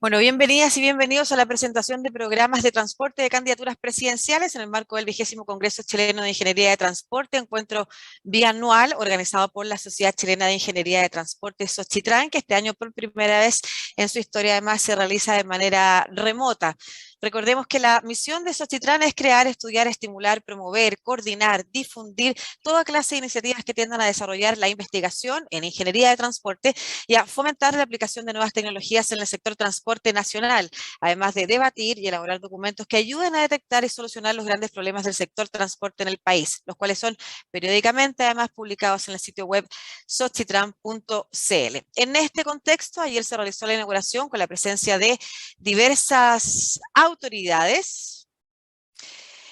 Bueno, bienvenidas y bienvenidos a la presentación de programas de transporte de candidaturas presidenciales en el marco del 20º Congreso Chileno de Ingeniería de Transporte, encuentro bianual organizado por la Sociedad Chilena de Ingeniería de Transporte, Sochitran, que este año por primera vez en su historia además se realiza de manera remota. Recordemos que la misión de Sochitran es crear, estudiar, estimular, promover, coordinar, difundir toda clase de iniciativas que tiendan a desarrollar la investigación en ingeniería de transporte y a fomentar la aplicación de nuevas tecnologías en el sector transporte nacional, además de debatir y elaborar documentos que ayuden a detectar y solucionar los grandes problemas del sector transporte en el país, los cuales son periódicamente además publicados en el sitio web sochitran.cl. En este contexto, ayer se realizó la inauguración con la presencia de diversas autoridades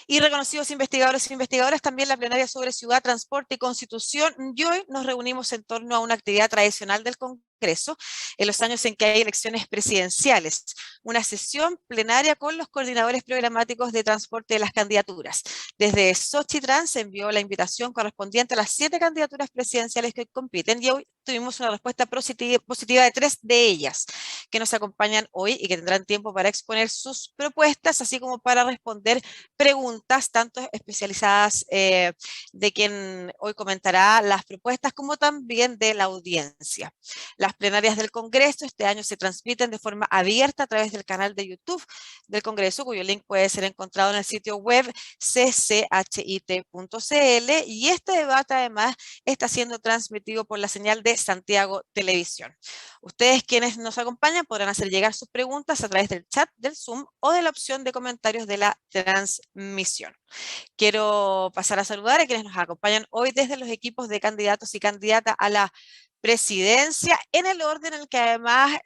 y reconocidos investigadores e investigadoras, también la plenaria sobre ciudad, transporte y constitución. Y hoy nos reunimos en torno a una actividad tradicional del Congreso en los años en que hay elecciones presidenciales, una sesión plenaria con los coordinadores programáticos de transporte de las candidaturas. Desde Sochitran se envió la invitación correspondiente a las 7 candidaturas presidenciales que compiten y hoy tuvimos una respuesta positiva de 3 de ellas que nos acompañan hoy y que tendrán tiempo para exponer sus propuestas, así como para responder preguntas, tanto especializadas de quien hoy comentará las propuestas, como también de la audiencia. Las plenarias del Congreso este año se transmiten de forma abierta a través del canal de YouTube del Congreso, cuyo link puede ser encontrado en el sitio web cchit.cl, y este debate además está siendo transmitido por la señal de Santiago Televisión. Ustedes quienes nos acompañan podrán hacer llegar sus preguntas a través del chat del Zoom o de la opción de comentarios de la transmisión. Quiero pasar a saludar a quienes nos acompañan hoy desde los equipos de candidatos y candidatas a la presidencia, en el orden en el que además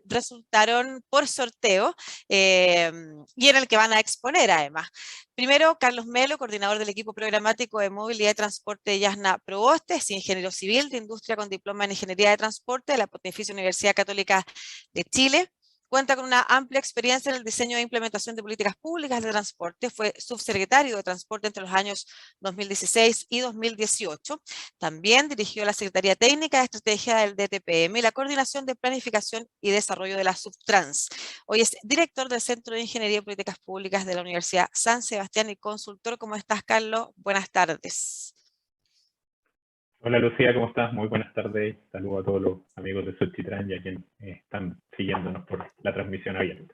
resultaron por sorteo y en el que van a exponer además. Primero, Carlos Melo, coordinador del equipo programático de movilidad y transporte de Yasna Proboste, es ingeniero civil de industria con diploma en ingeniería de transporte de la Pontificia Universidad Católica de Chile. Cuenta con una amplia experiencia en el diseño e implementación de políticas públicas de transporte. Fue subsecretario de Transporte entre los años 2016 y 2018. También dirigió la Secretaría Técnica de Estrategia del DTPM y la Coordinación de Planificación y Desarrollo de la Subtrans. Hoy es director del Centro de Ingeniería y Políticas Públicas de la Universidad San Sebastián y consultor. ¿Cómo estás, Carlos? Buenas tardes. Hola Lucía, ¿cómo estás? Muy buenas tardes. Saludo a todos los amigos de Sochitran y a quienes están siguiéndonos por la transmisión abierta.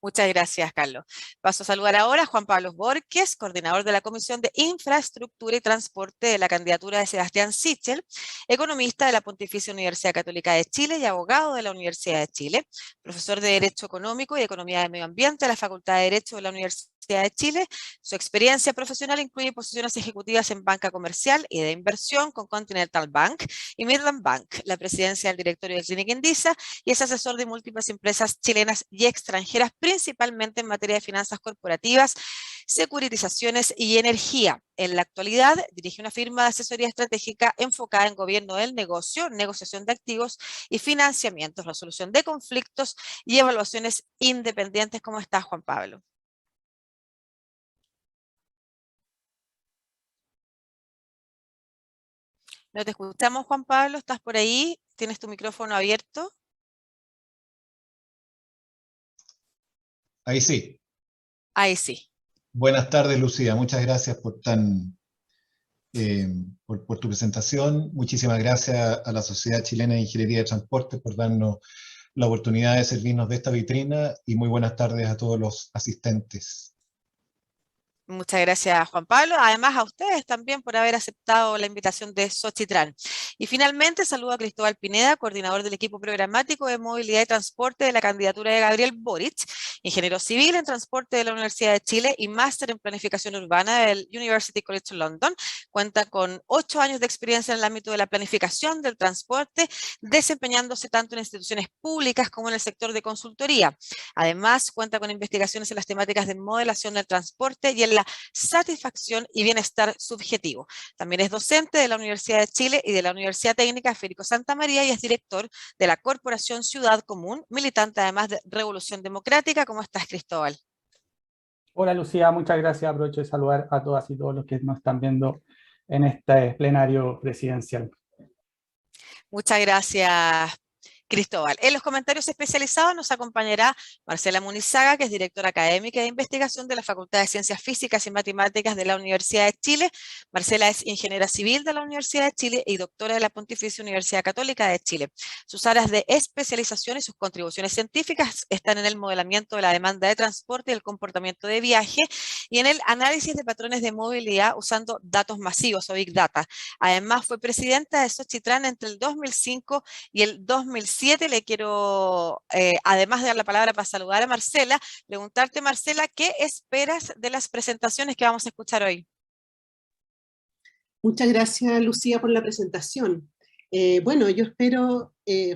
Muchas gracias, Carlos. Paso a saludar ahora a Juan Pablo Borges, coordinador de la Comisión de Infraestructura y Transporte de la candidatura de Sebastián Sichel, economista de la Pontificia Universidad Católica de Chile y abogado de la Universidad de Chile, profesor de Derecho Económico y Economía del Medio Ambiente de la Facultad de Derecho de la Universidad de Chile. Su experiencia profesional incluye posiciones ejecutivas en banca comercial y de inversión con Continental Bank y Midland Bank, la presidencia del directorio de Clínica Indisa, y es asesor de múltiples empresas chilenas y extranjeras, principalmente en materia de finanzas corporativas, securitizaciones y energía. En la actualidad dirige una firma de asesoría estratégica enfocada en gobierno del negocio, negociación de activos y financiamientos, resolución de conflictos y evaluaciones independientes. ¿Cómo está, Juan Pablo? No te escuchamos, Juan Pablo. ¿Estás por ahí? ¿Tienes tu micrófono abierto? Ahí sí. Ahí sí. Buenas tardes, Lucía. Muchas gracias por tu presentación. Muchísimas gracias a la Sociedad Chilena de Ingeniería de Transporte por darnos la oportunidad de servirnos de esta vitrina, y muy buenas tardes a todos los asistentes. Muchas gracias, Juan Pablo. Además, a ustedes también por haber aceptado la invitación de Sochitran. Y finalmente, saludo a Cristóbal Pineda, coordinador del equipo programático de movilidad y transporte de la candidatura de Gabriel Boric, ingeniero civil en transporte de la Universidad de Chile y máster en planificación urbana del University College London. Cuenta con 8 años de experiencia en el ámbito de la planificación del transporte, desempeñándose tanto en instituciones públicas como en el sector de consultoría. Además, cuenta con investigaciones en las temáticas de modelación del transporte y en la satisfacción y bienestar subjetivo. También es docente de la Universidad de Chile y de la Universidad Técnica Federico Santa María y es director de la Corporación Ciudad Común, militante además de Revolución Democrática. ¿Cómo estás, Cristóbal? Hola Lucía, muchas gracias. Aprovecho de saludar a todas y todos los que nos están viendo en este plenario presidencial. Muchas gracias, Cristóbal. En los comentarios especializados nos acompañará Marcela Munizaga, que es directora académica de investigación de la Facultad de Ciencias Físicas y Matemáticas de la Universidad de Chile. Marcela es ingeniera civil de la Universidad de Chile y doctora de la Pontificia Universidad Católica de Chile. Sus áreas de especialización y sus contribuciones científicas están en el modelamiento de la demanda de transporte y el comportamiento de viaje y en el análisis de patrones de movilidad usando datos masivos o Big Data. Además, fue presidenta de Xochitran entre el 2005 y el 2007. Le quiero, además de dar la palabra para saludar a Marcela, preguntarte, Marcela, ¿qué esperas de las presentaciones que vamos a escuchar hoy? Muchas gracias, Lucía, por la presentación. Bueno, yo espero,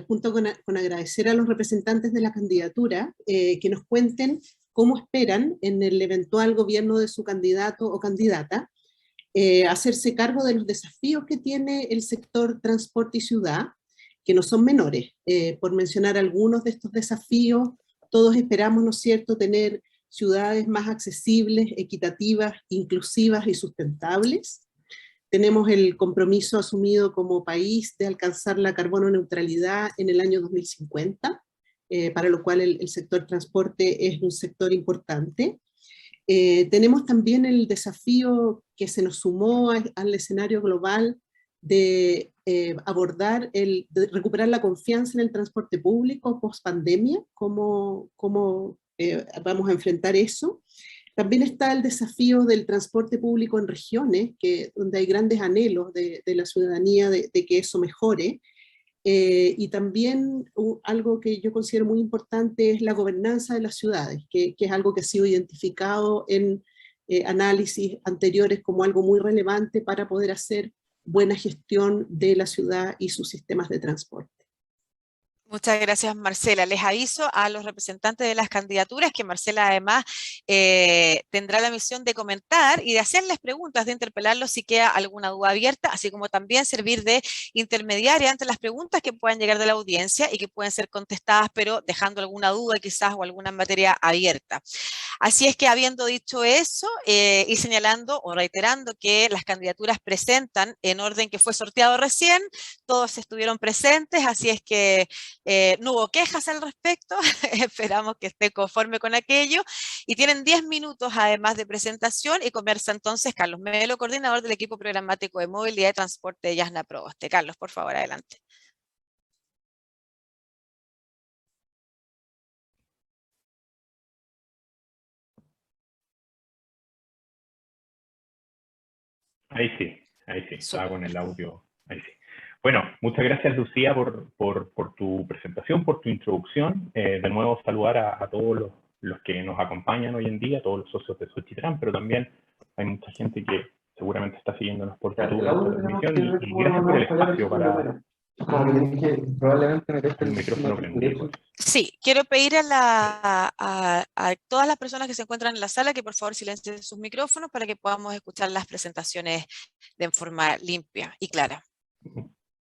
junto con agradecer a los representantes de la candidatura, que nos cuenten cómo esperan en el eventual gobierno de su candidato o candidata hacerse cargo de los desafíos que tiene el sector transporte y ciudad, que no son menores. Por mencionar algunos de estos desafíos, todos esperamos, ¿no es cierto?, tener ciudades más accesibles, equitativas, inclusivas y sustentables. Tenemos el compromiso asumido como país de alcanzar la carbono neutralidad en el año 2050, para lo cual el sector transporte es un sector importante. Tenemos también el desafío que se nos sumó al escenario global de abordar, de recuperar la confianza en el transporte público post pandemia, cómo vamos a enfrentar eso. También está el desafío del transporte público en regiones, donde hay grandes anhelos de la ciudadanía de que eso mejore. Y también algo que yo considero muy importante es la gobernanza de las ciudades, que es algo que ha sido identificado en análisis anteriores como algo muy relevante para poder hacer buena gestión de la ciudad y sus sistemas de transporte. Muchas gracias, Marcela. Les aviso a los representantes de las candidaturas que Marcela además tendrá la misión de comentar y de hacerles preguntas, de interpelarlos si queda alguna duda abierta, así como también servir de intermediaria ante las preguntas que puedan llegar de la audiencia y que pueden ser contestadas, pero dejando alguna duda quizás o alguna materia abierta. Así es que habiendo dicho eso y señalando o reiterando que las candidaturas presentan en orden que fue sorteado recién, todos estuvieron presentes, así es que no hubo quejas al respecto, esperamos que esté conforme con aquello, y tienen 10 minutos además de presentación y conversa entonces Carlos Melo, coordinador del equipo programático de movilidad y transporte de Yasna Proboste. Carlos, por favor, adelante. Ahí sí, estaba con el audio, ahí sí. Bueno, muchas gracias, Lucía, por tu presentación, por tu introducción. De nuevo saludar a todos los que nos acompañan hoy en día, todos los socios de Xochitran, pero también hay mucha gente que seguramente está siguiéndonos por YouTube en esta transmisión, y gracias por el espacio para... Probablemente me el micrófono prendido. Sí, quiero pedir a todas las personas que se encuentran en la sala que por favor silencien sus micrófonos para que podamos escuchar las presentaciones de forma limpia y clara.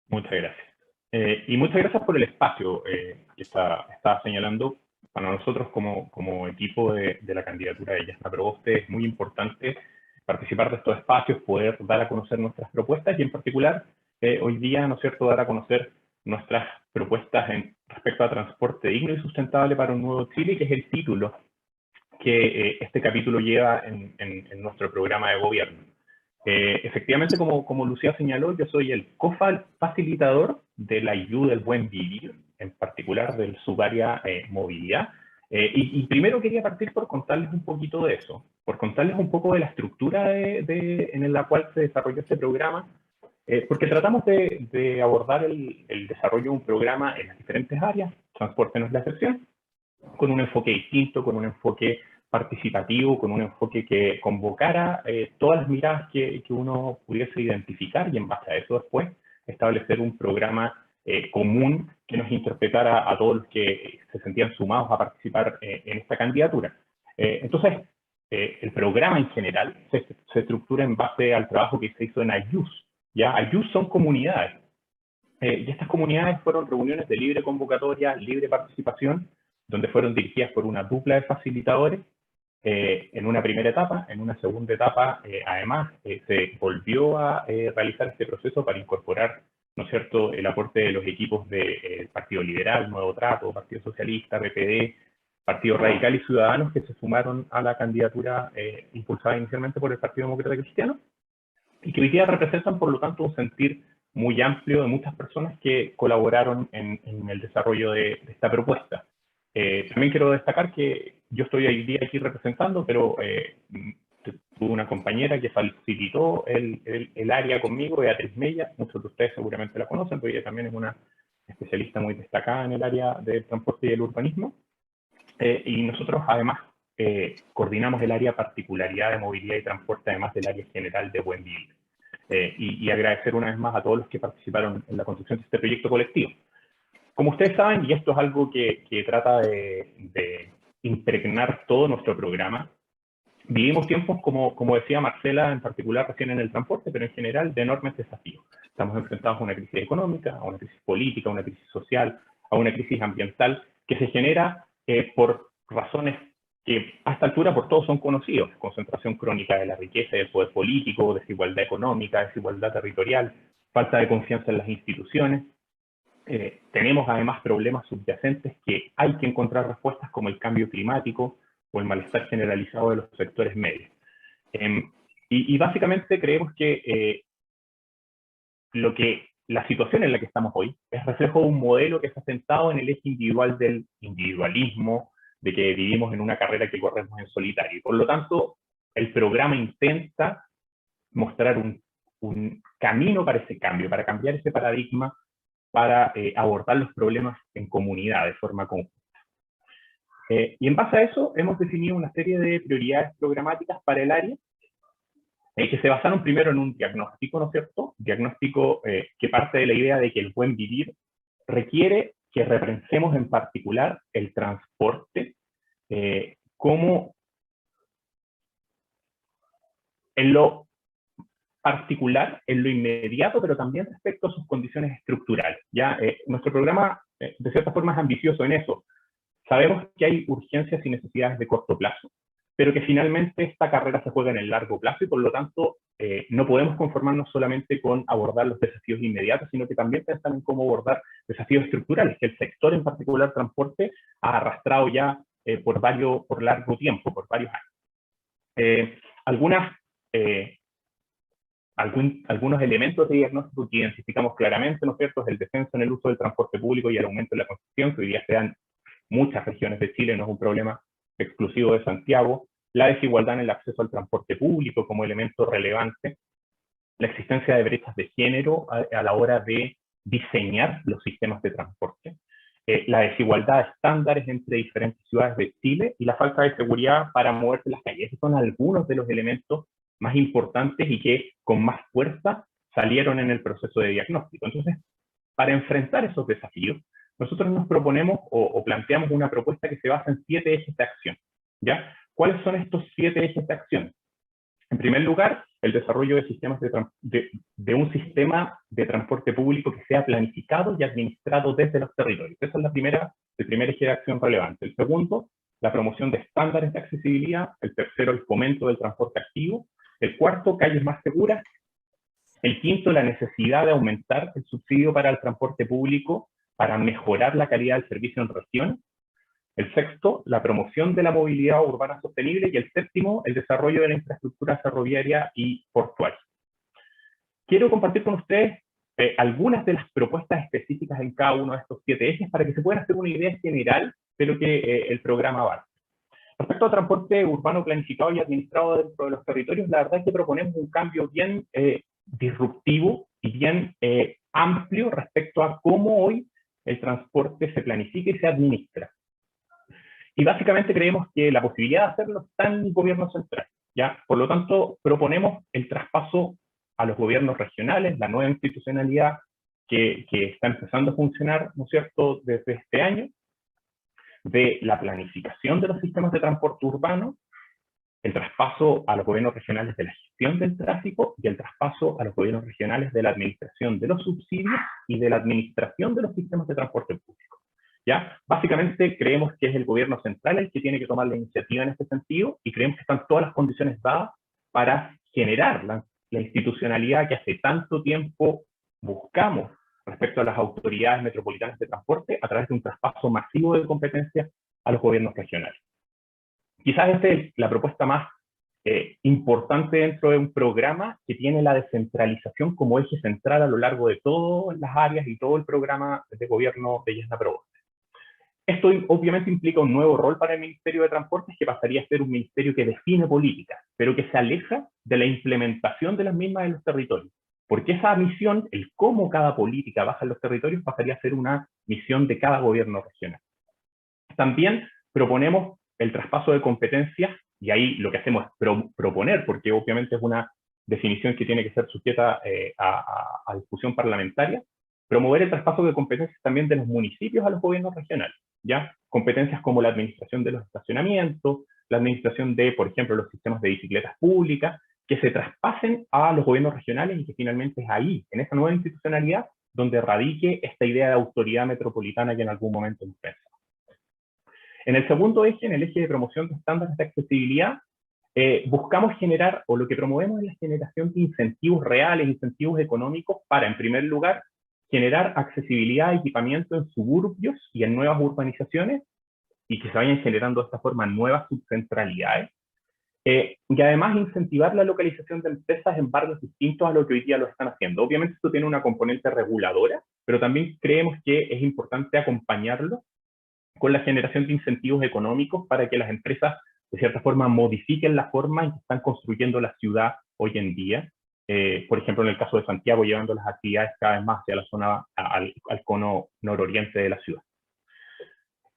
Muchas gracias. Y muchas gracias por el espacio que estaba señalando. Para nosotros como equipo de la candidatura de Yasna Proboste es muy importante participar de estos espacios, poder dar a conocer nuestras propuestas y en particular hoy día, ¿no es cierto?, dar a conocer nuestras propuestas respecto a transporte digno y sustentable para un nuevo Chile, que es el título que este capítulo lleva en nuestro programa de gobierno. Efectivamente, como Lucía señaló, yo soy el cofacilitador de la ayuda del buen vivir, en particular del subárea movilidad. Y primero quería partir por contarles un poquito de eso, por contarles un poco de la estructura en la cual se desarrolló este programa, porque tratamos de abordar el desarrollo de un programa en las diferentes áreas, transporte no es la excepción, con un enfoque distinto, con un enfoque participativo, con un enfoque que convocara todas las miradas que uno pudiese identificar y en base a eso después establecer un programa común que nos interpretara a todos los que se sentían sumados a participar en esta candidatura. Entonces, el programa en general se estructura en base al trabajo que se hizo en AYUS. ¿Ya? AYUS son comunidades. Y estas comunidades fueron reuniones de libre convocatoria, libre participación, donde fueron dirigidas por una dupla de facilitadores en una primera etapa. En una segunda etapa, además, se volvió a realizar este proceso para incorporar ¿no es cierto?, el aporte de los equipos del Partido Liberal, Nuevo Trato, Partido Socialista, PPD, Partido Radical y Ciudadanos, que se sumaron a la candidatura impulsada inicialmente por el Partido Demócrata Cristiano, y que hoy día representan, por lo tanto, un sentir muy amplio de muchas personas que colaboraron en el desarrollo de esta propuesta. También quiero destacar que yo estoy hoy día aquí representando, pero tuve una compañera que facilitó el área conmigo, Beatriz Mella, muchos de ustedes seguramente la conocen, pero ella también es una especialista muy destacada en el área del transporte y el urbanismo. Y nosotros además coordinamos el área particularidad de movilidad y transporte, además del área general de buen vivir. Y agradecer una vez más a todos los que participaron en la construcción de este proyecto colectivo. Como ustedes saben, y esto es algo que trata de impregnar todo nuestro programa, vivimos tiempos, como decía Marcela, en particular recién en el transporte, pero en general de enormes desafíos. Estamos enfrentados a una crisis económica, a una crisis política, a una crisis social, a una crisis ambiental, que se genera por razones que a esta altura por todos son conocidos: concentración crónica de la riqueza y del poder político, desigualdad económica, desigualdad territorial, falta de confianza en las instituciones. Tenemos además problemas subyacentes que hay que encontrar respuestas, como el cambio climático o el malestar generalizado de los sectores medios. Y básicamente creemos que la situación en la que estamos hoy es reflejo de un modelo que está sentado en el eje individual del individualismo, de que vivimos en una carrera que corremos en solitario. Y por lo tanto, el programa intenta mostrar un camino para ese cambio, para cambiar ese paradigma, para abordar los problemas en comunidad, de forma conjunta. Y en base a eso, hemos definido una serie de prioridades programáticas para el área, que se basaron primero en un diagnóstico, ¿no es cierto? Diagnóstico que parte de la idea de que el buen vivir requiere que repensemos en particular el transporte como en lo particular, en lo inmediato, pero también respecto a sus condiciones estructurales. ¿Ya? Nuestro programa, de cierta forma, es ambicioso en eso. Sabemos que hay urgencias y necesidades de corto plazo, pero que finalmente esta carrera se juega en el largo plazo y por lo tanto no podemos conformarnos solamente con abordar los desafíos inmediatos, sino que también pensar en cómo abordar desafíos estructurales que el sector, en particular transporte, ha arrastrado ya por largo tiempo, por varios años. Algunos elementos de diagnóstico que identificamos claramente, ¿no es cierto?, es el descenso en el uso del transporte público y el aumento de la congestión, que hoy día se dan muchas regiones de Chile, no es un problema exclusivo de Santiago. La desigualdad en el acceso al transporte público como elemento relevante, la existencia de brechas de género a la hora de diseñar los sistemas de transporte, la desigualdad de estándares entre diferentes ciudades de Chile y la falta de seguridad para moverse en las calles. Esos son algunos de los elementos más importantes y que con más fuerza salieron en el proceso de diagnóstico. Entonces, para enfrentar esos desafíos, nosotros nos proponemos o planteamos una propuesta que se basa en 7 ejes de acción. ¿Ya? ¿Cuáles son estos 7 ejes de acción? En primer lugar, el desarrollo de sistemas de un sistema de transporte público que sea planificado y administrado desde los territorios. Esa es el primer eje de acción relevante. El segundo, la promoción de estándares de accesibilidad. El tercero, el fomento del transporte activo. El cuarto, calles más seguras. El quinto, la necesidad de aumentar el subsidio para el transporte público para mejorar la calidad del servicio en regiones. El sexto, la promoción de la movilidad urbana sostenible. Y el séptimo, el desarrollo de la infraestructura ferroviaria y portuaria. Quiero compartir con ustedes algunas de las propuestas específicas en cada uno de estos 7 ejes para que se puedan hacer una idea general de lo que el programa abarca. Respecto al transporte urbano planificado y administrado dentro de los territorios, la verdad es que proponemos un cambio bien disruptivo y bien amplio respecto a cómo hoy el transporte se planifica y se administra. Y básicamente creemos que la posibilidad de hacerlo está en el gobierno central, ¿ya? Por lo tanto, proponemos el traspaso a los gobiernos regionales, la nueva institucionalidad que está empezando a funcionar, ¿no es cierto?, desde este año, de la planificación de los sistemas de transporte urbano, el traspaso a los gobiernos regionales de la gestión del tráfico y el traspaso a los gobiernos regionales de la administración de los subsidios y de la administración de los sistemas de transporte público. ¿Ya? Básicamente creemos que es el gobierno central el que tiene que tomar la iniciativa en este sentido y creemos que están todas las condiciones dadas para generar la institucionalidad que hace tanto tiempo buscamos respecto a las autoridades metropolitanas de transporte a través de un traspaso masivo de competencias a los gobiernos regionales. Quizás esta es la propuesta más importante dentro de un programa que tiene la descentralización como eje central a lo largo de todas las áreas y todo el programa de gobierno de Yasna Proboste. Esto obviamente implica un nuevo rol para el Ministerio de Transportes, que pasaría a ser un ministerio que define políticas, pero que se aleja de la implementación de las mismas en los territorios. Porque esa misión, el cómo cada política baja en los territorios, pasaría a ser una misión de cada gobierno regional. También proponemos el traspaso de competencias, y ahí lo que hacemos es proponer, porque obviamente es una definición que tiene que ser sujeta a discusión parlamentaria, promover el traspaso de competencias también de los municipios a los gobiernos regionales, ¿ya? Competencias como la administración de los estacionamientos, la administración de, por ejemplo, los sistemas de bicicletas públicas, que se traspasen a los gobiernos regionales y que finalmente es ahí, en esa nueva institucionalidad, donde radique esta idea de autoridad metropolitana que en algún momento hemos pensado. En el segundo eje, en el eje de promoción de estándares de accesibilidad, buscamos generar, o lo que promovemos es la generación de incentivos reales, incentivos económicos para, en primer lugar, generar accesibilidad a equipamiento en suburbios y en nuevas urbanizaciones, y que se vayan generando de esta forma nuevas subcentralidades, y además incentivar la localización de empresas en barrios distintos a lo que hoy día lo están haciendo. Obviamente esto tiene una componente reguladora, pero también creemos que es importante acompañarlo con la generación de incentivos económicos para que las empresas, de cierta forma, modifiquen la forma en que están construyendo la ciudad hoy en día. Por ejemplo, en el caso de Santiago, llevando las actividades cada vez más hacia la zona, al cono nororiente de la ciudad.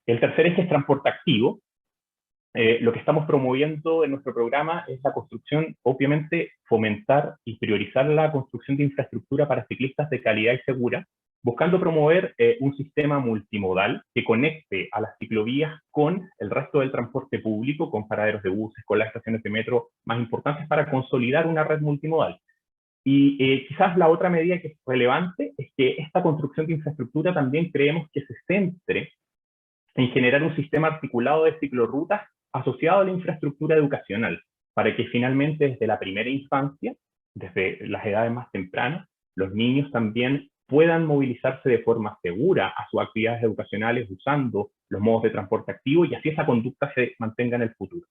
El tercer eje es transporte activo. Lo que estamos promoviendo en nuestro programa es la construcción, obviamente, fomentar y priorizar la construcción de infraestructura para ciclistas de calidad y segura, buscando promover un sistema multimodal que conecte a las ciclovías con el resto del transporte público, con paraderos de buses, con las estaciones de metro más importantes para consolidar una red multimodal. Y quizás la otra medida que es relevante es que esta construcción de infraestructura también creemos que se centre en generar un sistema articulado de ciclorrutas asociado a la infraestructura educacional, para que finalmente desde la primera infancia, desde las edades más tempranas, los niños también puedan movilizarse de forma segura a sus actividades educacionales usando los modos de transporte activo y así esa conducta se mantenga en el futuro.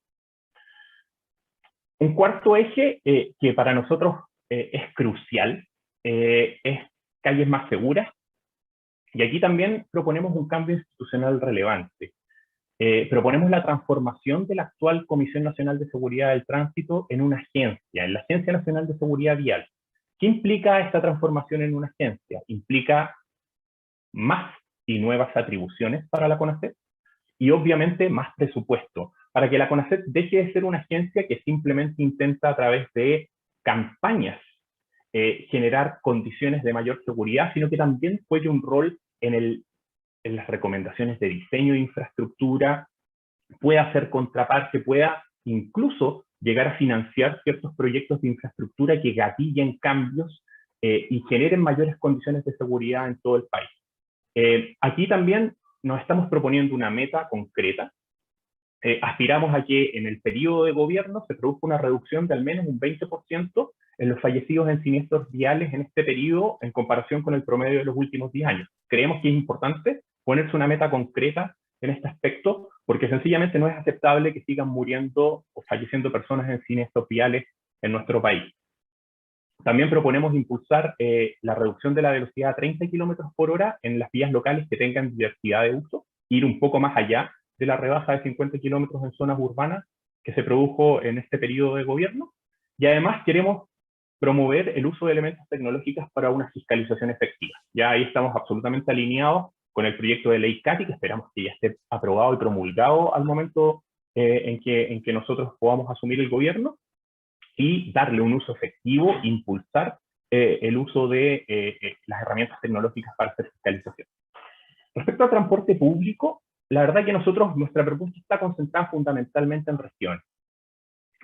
Un cuarto eje que para nosotros es crucial es calles más seguras, y aquí también proponemos un cambio institucional relevante. Proponemos la transformación de la actual Comisión Nacional de Seguridad del Tránsito en una agencia, en la Agencia Nacional de Seguridad Vial. ¿Qué implica esta transformación en una agencia? Implica más y nuevas atribuciones para la CONACET y obviamente más presupuesto, para que la CONACET deje de ser una agencia que simplemente intenta a través de campañas generar condiciones de mayor seguridad, sino que también juegue un rol en las recomendaciones de diseño de infraestructura, pueda hacer contraparte, pueda incluso llegar a financiar ciertos proyectos de infraestructura que gatillen cambios y generen mayores condiciones de seguridad en todo el país. Aquí también nos estamos proponiendo una meta concreta. Aspiramos a que en el periodo de gobierno se produzca una reducción de al menos un 20% en los fallecidos en siniestros viales en este periodo en comparación con el promedio de los últimos 10 años. Creemos que es importante ponerse una meta concreta en este aspecto, porque sencillamente no es aceptable que sigan muriendo o falleciendo personas en siniestros viales en nuestro país. También proponemos impulsar la reducción de la velocidad a 30 km/h en las vías locales que tengan diversidad de uso, ir un poco más allá de la rebaja de 50 km en zonas urbanas que se produjo en este periodo de gobierno. Y además queremos promover el uso de elementos tecnológicos para una fiscalización efectiva. Ya ahí estamos absolutamente alineados con el proyecto de ley CATI, que esperamos que ya esté aprobado y promulgado al momento en que nosotros podamos asumir el gobierno, y darle un uso efectivo, impulsar el uso de las herramientas tecnológicas para hacer fiscalización. Respecto al transporte público, la verdad que nuestra propuesta está concentrada fundamentalmente en regiones.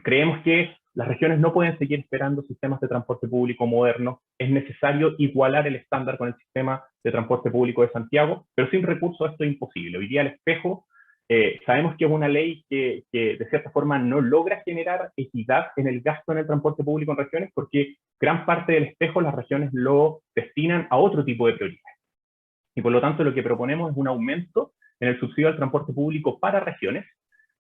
Creemos que las regiones no pueden seguir esperando sistemas de transporte público modernos, es necesario igualar el estándar con el sistema de transporte público de Santiago, pero sin recursos esto es imposible. Hoy día el espejo, sabemos que es una ley que de cierta forma no logra generar equidad en el gasto en el transporte público en regiones, porque gran parte del espejo las regiones lo destinan a otro tipo de prioridades. Y por lo tanto lo que proponemos es un aumento en el subsidio al transporte público para regiones,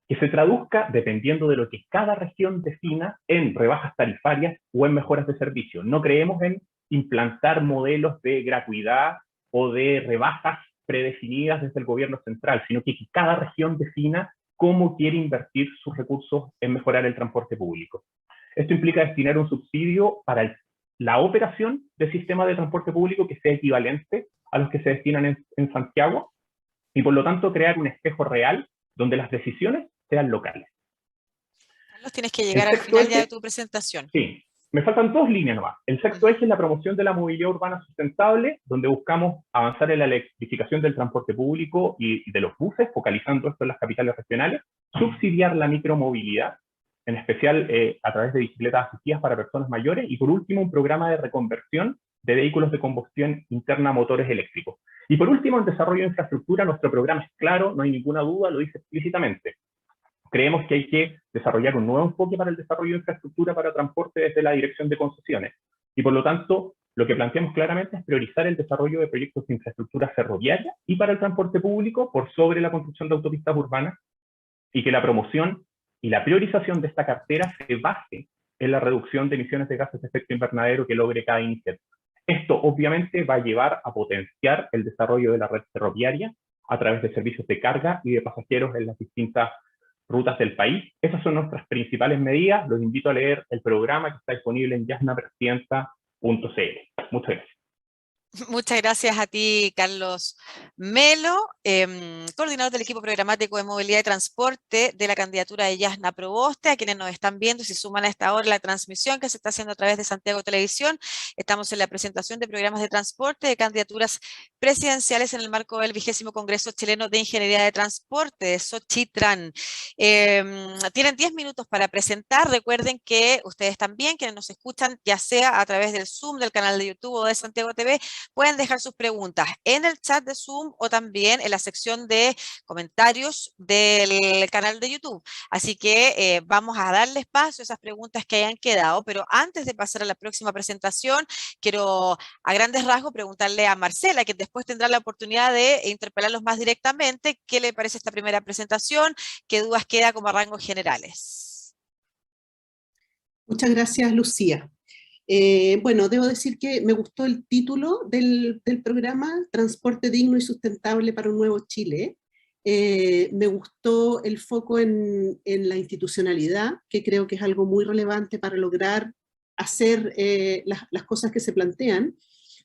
que se traduzca, dependiendo de lo que cada región defina, en rebajas tarifarias o en mejoras de servicio. No creemos en implantar modelos de gratuidad o de rebajas predefinidas desde el gobierno central, sino que cada región defina cómo quiere invertir sus recursos en mejorar el transporte público. Esto implica destinar un subsidio para la operación del sistema de transporte público que sea equivalente a los que se destinan en Santiago, y por lo tanto crear un espejo real donde las decisiones sean locales. Carlos, tienes que llegar al final ya de tu presentación. Sí, me faltan 2 líneas nomás. El sexto eje es la promoción de la movilidad urbana sustentable, donde buscamos avanzar en la electrificación del transporte público y de los buses, focalizando esto en las capitales regionales, subsidiar la micromovilidad, en especial a través de bicicletas asistidas para personas mayores, y por último un programa de reconversión de vehículos de combustión interna a motores eléctricos. Y por último, en desarrollo de infraestructura, nuestro programa es claro, no hay ninguna duda, lo dice explícitamente. Creemos que hay que desarrollar un nuevo enfoque para el desarrollo de infraestructura para transporte desde la Dirección de Concesiones. Y por lo tanto, lo que planteamos claramente es priorizar el desarrollo de proyectos de infraestructura ferroviaria y para el transporte público por sobre la construcción de autopistas urbanas, y que la promoción y la priorización de esta cartera se base en la reducción de emisiones de gases de efecto invernadero que logre cada iniciativa. Esto obviamente va a llevar a potenciar el desarrollo de la red ferroviaria a través de servicios de carga y de pasajeros en las distintas rutas del país. Esas son nuestras principales medidas. Los invito a leer el programa que está disponible en yasnapresidenta.cl. Muchas gracias. Muchas gracias a ti, Carlos Melo, coordinador del equipo programático de movilidad y transporte de la candidatura de Yasna Proboste, a quienes nos están viendo y se suman a esta hora la transmisión que se está haciendo a través de Santiago Televisión. Estamos en la presentación de programas de transporte de candidaturas presidenciales en el marco del 20º Congreso Chileno de Ingeniería de Transporte, de Xochitran. Tienen 10 minutos para presentar. Recuerden que ustedes también, quienes nos escuchan, ya sea a través del Zoom, del canal de YouTube o de Santiago TV, pueden dejar sus preguntas en el chat de Zoom o también en la sección de comentarios del canal de YouTube. Así que vamos a darle espacio a esas preguntas que hayan quedado, pero antes de pasar a la próxima presentación, quiero a grandes rasgos preguntarle a Marcela, que después tendrá la oportunidad de interpelarlos más directamente, ¿qué le parece esta primera presentación? ¿Qué dudas queda como a rangos generales? Muchas gracias, Lucía. Bueno, debo decir que me gustó el título del programa, Transporte Digno y Sustentable para un Nuevo Chile. Me gustó el foco en la institucionalidad, que creo que es algo muy relevante para lograr hacer las cosas que se plantean.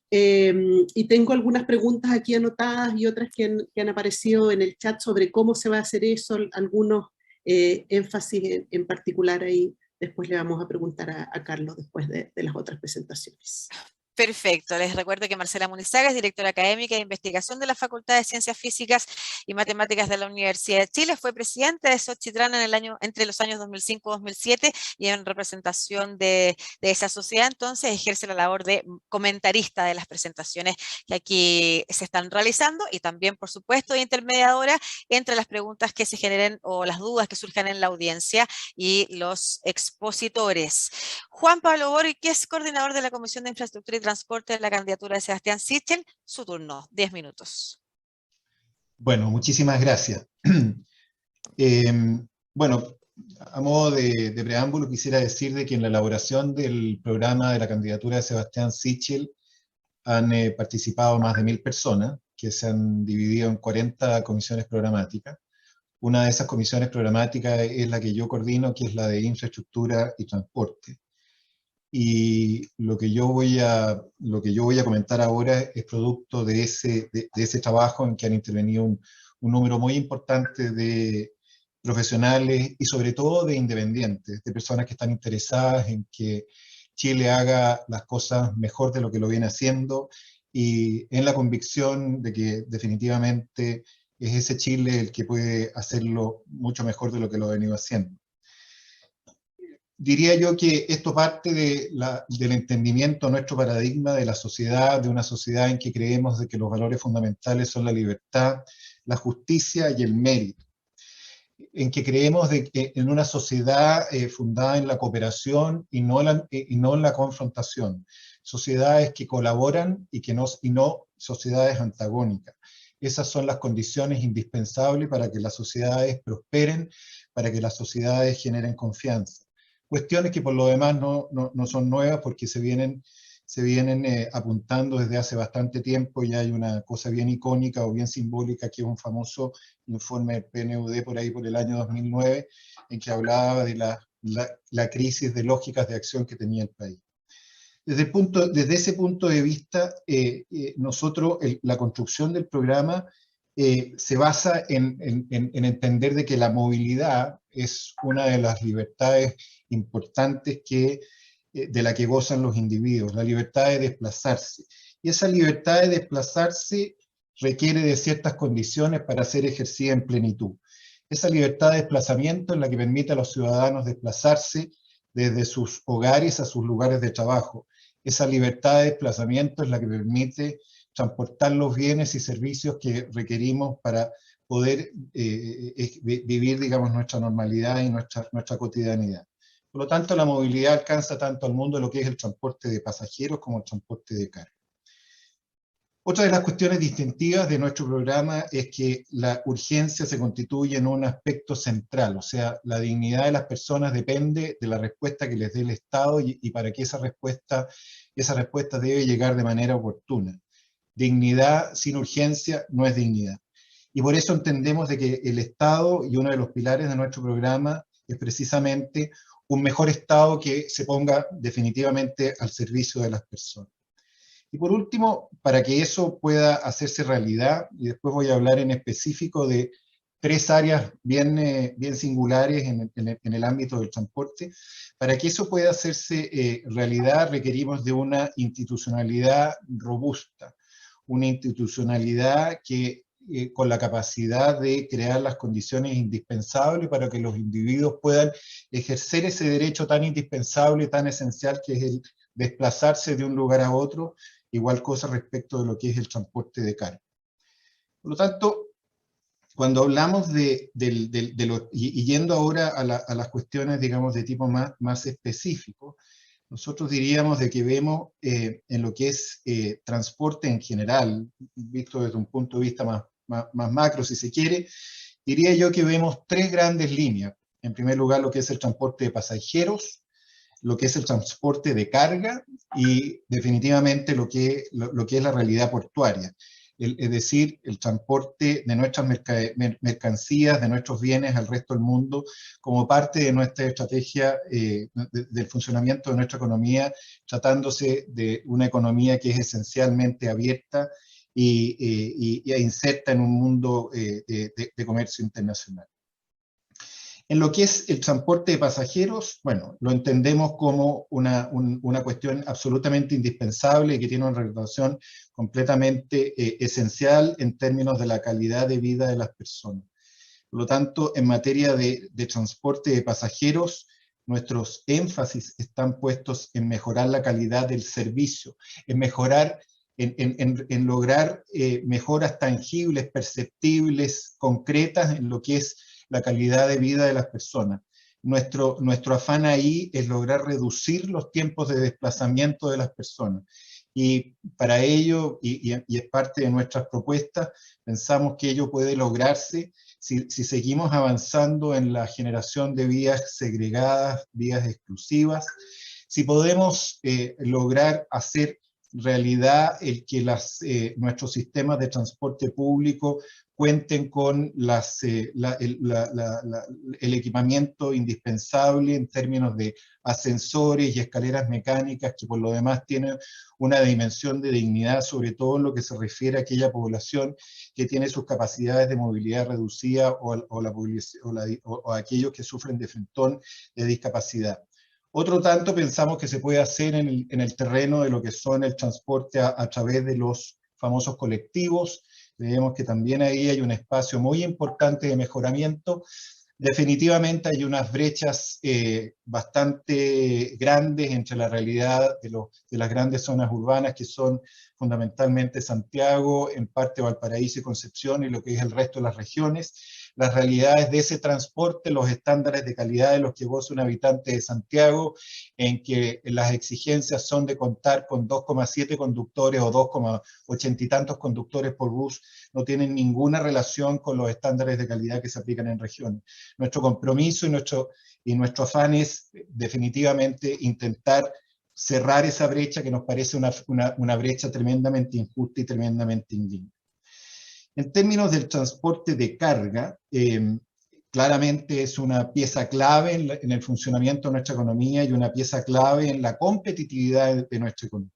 Y tengo algunas preguntas aquí anotadas y otras que han aparecido en el chat sobre cómo se va a hacer eso, algunos énfasis en particular ahí. Después le vamos a preguntar a Carlos después de las otras presentaciones. Perfecto, les recuerdo que Marcela Munizaga es directora académica de investigación de la Facultad de Ciencias Físicas y Matemáticas de la Universidad de Chile, fue presidenta de Xochitran entre los años 2005-2007 y en representación de esa sociedad, entonces ejerce la labor de comentarista de las presentaciones que aquí se están realizando y también, por supuesto, de intermediadora entre las preguntas que se generen o las dudas que surjan en la audiencia y los expositores. Juan Pablo Boric, que es coordinador de la Comisión de Infraestructura y Transporte de la candidatura de Sebastián Sichel, su turno, 10 minutos. Bueno, muchísimas gracias. Bueno, a modo de preámbulo quisiera decir de que en la elaboración del programa de la candidatura de Sebastián Sichel han participado más de 1000 personas que se han dividido en 40 comisiones programáticas. Una de esas comisiones programáticas es la que yo coordino, que es la de infraestructura y transporte. Y lo que yo voy a comentar ahora es producto de ese trabajo en que han intervenido un número muy importante de profesionales y sobre todo de independientes, de personas que están interesadas en que Chile haga las cosas mejor de lo que lo viene haciendo y en la convicción de que definitivamente es ese Chile el que puede hacerlo mucho mejor de lo que lo ha venido haciendo. Diría yo que esto parte del entendimiento, nuestro paradigma de la sociedad, de una sociedad en que creemos de que los valores fundamentales son la libertad, la justicia y el mérito. En que creemos en una sociedad fundada en la cooperación y no en la confrontación. Sociedades que colaboran y no sociedades antagónicas. Esas son las condiciones indispensables para que las sociedades prosperen, para que las sociedades generen confianza. Cuestiones que por lo demás no son nuevas porque se vienen apuntando desde hace bastante tiempo, y hay una cosa bien icónica o bien simbólica que es un famoso informe del PNUD por ahí por el año 2009, en que hablaba de la crisis de lógicas de acción que tenía el país. Desde ese punto de vista, nosotros, la construcción del programa se basa en entender de que la movilidad es una de las libertades importantes de la que gozan los individuos, la libertad de desplazarse. Y esa libertad de desplazarse requiere de ciertas condiciones para ser ejercida en plenitud. Esa libertad de desplazamiento es la que permite a los ciudadanos desplazarse desde sus hogares a sus lugares de trabajo. Esa libertad de desplazamiento es la que permite transportar los bienes y servicios que requerimos para poder vivir, digamos, nuestra normalidad y nuestra cotidianidad. Por lo tanto, la movilidad alcanza tanto al mundo de lo que es el transporte de pasajeros como el transporte de carga. Otra de las cuestiones distintivas de nuestro programa es que la urgencia se constituye en un aspecto central, o sea, la dignidad de las personas depende de la respuesta que les dé el Estado y para que esa respuesta debe llegar de manera oportuna. Dignidad sin urgencia no es dignidad. Y por eso entendemos de que el Estado, y uno de los pilares de nuestro programa, es precisamente un mejor Estado que se ponga definitivamente al servicio de las personas. Y por último, para que eso pueda hacerse realidad, y después voy a hablar en específico de tres áreas bien singulares en el ámbito del transporte, para que eso pueda hacerse realidad requerimos de una institucionalidad robusta, una institucionalidad que con la capacidad de crear las condiciones indispensables para que los individuos puedan ejercer ese derecho tan indispensable, tan esencial que es el desplazarse de un lugar a otro, igual cosa respecto de lo que es el transporte de carga. Por lo tanto, cuando hablamos y yendo ahora a las cuestiones, digamos, de tipo más específico, nosotros diríamos de que vemos en lo que es transporte en general, visto desde un punto de vista más macro, si se quiere, diría yo que vemos tres grandes líneas. En primer lugar, lo que es el transporte de pasajeros, lo que es el transporte de carga y definitivamente lo que es la realidad portuaria. Es decir, el transporte de nuestras mercancías, de nuestros bienes al resto del mundo, como parte de nuestra estrategia del funcionamiento de nuestra economía, tratándose de una economía que es esencialmente abierta e inserta en un mundo de comercio internacional. En lo que es el transporte de pasajeros, bueno, lo entendemos como una cuestión absolutamente indispensable y que tiene una relación completamente esencial en términos de la calidad de vida de las personas. Por lo tanto, en materia de transporte de pasajeros, nuestros énfasis están puestos en mejorar la calidad del servicio, en mejorar, en lograr mejoras tangibles, perceptibles, concretas en lo que es la calidad de vida de las personas. Nuestro afán ahí es lograr reducir los tiempos de desplazamiento de las personas. Y para ello, y es parte de nuestras propuestas, pensamos que ello puede lograrse si seguimos avanzando en la generación de vías segregadas, vías exclusivas, si podemos lograr hacer realidad el que nuestros sistemas de transporte público cuenten con el equipamiento indispensable en términos de ascensores y escaleras mecánicas, que por lo demás tienen una dimensión de dignidad, sobre todo en lo que se refiere a aquella población que tiene sus capacidades de movilidad reducida o aquellos que sufren de frentón de discapacidad. Otro tanto pensamos que se puede hacer en el terreno de lo que son el transporte a través de los famosos colectivos. Creemos que también ahí hay un espacio muy importante de mejoramiento. Definitivamente hay unas brechas bastante grandes entre la realidad de las grandes zonas urbanas, que son fundamentalmente Santiago, en parte Valparaíso y Concepción, y lo que es el resto de las regiones. las realidades de ese transporte, los estándares de calidad de los que goza un habitante de Santiago, en que las exigencias son de contar con 2,7 conductores o 2,80 y tantos conductores por bus, no tienen ninguna relación con los estándares de calidad que se aplican en regiones. Nuestro compromiso y nuestro afán es definitivamente intentar cerrar esa brecha que nos parece una brecha tremendamente injusta y tremendamente indigna. En términos del transporte de carga, claramente es una pieza clave en el funcionamiento de nuestra economía y una pieza clave en la competitividad de nuestra economía.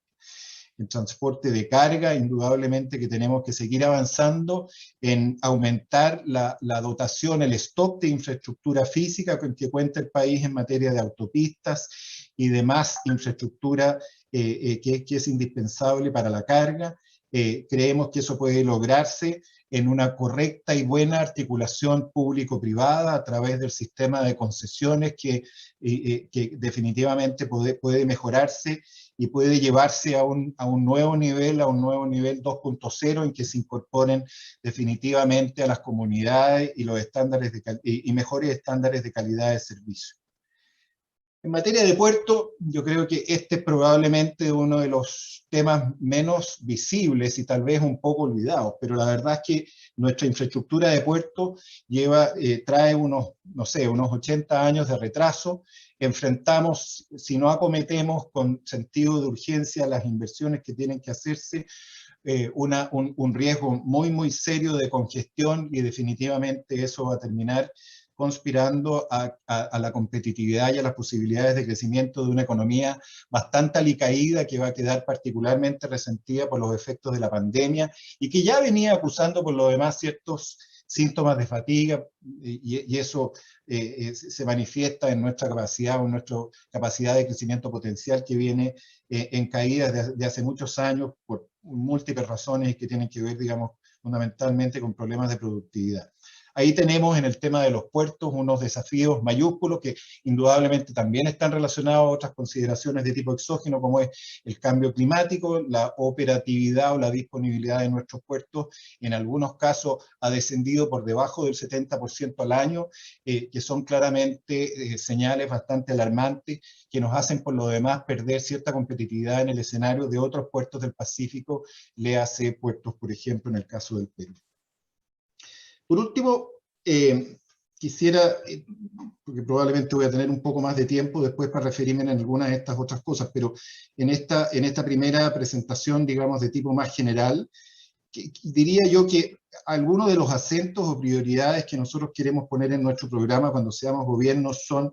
El transporte de carga, indudablemente que tenemos que seguir avanzando en aumentar la dotación, el stock de infraestructura física con que cuenta el país en materia de autopistas y demás infraestructura que es indispensable para la carga. Creemos que eso puede lograrse en una correcta y buena articulación público-privada a través del sistema de concesiones que definitivamente puede mejorarse y puede llevarse a un nuevo nivel 2.0, en que se incorporen definitivamente a las comunidades y los estándares y mejores estándares de calidad de servicio. En materia de puerto, yo creo que este es probablemente uno de los temas menos visibles y tal vez un poco olvidados, pero la verdad es que nuestra infraestructura de puerto trae unos 80 años de retraso. Enfrentamos, si no acometemos con sentido de urgencia las inversiones que tienen que hacerse, un riesgo muy, muy serio de congestión, y definitivamente eso va a terminar conspirando a la competitividad y a las posibilidades de crecimiento de una economía bastante alicaída, que va a quedar particularmente resentida por los efectos de la pandemia y que ya venía acusando por lo demás ciertos síntomas de fatiga, y eso se manifiesta en nuestra capacidad o en nuestra capacidad de crecimiento potencial, que viene en caída de hace muchos años por múltiples razones que tienen que ver, digamos, fundamentalmente con problemas de productividad. Ahí tenemos en el tema de los puertos unos desafíos mayúsculos que indudablemente también están relacionados a otras consideraciones de tipo exógeno, como es el cambio climático. La operatividad o la disponibilidad de nuestros puertos en algunos casos ha descendido por debajo del 70% al año, que son claramente señales bastante alarmantes que nos hacen por lo demás perder cierta competitividad en el escenario de otros puertos del Pacífico, léase puertos, por ejemplo, en el caso del Perú. Por último, quisiera, porque probablemente voy a tener un poco más de tiempo después para referirme en algunas de estas otras cosas, pero en esta primera presentación, digamos, de tipo más general, diría yo que algunos de los acentos o prioridades que nosotros queremos poner en nuestro programa cuando seamos gobierno son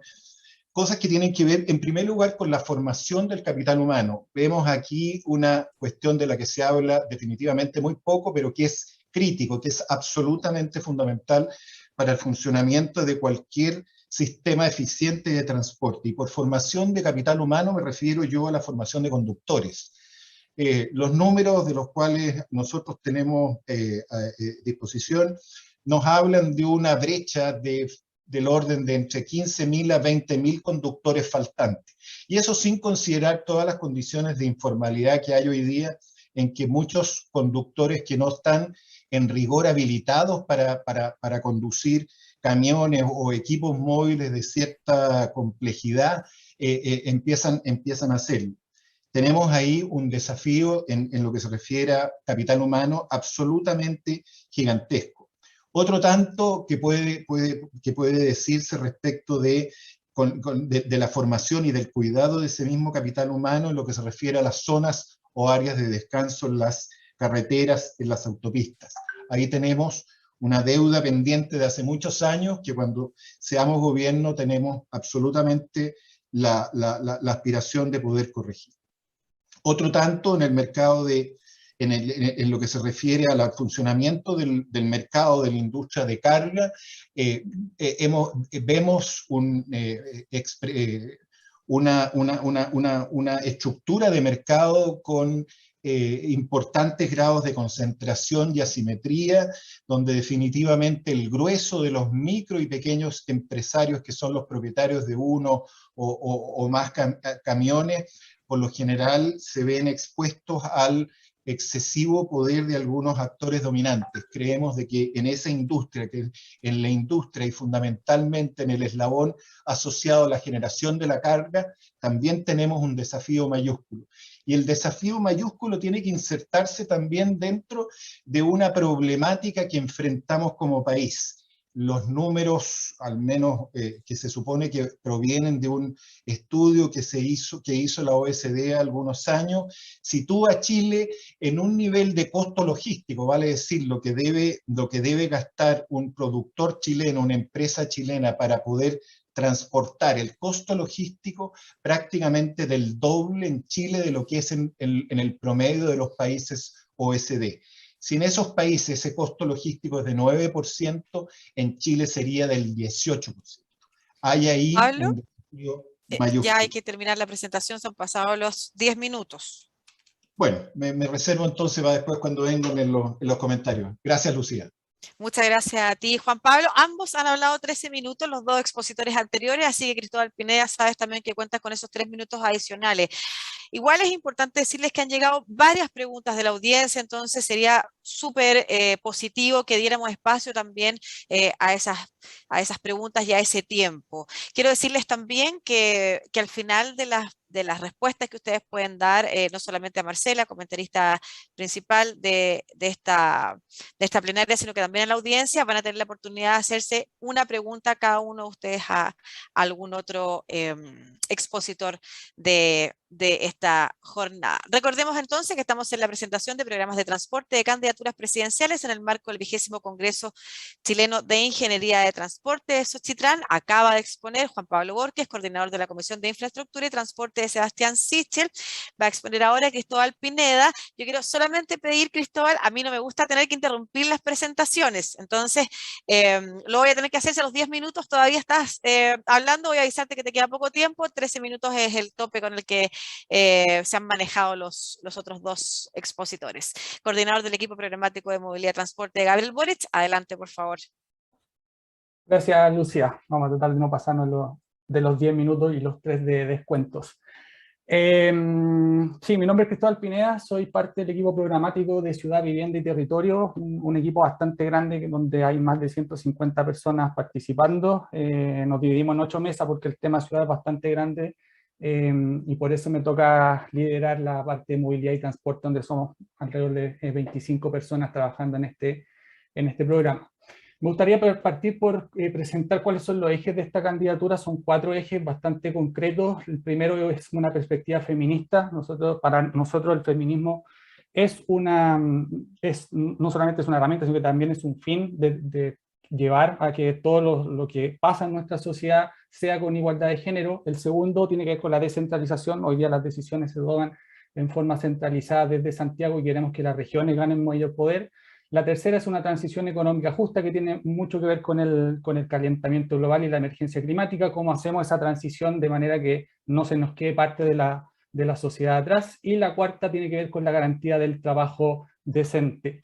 cosas que tienen que ver, en primer lugar, con la formación del capital humano. Vemos aquí una cuestión de la que se habla definitivamente muy poco, pero que es crítico, que es absolutamente fundamental para el funcionamiento de cualquier sistema eficiente de transporte. Y por formación de capital humano me refiero yo a la formación de conductores. Los números de los cuales nosotros tenemos disposición nos hablan de una brecha del orden de entre 15.000 a 20.000 conductores faltantes. Y eso sin considerar todas las condiciones de informalidad que hay hoy día, en que muchos conductores que no están en rigor habilitados para conducir camiones o equipos móviles de cierta complejidad empiezan a hacerlo. Tenemos ahí un desafío en lo que se refiere a capital humano absolutamente gigantesco. Otro tanto que puede decirse respecto de la formación y del cuidado de ese mismo capital humano en lo que se refiere a las zonas o áreas de descanso en las carreteras, en las autopistas. Ahí tenemos una deuda pendiente de hace muchos años que cuando seamos gobierno tenemos absolutamente la aspiración de poder corregir. Otro tanto en el mercado en lo que se refiere al funcionamiento del mercado de la industria de carga, vemos una estructura de mercado con importantes grados de concentración y asimetría, donde definitivamente el grueso de los micro y pequeños empresarios, que son los propietarios de uno o más camiones, por lo general se ven expuestos al excesivo poder de algunos actores dominantes. Creemos de que en esa industria, que en la industria y fundamentalmente en el eslabón asociado a la generación de la carga, también tenemos un desafío mayúsculo. Y el desafío mayúsculo tiene que insertarse también dentro de una problemática que enfrentamos como país. Los números, al menos que se supone que provienen de un estudio que hizo la OECD hace algunos años, sitúa a Chile en un nivel de costo logístico, vale decir, lo que debe gastar un productor chileno, una empresa chilena para poder transportar el costo logístico prácticamente del doble en Chile de lo que es en el promedio de los países OECD. Si en esos países ese costo logístico es de 9%, en Chile sería del 18%. Hay ahí Pablo, un desafío mayúsculo. ya hay que terminar la presentación, se han pasado los 10 minutos. Bueno, me reservo entonces para después cuando vengan en los comentarios. Gracias, Lucía. Muchas gracias a ti, Juan Pablo. Ambos han hablado 13 minutos, los dos expositores anteriores, así que Cristóbal Pineda, sabes también que cuentas con esos 3 minutos adicionales. Igual es importante decirles que han llegado varias preguntas de la audiencia, entonces sería súper positivo que diéramos espacio también a esas preguntas y a ese tiempo. Quiero decirles también que al final de las respuestas que ustedes pueden dar, no solamente a Marcela, comentarista principal de esta plenaria, sino que también a la audiencia, van a tener la oportunidad de hacerse una pregunta a cada uno de ustedes a algún otro expositor de esta jornada. Recordemos entonces que estamos en la presentación de programas de transporte de candidaturas presidenciales en el marco del 20º Congreso Chileno de Ingeniería de Transporte de Xochitlán. Acaba de exponer Juan Pablo Borges, coordinador de la Comisión de Infraestructura y Transporte de Sebastián Sichel. Va a exponer ahora Cristóbal Pineda. Yo quiero solamente pedir, Cristóbal, a mí no me gusta tener que interrumpir las presentaciones, entonces lo voy a tener que hacer a los 10 minutos, todavía estás hablando, voy a avisarte que te queda poco tiempo, 13 minutos es el tope con el que se han manejado los otros dos expositores. Coordinador del equipo programático de movilidad y transporte, Gabriel Boric, adelante por favor. Gracias, Lucía. Vamos a tratar de no pasarnos de los 10 minutos y los 3 de descuentos. Sí, mi nombre es Cristóbal Pineda, soy parte del equipo programático de Ciudad, Vivienda y Territorio, un equipo bastante grande donde hay más de 150 personas participando. Nos dividimos en 8 mesas porque el tema ciudad es bastante grande y por eso me toca liderar la parte de movilidad y transporte, donde somos alrededor de 25 personas trabajando en este programa. Me gustaría partir por presentar cuáles son los ejes de esta candidatura. Son 4 ejes bastante concretos. El primero es una perspectiva feminista. Para nosotros el feminismo no solamente es una herramienta, sino que también es un fin de llevar a que todo lo que pasa en nuestra sociedad sea con igualdad de género. El segundo tiene que ver con la descentralización. Hoy día las decisiones se toman en forma centralizada desde Santiago y queremos que las regiones ganen mayor poder. La tercera es una transición económica justa que tiene mucho que ver con el calentamiento global y la emergencia climática, cómo hacemos esa transición de manera que no se nos quede parte de la sociedad atrás. Y la cuarta tiene que ver con la garantía del trabajo decente.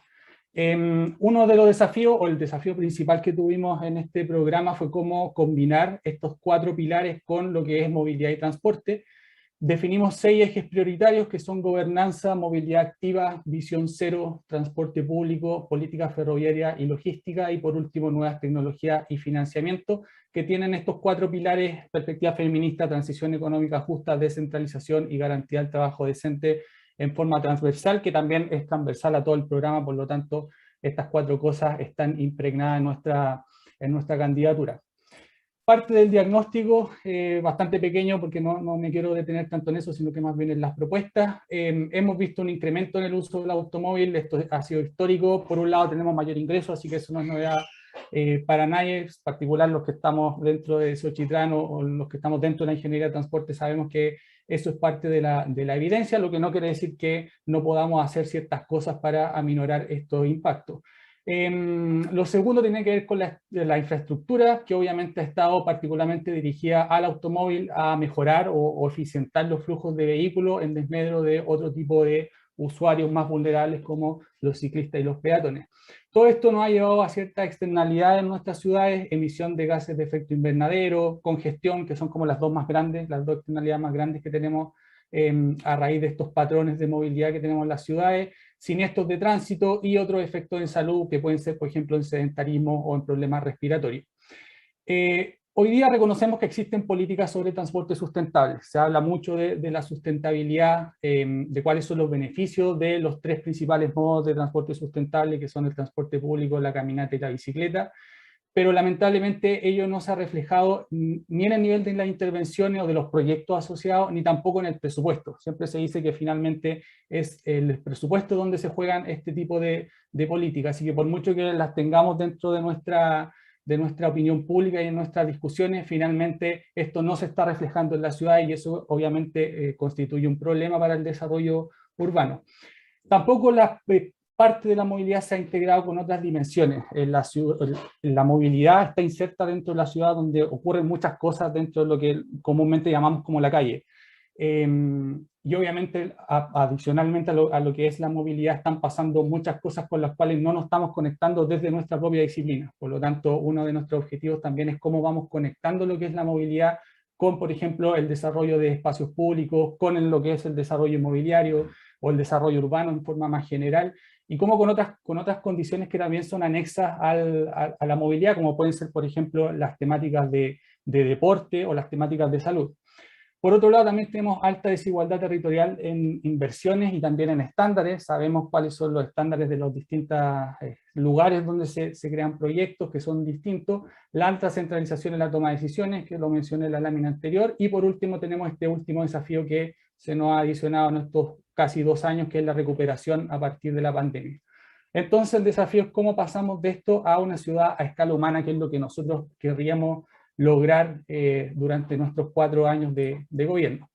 Uno de los desafíos, o el desafío principal que tuvimos en este programa fue cómo combinar estos 4 pilares con lo que es movilidad y transporte. Definimos 6 ejes prioritarios que son gobernanza, movilidad activa, visión cero, transporte público, política ferroviaria y logística, y por último nuevas tecnologías y financiamiento, que tienen estos 4 pilares: perspectiva feminista, transición económica justa, descentralización y garantía del trabajo decente en forma transversal, que también es transversal a todo el programa. Por lo tanto, estas 4 cosas están impregnadas en nuestra candidatura. Parte del diagnóstico, bastante pequeño porque no me quiero detener tanto en eso, sino que más bien en las propuestas. Hemos visto un incremento en el uso del automóvil, esto ha sido histórico. Por un lado tenemos mayor ingreso, así que eso no es novedad para nadie, en particular los que estamos dentro de Xochitlán o los que estamos dentro de la ingeniería de transporte sabemos que eso es parte de la evidencia, lo que no quiere decir que no podamos hacer ciertas cosas para aminorar estos impactos. Lo segundo tiene que ver con la infraestructura, que obviamente ha estado particularmente dirigida al automóvil, a mejorar o eficientar los flujos de vehículos en desmedro de otro tipo de usuarios más vulnerables como los ciclistas y los peatones. Todo esto nos ha llevado a ciertas externalidades en nuestras ciudades: emisión de gases de efecto invernadero, congestión, que son como las dos externalidades más grandes que tenemos a raíz de estos patrones de movilidad que tenemos en las ciudades, siniestros de tránsito y otros efectos en salud que pueden ser, por ejemplo, en sedentarismo o en problemas respiratorios. Hoy día reconocemos que existen políticas sobre transporte sustentable. Se habla mucho de la sustentabilidad, de cuáles son los beneficios de los tres principales modos de transporte sustentable, que son el transporte público, la caminata y la bicicleta, pero lamentablemente ello no se ha reflejado ni en el nivel de las intervenciones o de los proyectos asociados, ni tampoco en el presupuesto. Siempre se dice que finalmente es el presupuesto donde se juegan este tipo de políticas, así que por mucho que las tengamos dentro de nuestra opinión pública y en nuestras discusiones, finalmente esto no se está reflejando en la ciudad y eso obviamente constituye un problema para el desarrollo urbano. Tampoco la parte de la movilidad se ha integrado con otras dimensiones. La movilidad está inserta dentro de la ciudad donde ocurren muchas cosas dentro de lo que comúnmente llamamos como la calle. Y obviamente adicionalmente a lo que es la movilidad están pasando muchas cosas con las cuales no nos estamos conectando desde nuestra propia disciplina. Por lo tanto, uno de nuestros objetivos también es cómo vamos conectando lo que es la movilidad con, por ejemplo, el desarrollo de espacios públicos, con lo que es el desarrollo inmobiliario o el desarrollo urbano en forma más general, y cómo con otras condiciones que también son anexas a la movilidad, como pueden ser, por ejemplo, las temáticas de deporte o las temáticas de salud. Por otro lado, también tenemos alta desigualdad territorial en inversiones y también en estándares. Sabemos cuáles son los estándares de los distintos lugares donde se crean proyectos que son distintos. La alta centralización en la toma de decisiones, que lo mencioné en la lámina anterior. Y por último, tenemos este último desafío que se nos ha adicionado en estos casi 2 años, que es la recuperación a partir de la pandemia. Entonces, el desafío es cómo pasamos de esto a una ciudad a escala humana, que es lo que nosotros querríamos lograr durante nuestros 4 años de gobierno.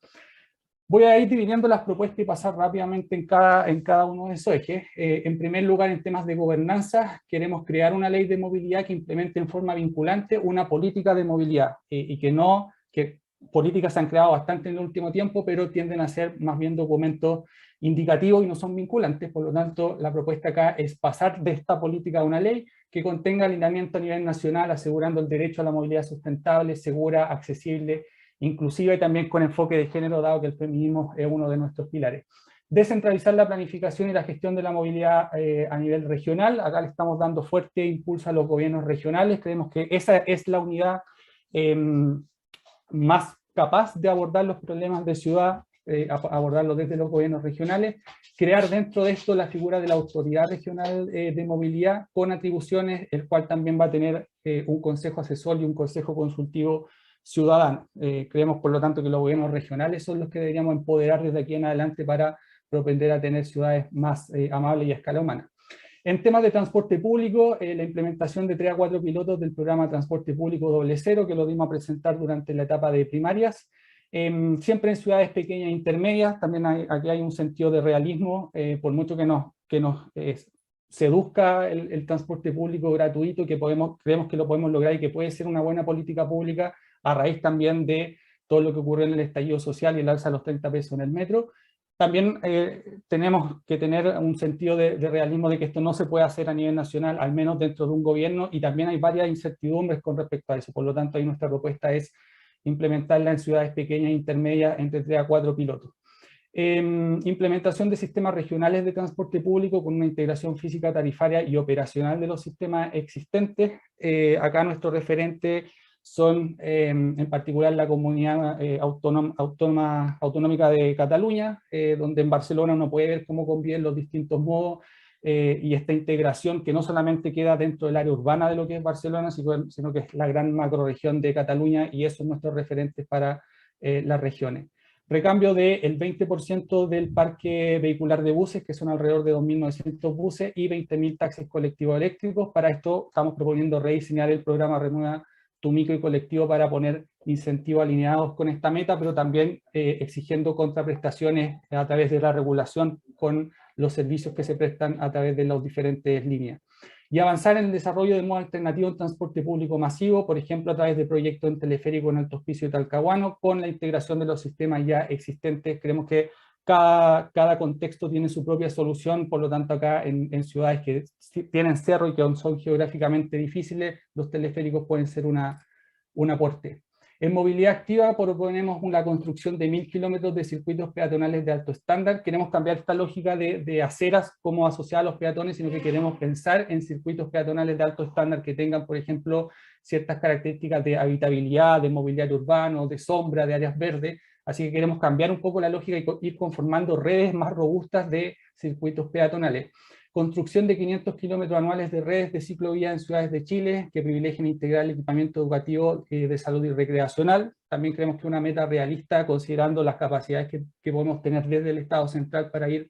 Voy a ir dividiendo las propuestas y pasar rápidamente en cada uno de esos ejes. En primer lugar, en temas de gobernanza, queremos crear una ley de movilidad que implemente en forma vinculante una política de movilidad y que políticas se han creado bastante en el último tiempo, pero tienden a ser más bien documentos indicativos y no son vinculantes. Por lo tanto, la propuesta acá es pasar de esta política a una ley que contenga alineamiento a nivel nacional, asegurando el derecho a la movilidad sustentable, segura, accesible, inclusiva y también con enfoque de género, dado que el feminismo es uno de nuestros pilares. Descentralizar la planificación y la gestión de la movilidad a nivel regional. Acá le estamos dando fuerte impulso a los gobiernos regionales. Creemos que esa es la unidad más capaz de abordar los problemas de ciudad, abordarlo desde los gobiernos regionales, crear dentro de esto la figura de la autoridad regional de movilidad con atribuciones, el cual también va a tener un consejo asesor y un consejo consultivo ciudadano. Creemos por lo tanto que los gobiernos regionales son los que deberíamos empoderar desde aquí en adelante para propender a tener ciudades más amables y a escala humana. En temas de transporte público, la implementación de 3 a 4 pilotos del programa Transporte Público 00, que lo dimos a presentar durante la etapa de primarias, siempre en ciudades pequeñas e intermedias. También aquí hay un sentido de realismo, por mucho que nos seduzca el transporte público gratuito, que creemos que lo podemos lograr y que puede ser una buena política pública a raíz también de todo lo que ocurrió en el estallido social y el alza de los 30 pesos en el metro. También tenemos que tener un sentido de realismo de que esto no se puede hacer a nivel nacional, al menos dentro de un gobierno, y también hay varias incertidumbres con respecto a eso. Por lo tanto, ahí nuestra propuesta es implementarla en ciudades pequeñas e intermedias entre 3 a 4 pilotos. Implementación de sistemas regionales de transporte público con una integración física, tarifaria y operacional de los sistemas existentes. Acá nuestro referente son en particular la Comunidad Autonómica de Cataluña, donde en Barcelona uno puede ver cómo conviven los distintos modos y esta integración que no solamente queda dentro del área urbana de lo que es Barcelona, sino que es la gran macroregión de Cataluña, y esos son nuestros referentes para las regiones. Recambio del 20% del parque vehicular de buses, que son alrededor de 2.900 buses, y 20.000 taxis colectivos eléctricos. Para esto estamos proponiendo rediseñar el programa Renueva tu Micro y Colectivo para poner incentivos alineados con esta meta, pero también exigiendo contraprestaciones a través de la regulación con los servicios que se prestan a través de las diferentes líneas. Y avanzar en el desarrollo de modos alternativos en transporte público masivo, por ejemplo, a través de proyectos en teleférico en Alto Hospicio y Talcahuano, con la integración de los sistemas ya existentes. Creemos que cada contexto tiene su propia solución, por lo tanto acá en ciudades que tienen cerro y que son geográficamente difíciles, los teleféricos pueden ser un aporte. En movilidad activa proponemos la construcción de 1000 kilómetros de circuitos peatonales de alto estándar. Queremos cambiar esta lógica de aceras como asociada a los peatones, sino que queremos pensar en circuitos peatonales de alto estándar que tengan, por ejemplo, ciertas características de habitabilidad, de mobiliario urbano, de sombra, de áreas verdes. Así que queremos cambiar un poco la lógica y ir conformando redes más robustas de circuitos peatonales. Construcción de 500 kilómetros anuales de redes de ciclovía en ciudades de Chile que privilegien integrar el equipamiento educativo de salud y recreacional. También creemos que es una meta realista considerando las capacidades que podemos tener desde el Estado central para ir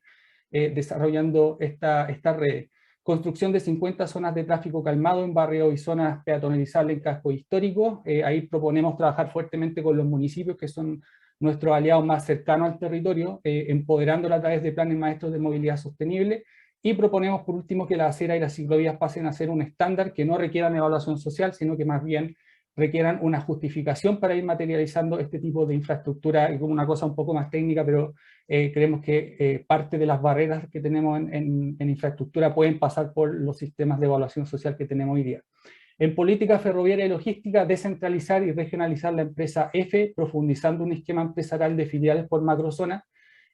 desarrollando esta red. Construcción de 50 zonas de tráfico calmado en barrios y zonas peatonalizables en casco histórico. Ahí proponemos trabajar fuertemente con los municipios que son nuestros aliados más cercanos al territorio, empoderándola a través de planes maestros de movilidad sostenible. Y proponemos por último que las aceras y las ciclovías pasen a ser un estándar que no requieran evaluación social, sino que más bien requieran una justificación para ir materializando este tipo de infraestructura, y como una cosa un poco más técnica, pero creemos que parte de las barreras que tenemos en infraestructura pueden pasar por los sistemas de evaluación social que tenemos hoy día. En política ferroviaria y logística, descentralizar y regionalizar la empresa F, profundizando un esquema empresarial de filiales por macrozona,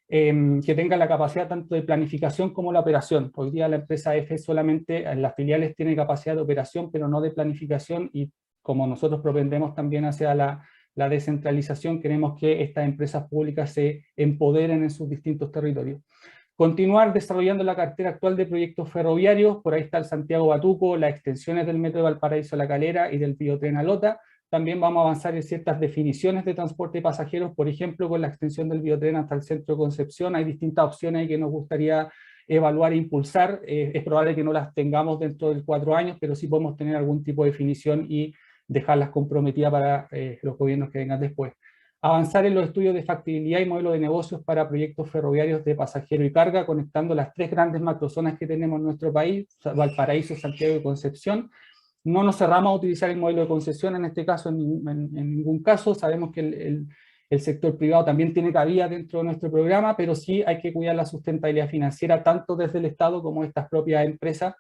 que tenga la capacidad tanto de planificación como la operación. Hoy día la empresa F solamente en las filiales tiene capacidad de operación, pero no de planificación, y como nosotros propendemos también hacia la descentralización, queremos que estas empresas públicas se empoderen en sus distintos territorios. Continuar desarrollando la cartera actual de proyectos ferroviarios, por ahí está el Santiago Batuco, las extensiones del metro de Valparaíso a La Calera y del biotren a Lota. También vamos a avanzar en ciertas definiciones de transporte de pasajeros, por ejemplo, con la extensión del biotren hasta el centro de Concepción. Hay distintas opciones ahí que nos gustaría evaluar e impulsar. Es probable que no las tengamos dentro de 4 años, pero sí podemos tener algún tipo de definición y dejarlas comprometidas para los gobiernos que vengan después. Avanzar en los estudios de factibilidad y modelo de negocios para proyectos ferroviarios de pasajero y carga, conectando las 3 grandes macrozonas que tenemos en nuestro país, Valparaíso, Santiago y Concepción. No nos cerramos a utilizar el modelo de concesión en este caso, en ningún caso. Sabemos que el sector privado también tiene cabida dentro de nuestro programa, pero sí hay que cuidar la sustentabilidad financiera, tanto desde el Estado como estas propias empresas,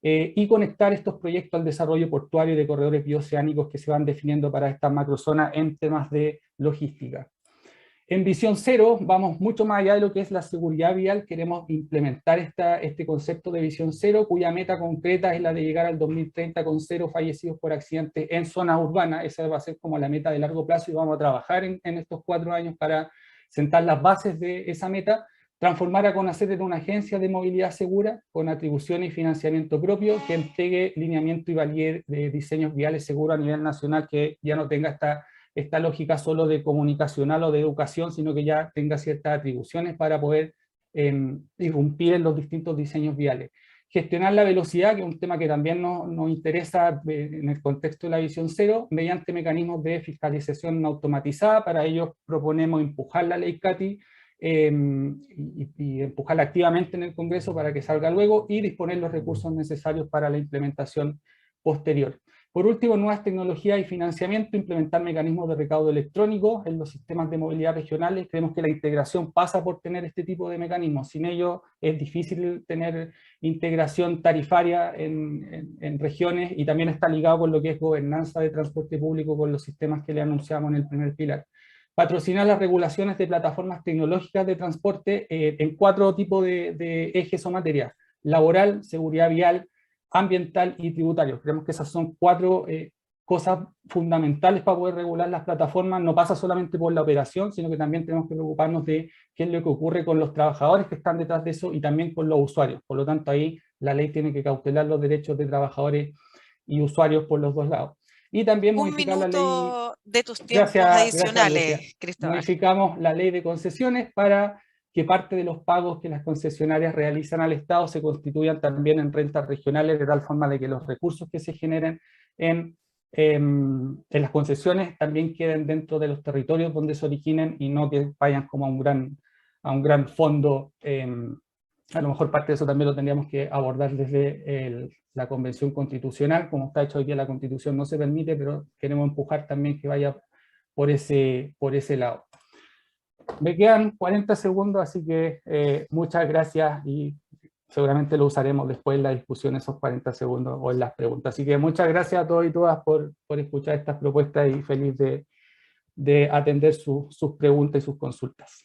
y conectar estos proyectos al desarrollo portuario y de corredores bioceánicos que se van definiendo para esta macrozona en temas de logística. En Visión Cero vamos mucho más allá de lo que es la seguridad vial. Queremos implementar este concepto de Visión Cero, cuya meta concreta es la de llegar al 2030 con 0 fallecidos por accidentes en zonas urbanas. Esa va a ser como la meta de largo plazo, y vamos a trabajar en estos 4 años para sentar las bases de esa meta. Transformar a CONACET en una agencia de movilidad segura, con atribuciones y financiamiento propio, que entregue lineamiento y valide de diseños viales seguros a nivel nacional, que ya no tenga esta lógica solo de comunicacional o de educación, sino que ya tenga ciertas atribuciones para poder irrumpir en los distintos diseños viales. Gestionar la velocidad, que es un tema que también nos interesa en el contexto de la Visión Cero, mediante mecanismos de fiscalización automatizada. Para ello proponemos empujar la ley CATI, y empujarla activamente en el Congreso para que salga luego, y disponer los recursos necesarios para la implementación posterior. Por último, nuevas tecnologías y financiamiento, implementar mecanismos de recaudo electrónico en los sistemas de movilidad regionales. Creemos que la integración pasa por tener este tipo de mecanismos. Sin ello es difícil tener integración tarifaria en regiones, y también está ligado con lo que es gobernanza de transporte público con los sistemas que le anunciamos en el primer pilar. Patrocinar las regulaciones de plataformas tecnológicas de transporte en 4 tipos de ejes o materias: laboral, seguridad vial, ambiental y tributario. Creemos que esas son 4 cosas fundamentales para poder regular las plataformas. No pasa solamente por la operación, sino que también tenemos que preocuparnos de qué es lo que ocurre con los trabajadores que están detrás de eso, y también con los usuarios. Por lo tanto, ahí la ley tiene que cautelar los derechos de trabajadores y usuarios por los 2 lados. Y también modificar la ley. Un minuto de tus tiempos adicionales, Cristóbal. Modificamos la ley de concesiones para que parte de los pagos que las concesionarias realizan al Estado se constituyan también en rentas regionales, de tal forma de que los recursos que se generen en las concesiones también queden dentro de los territorios donde se originen, y no que vayan como a un gran fondo. A lo mejor parte de eso también lo tendríamos que abordar desde la Convención Constitucional. Como está hecho hoy día, la Constitución no se permite, pero queremos empujar también que vaya por ese lado. Me quedan 40 segundos, así que muchas gracias, y seguramente lo usaremos después en la discusión, esos 40 segundos, o en las preguntas. Así que muchas gracias a todos y todas por escuchar estas propuestas, y feliz de de atender sus preguntas y sus consultas.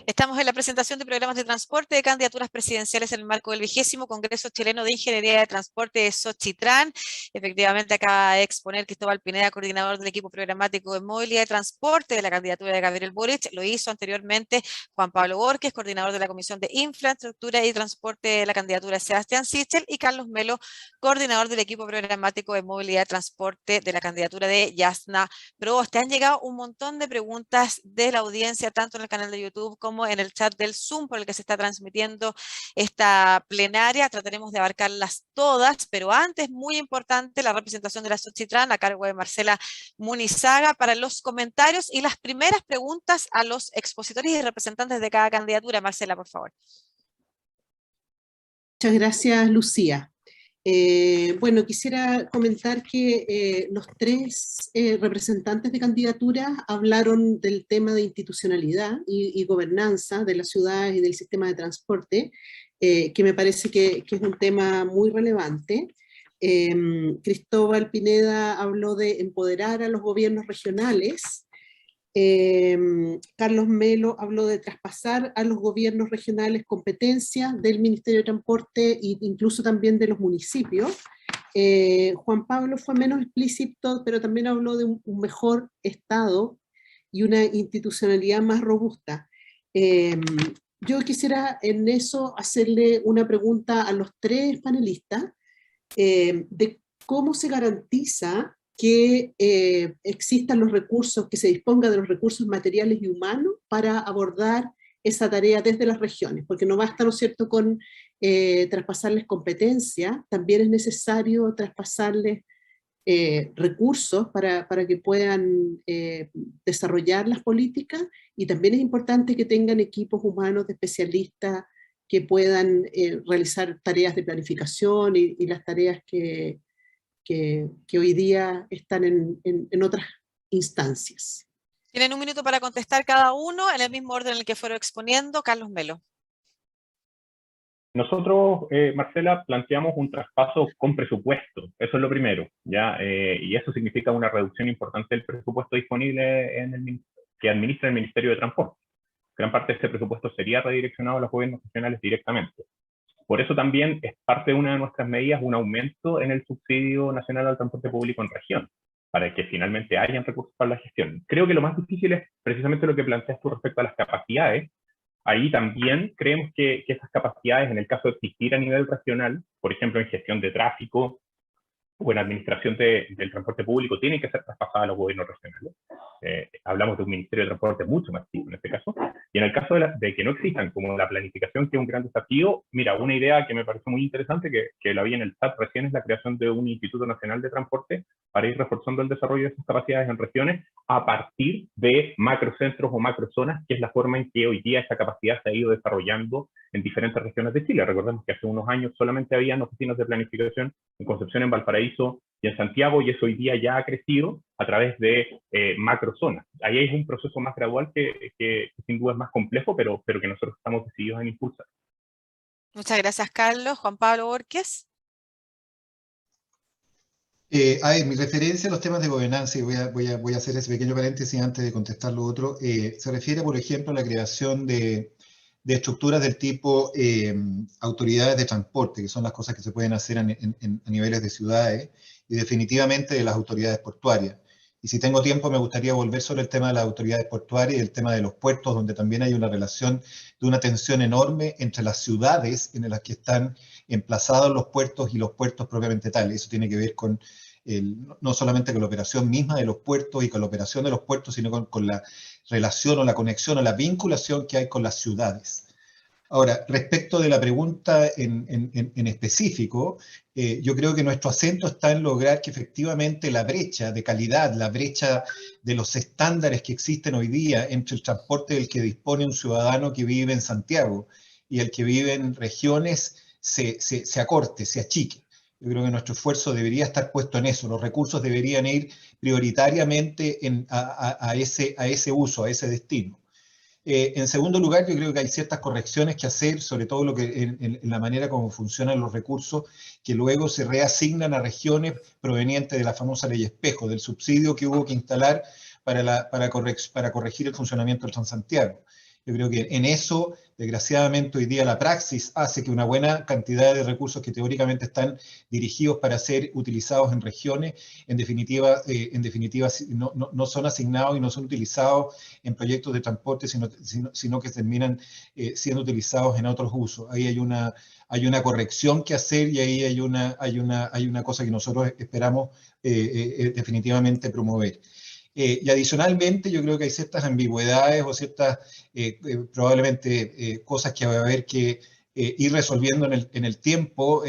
Estamos en la presentación de programas de transporte de candidaturas presidenciales en el marco del 20º Congreso Chileno de Ingeniería de Transporte de Xochitran. Efectivamente, acaba de exponer Cristóbal Pineda, coordinador del equipo programático de movilidad y transporte de la candidatura de Gabriel Boric. Lo hizo anteriormente Juan Pablo Borges, coordinador de la Comisión de Infraestructura y Transporte de la candidatura de Sebastián Sichel, y Carlos Melo, coordinador del equipo programático de movilidad y transporte de la candidatura de Yasna Proboste. Han llegado un montón de preguntas de la audiencia, tanto en el canal de YouTube como en el chat del Zoom por el que se está transmitiendo esta plenaria. Trataremos de abarcarlas todas, pero antes, muy importante, la representación de la Xochitran a cargo de Marcela Munizaga para los comentarios y las primeras preguntas a los expositores y representantes de cada candidatura. Marcela, por favor. Muchas gracias, Lucía. Bueno, quisiera comentar que los tres representantes de candidatura hablaron del tema de institucionalidad y gobernanza de las ciudades y del sistema de transporte, que me parece que es un tema muy relevante. Cristóbal Pineda habló de empoderar a los gobiernos regionales. Carlos Melo habló de traspasar a los gobiernos regionales competencias del Ministerio de Transporte e incluso también de los municipios. Juan Pablo fue menos explícito, pero también habló de un mejor Estado y una institucionalidad más robusta. Yo quisiera en eso hacerle una pregunta a los tres panelistas de cómo se garantiza que existan los recursos, que se disponga de los recursos materiales y humanos para abordar esa tarea desde las regiones, porque no basta, ¿no es cierto?, con traspasarles competencias, también es necesario traspasarles recursos para que puedan desarrollar las políticas, y también es importante que tengan equipos humanos de especialistas que puedan realizar tareas de planificación y las tareas que hoy día están en otras instancias. Tienen un minuto para contestar cada uno en el mismo orden en el que fueron exponiendo. Carlos Melo. Nosotros, Marcela, planteamos un traspaso con presupuesto, eso es lo primero, ¿ya? Y eso significa una reducción importante del presupuesto disponible que administra el Ministerio de Transporte. Gran parte de ese presupuesto sería redireccionado a los gobiernos regionales directamente. Por eso también es parte de una de nuestras medidas un aumento en el subsidio nacional al transporte público en región, para que finalmente hayan recursos para la gestión. Creo que lo más difícil es precisamente lo que planteas tú respecto a las capacidades. Ahí también creemos que esas capacidades, en el caso de existir a nivel regional, por ejemplo en gestión de tráfico o en administración del transporte público, tienen que ser traspasadas a los gobiernos regionales. Hablamos de un Ministerio de Transporte mucho más activo en este caso. Y en el caso de que no existan, como la planificación, que es un gran desafío, mira, una idea que me parece muy interesante, que la vi en el chat recién, es la creación de un Instituto Nacional de Transporte para ir reforzando el desarrollo de esas capacidades en regiones a partir de macrocentros o macrozonas, que es la forma en que hoy día esa capacidad se ha ido desarrollando en diferentes regiones de Chile. Recordemos que hace unos años solamente habían oficinas de planificación en Concepción, en Valparaíso y en Santiago, y eso hoy día ya ha crecido a través de macrozonas. Ahí es un proceso más gradual que sin duda es más complejo, pero que nosotros estamos decididos en impulsar. Muchas gracias, Carlos. Juan Pablo Borges. Mi referencia a los temas de gobernanza, y voy a hacer ese pequeño paréntesis antes de contestar lo otro, se refiere, por ejemplo, a la creación de estructuras del tipo autoridades de transporte, que son las cosas que se pueden hacer a niveles de ciudades, y definitivamente de las autoridades portuarias. Y si tengo tiempo, me gustaría volver sobre el tema de las autoridades portuarias y el tema de los puertos, donde también hay una relación de una tensión enorme entre las ciudades en las que están emplazados los puertos y los puertos propiamente tales. Eso tiene que ver con no solamente con la operación misma de los puertos y con la operación de los puertos, sino con la relación o la conexión o la vinculación que hay con las ciudades. Ahora, respecto de la pregunta en específico, yo creo que nuestro acento está en lograr que efectivamente la brecha de calidad, la brecha de los estándares que existen hoy día entre el transporte del que dispone un ciudadano que vive en Santiago y el que vive en regiones se acorte, se achique. Yo creo que nuestro esfuerzo debería estar puesto en eso. Los recursos deberían ir prioritariamente a ese uso, a ese destino. En segundo lugar, yo creo que hay ciertas correcciones que hacer, sobre todo en la manera como funcionan los recursos, que luego se reasignan a regiones provenientes de la famosa ley espejo, del subsidio que hubo que instalar para corregir el funcionamiento del Transantiago. Yo creo que en eso, desgraciadamente, hoy día la praxis hace que una buena cantidad de recursos que teóricamente están dirigidos para ser utilizados en regiones, en definitiva no son asignados y no son utilizados en proyectos de transporte, sino que terminan siendo utilizados en otros usos. Ahí hay una corrección que hacer y ahí hay una cosa que nosotros esperamos definitivamente promover. Y adicionalmente yo creo que hay ciertas ambigüedades o ciertas probablemente cosas que va a haber que ir resolviendo en el tiempo,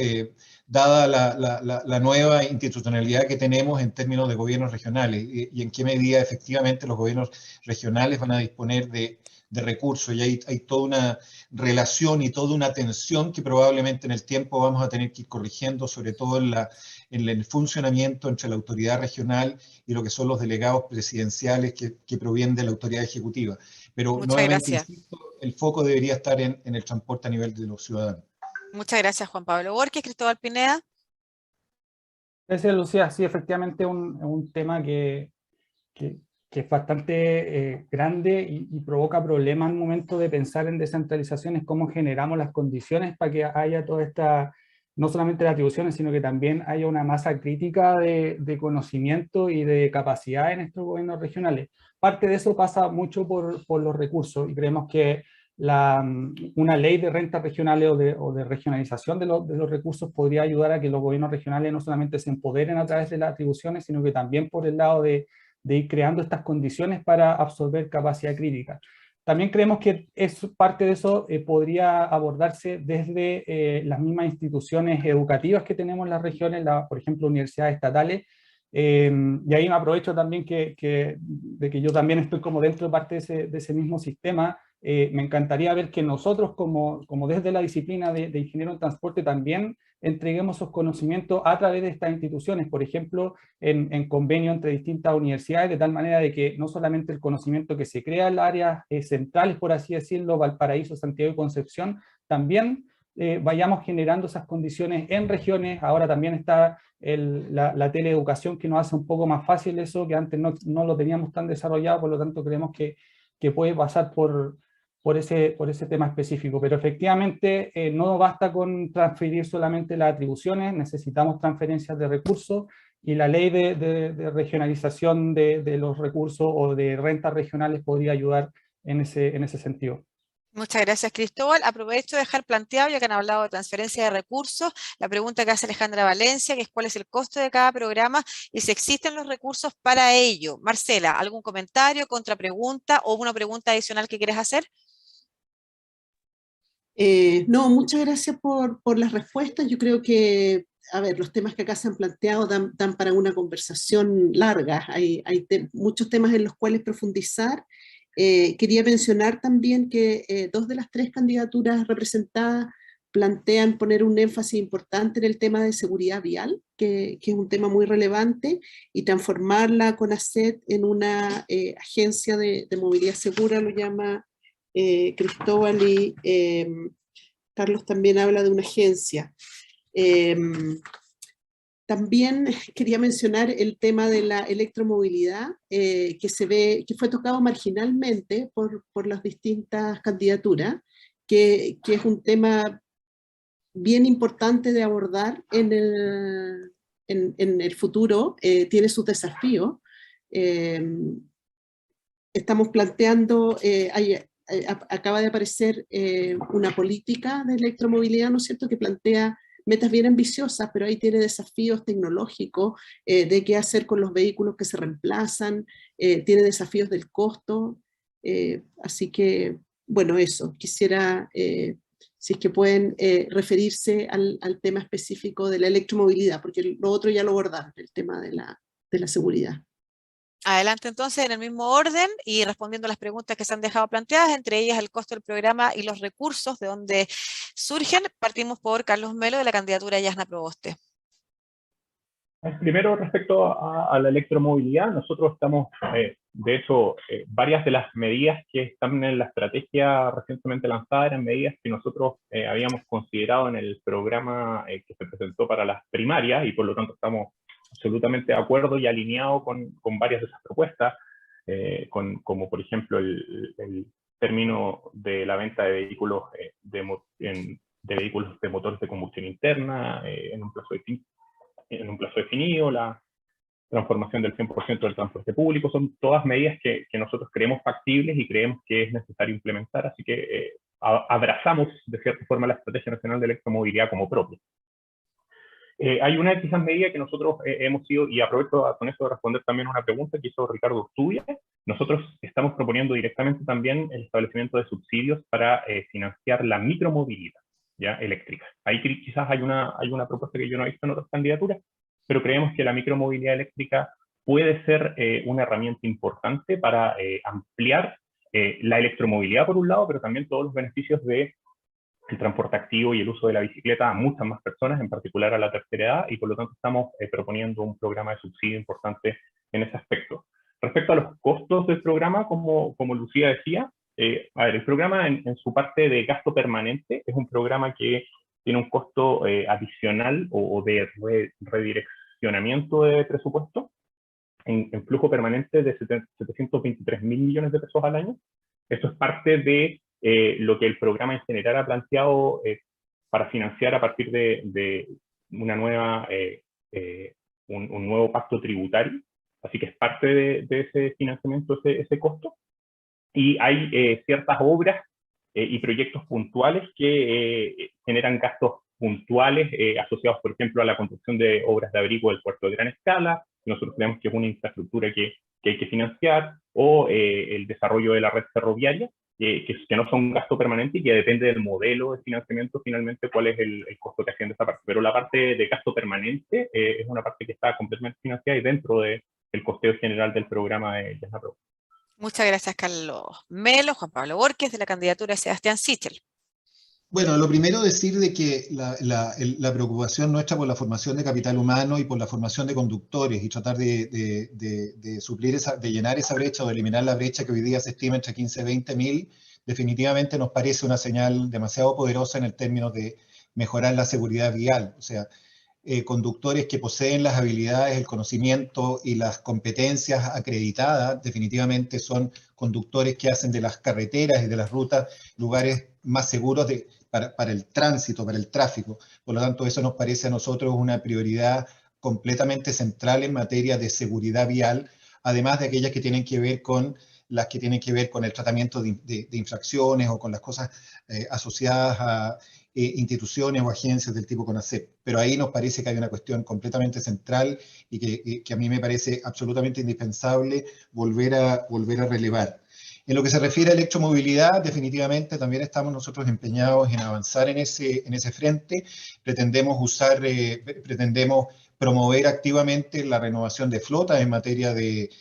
dada la nueva institucionalidad que tenemos en términos de gobiernos regionales y en qué medida efectivamente los gobiernos regionales van a disponer de recursos. Y hay toda una relación y toda una tensión que probablemente en el tiempo vamos a tener que ir corrigiendo, sobre todo en el funcionamiento entre la autoridad regional y lo que son los delegados presidenciales que provienen de la autoridad ejecutiva. Pero Muchas nuevamente, gracias. insisto, el foco debería estar en el transporte a nivel de los ciudadanos. Muchas gracias, Juan Pablo Borges. Cristóbal Pineda. Gracias, Lucía. Sí, efectivamente un tema que es bastante grande y provoca problemas al momento de pensar en descentralización, es cómo generamos las condiciones para que haya toda esta, no solamente las atribuciones, sino que también haya una masa crítica de conocimiento y de capacidad en estos gobiernos regionales. Parte de eso pasa mucho por los recursos, y creemos que una ley de rentas regionales o de regionalización de los recursos podría ayudar a que los gobiernos regionales no solamente se empoderen a través de las atribuciones, sino que también por el lado de ir creando estas condiciones para absorber capacidad crítica. También creemos que parte de eso podría abordarse desde las mismas instituciones educativas que tenemos en las regiones, por ejemplo, universidades estatales. Y ahí me aprovecho también de que yo también estoy como dentro de parte de ese mismo sistema. Me encantaría ver que nosotros, como desde la disciplina de ingeniero en transporte, también entreguemos esos conocimientos a través de estas instituciones, por ejemplo, en convenio entre distintas universidades, de tal manera de que no solamente el conocimiento que se crea en las áreas centrales, por así decirlo, Valparaíso, Santiago y Concepción, también vayamos generando esas condiciones en regiones. Ahora también está la teleeducación, que nos hace un poco más fácil eso, que antes no lo teníamos tan desarrollado, por lo tanto creemos que puede pasar por ese tema específico, pero efectivamente no basta con transferir solamente las atribuciones, necesitamos transferencias de recursos, y la ley de regionalización de los recursos o de rentas regionales podría ayudar en ese sentido. Muchas gracias, Cristóbal. Aprovecho de dejar planteado, ya que han hablado de transferencia de recursos, la pregunta que hace Alejandra Valencia, que es cuál es el costo de cada programa y si existen los recursos para ello. Marcela, ¿algún comentario, contrapregunta o una pregunta adicional que quieres hacer? No, muchas gracias por las respuestas. Yo creo que, a ver, los temas que acá se han planteado dan para una conversación larga. Hay muchos temas en los cuales profundizar. Quería mencionar también que 2 de las 3 candidaturas representadas plantean poner un énfasis importante en el tema de seguridad vial, que es un tema muy relevante, y transformar la CONACET en una agencia de movilidad segura, lo llama Cristóbal, y Carlos también habla de una agencia. También quería mencionar el tema de la electromovilidad, que fue tocado marginalmente por las distintas candidaturas, que es un tema bien importante de abordar en el futuro. Tiene sus desafíos. Estamos planteando, acaba de aparecer una política de electromovilidad, ¿no es cierto?, que plantea metas bien ambiciosas, pero ahí tiene desafíos tecnológicos de qué hacer con los vehículos que se reemplazan, tiene desafíos del costo, así que, bueno, eso, quisiera, si es que pueden referirse al tema específico de la electromovilidad, porque lo otro ya lo abordaron, el tema de la seguridad. Adelante entonces en el mismo orden y respondiendo a las preguntas que se han dejado planteadas, entre ellas el costo del programa y los recursos de donde surgen. Partimos por Carlos Melo de la candidatura Yasna Proboste. Primero, respecto a la electromovilidad, nosotros estamos, de hecho, varias de las medidas que están en la estrategia recientemente lanzada eran medidas que nosotros habíamos considerado en el programa que se presentó para las primarias, y por lo tanto estamos absolutamente de acuerdo y alineados con varias de esas propuestas. como por ejemplo el término de la venta de vehículos de vehículos de motores de combustión interna en un plazo definido, la transformación del 100% del transporte público. Son todas medidas que nosotros creemos factibles y creemos que es necesario implementar, así que abrazamos de cierta forma la Estrategia Nacional de Electromovilidad como propia. Hay una quizás medida que nosotros hemos sido, y aprovecho con eso de responder también una pregunta que hizo Ricardo Urtubia. Nosotros estamos proponiendo directamente también el establecimiento de subsidios para financiar la micromovilidad ya eléctrica. Ahí quizás hay una propuesta que yo no he visto en otras candidaturas, pero creemos que la micromovilidad eléctrica puede ser una herramienta importante para ampliar la electromovilidad por un lado, pero también todos los beneficios del transporte activo y el uso de la bicicleta a muchas más personas, en particular a la tercera edad, y por lo tanto estamos proponiendo un programa de subsidio importante en ese aspecto. Respecto a los costos del programa, como Lucía decía, el programa en su parte de gasto permanente es un programa que tiene un costo adicional o de redireccionamiento de presupuesto en flujo permanente de 723.000 millones de pesos al año. Eso es parte de lo que el programa en general ha planteado para financiar a partir de una nueva, un nuevo pacto tributario. Así que es parte de ese financiamiento, ese costo. Y hay ciertas obras y proyectos puntuales que generan gastos puntuales asociados, por ejemplo, a la construcción de obras de abrigo del puerto de gran escala. Nosotros creemos que es una infraestructura que hay que financiar, o el desarrollo de la red ferroviaria, que no son un gasto permanente y que depende del modelo de financiamiento finalmente cuál es el costo que asciende esa parte. Pero la parte de gasto permanente es una parte que está completamente financiada y dentro del costeo general del programa de YESNAPRO. Muchas gracias, Carlos Melo. Juan Pablo Borges, de la candidatura de Sebastián Sichel. Bueno, lo primero decir de que la preocupación nuestra por la formación de capital humano y por la formación de conductores y tratar de suplir de llenar esa brecha o de eliminar la brecha que hoy día se estima entre 15 y 20 mil, definitivamente nos parece una señal demasiado poderosa en el término de mejorar la seguridad vial. O sea, conductores que poseen las habilidades, el conocimiento y las competencias acreditadas, definitivamente son conductores que hacen de las carreteras y de las rutas lugares más seguros para el tránsito, para el tráfico. Por lo tanto, eso nos parece a nosotros una prioridad completamente central en materia de seguridad vial, además de aquellas que tienen que ver con el tratamiento de infracciones o con las cosas asociadas a instituciones o agencias del tipo CONACEP. Pero ahí nos parece que hay una cuestión completamente central y que a mí me parece absolutamente indispensable volver a relevar. En lo que se refiere a electromovilidad, definitivamente también estamos nosotros empeñados en avanzar en ese frente. Pretendemos promover activamente la renovación de flotas en materia de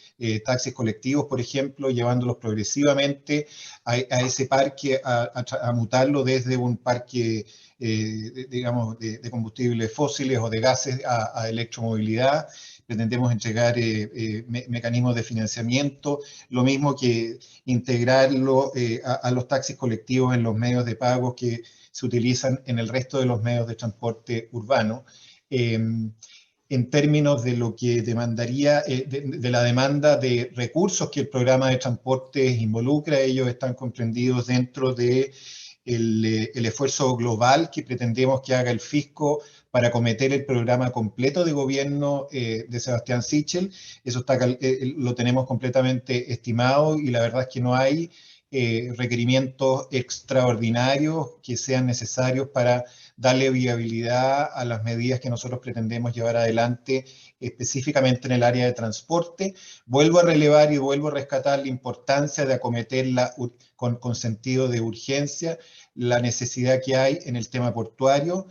taxis colectivos, por ejemplo, llevándolos progresivamente a ese parque, a mutarlo desde un parque, digamos, de combustibles fósiles o de gases a electromovilidad. Pretendemos entregar mecanismos de financiamiento, lo mismo que integrarlo a los taxis colectivos en los medios de pago que se utilizan en el resto de los medios de transporte urbano. En términos de lo que demandaría, de la demanda de recursos que el programa de transporte involucra, ellos están comprendidos dentro de el esfuerzo global que pretendemos que haga el fisco para acometer el programa completo de gobierno de Sebastián Sichel. Eso lo tenemos completamente estimado y la verdad es que no hay requerimientos extraordinarios que sean necesarios para darle viabilidad a las medidas que nosotros pretendemos llevar adelante, específicamente en el área de transporte. Vuelvo a relevar y vuelvo a rescatar la importancia de acometerla con sentido de urgencia, la necesidad que hay en el tema portuario,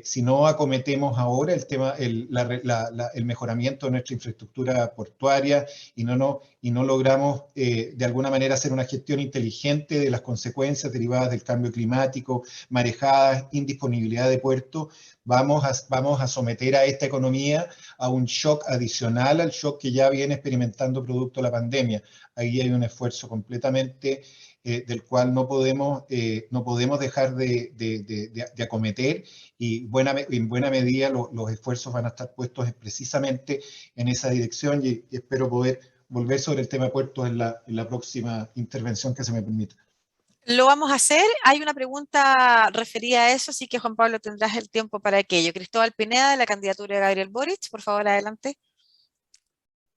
si no acometemos ahora el mejoramiento de nuestra infraestructura portuaria y no logramos de alguna manera hacer una gestión inteligente de las consecuencias derivadas del cambio climático, marejadas, indisponibilidad de puertos, vamos a someter a esta economía a un shock adicional al shock que ya viene experimentando producto de la pandemia. Ahí hay un esfuerzo completamente del cual no podemos dejar de acometer, y en buena medida los esfuerzos van a estar puestos precisamente en esa dirección, y espero poder volver sobre el tema de puertos en la próxima intervención que se me permita. Lo vamos a hacer. Hay una pregunta referida a eso, así que Juan Pablo tendrás el tiempo para aquello. Cristóbal Pineda, de la candidatura de Gabriel Boric, por favor, adelante.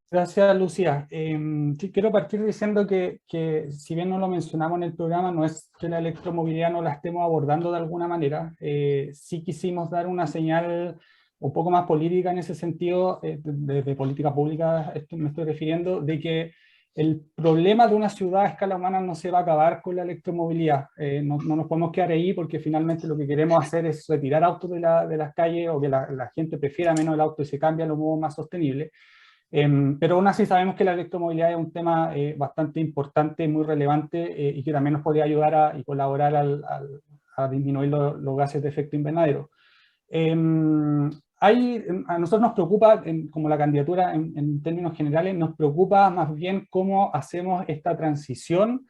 Gracias, Lucía. Sí, quiero partir diciendo que si bien no lo mencionamos en el programa, no es que la electromovilidad no la estemos abordando de alguna manera. Sí quisimos dar una señal un poco más política en ese sentido, de política pública me estoy refiriendo, de que el problema de una ciudad a escala humana no se va a acabar con la electromovilidad. No nos podemos quedar ahí porque finalmente lo que queremos hacer es retirar autos de las calles, o que la gente prefiera menos el auto y se cambie a los modos más sostenibles. Pero aún así sabemos que la electromovilidad es un tema bastante importante, muy relevante, y que también nos podría ayudar y colaborar a disminuir los gases de efecto invernadero. A nosotros nos preocupa, como la candidatura en términos generales, nos preocupa más bien cómo hacemos esta transición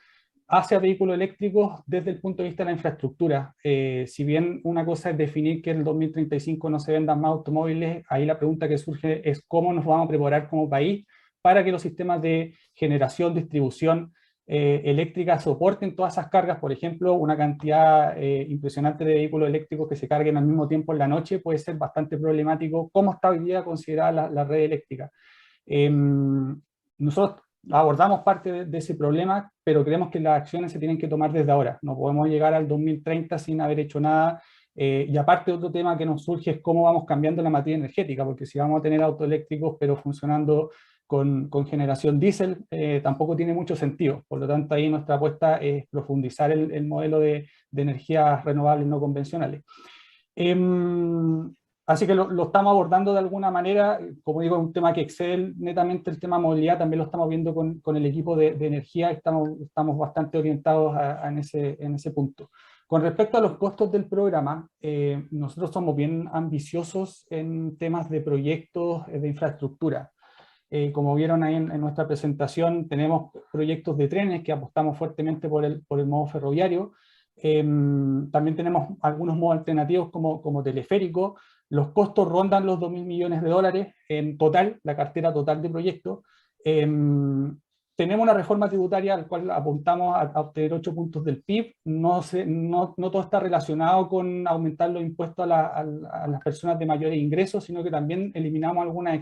hacia vehículos eléctricos desde el punto de vista de la infraestructura. Si bien una cosa es definir que en el 2035 no se vendan más automóviles, ahí la pregunta que surge es cómo nos vamos a preparar como país para que los sistemas de generación, distribución eléctrica soporten todas esas cargas. Por ejemplo, una cantidad impresionante de vehículos eléctricos que se carguen al mismo tiempo en la noche puede ser bastante problemático. ¿Cómo está hoy día considerada la red eléctrica? Nosotros abordamos parte de ese problema, pero creemos que las acciones se tienen que tomar desde ahora. No podemos llegar al 2030 sin haber hecho nada. Y aparte, otro tema que nos surge es cómo vamos cambiando la materia energética, porque si vamos a tener autos eléctricos pero funcionando con generación diésel, tampoco tiene mucho sentido. Por lo tanto, ahí nuestra apuesta es profundizar el modelo de energías renovables no convencionales. Así que lo estamos abordando de alguna manera. Como digo, es un tema que excede netamente el tema movilidad, también lo estamos viendo con el equipo de energía, estamos bastante orientados en ese punto. Con respecto a los costos del programa, nosotros somos bien ambiciosos en temas de proyectos de infraestructura. Como vieron ahí en nuestra presentación, tenemos proyectos de trenes que apostamos fuertemente por el modo ferroviario. También tenemos algunos modos alternativos como teleférico. Los costos rondan los 2.000 millones de dólares en total, la cartera total de proyectos. Tenemos una reforma tributaria al cual apuntamos a obtener 8 puntos del PIB. No todo está relacionado con aumentar los impuestos a las personas de mayores ingresos, sino que también eliminamos algunas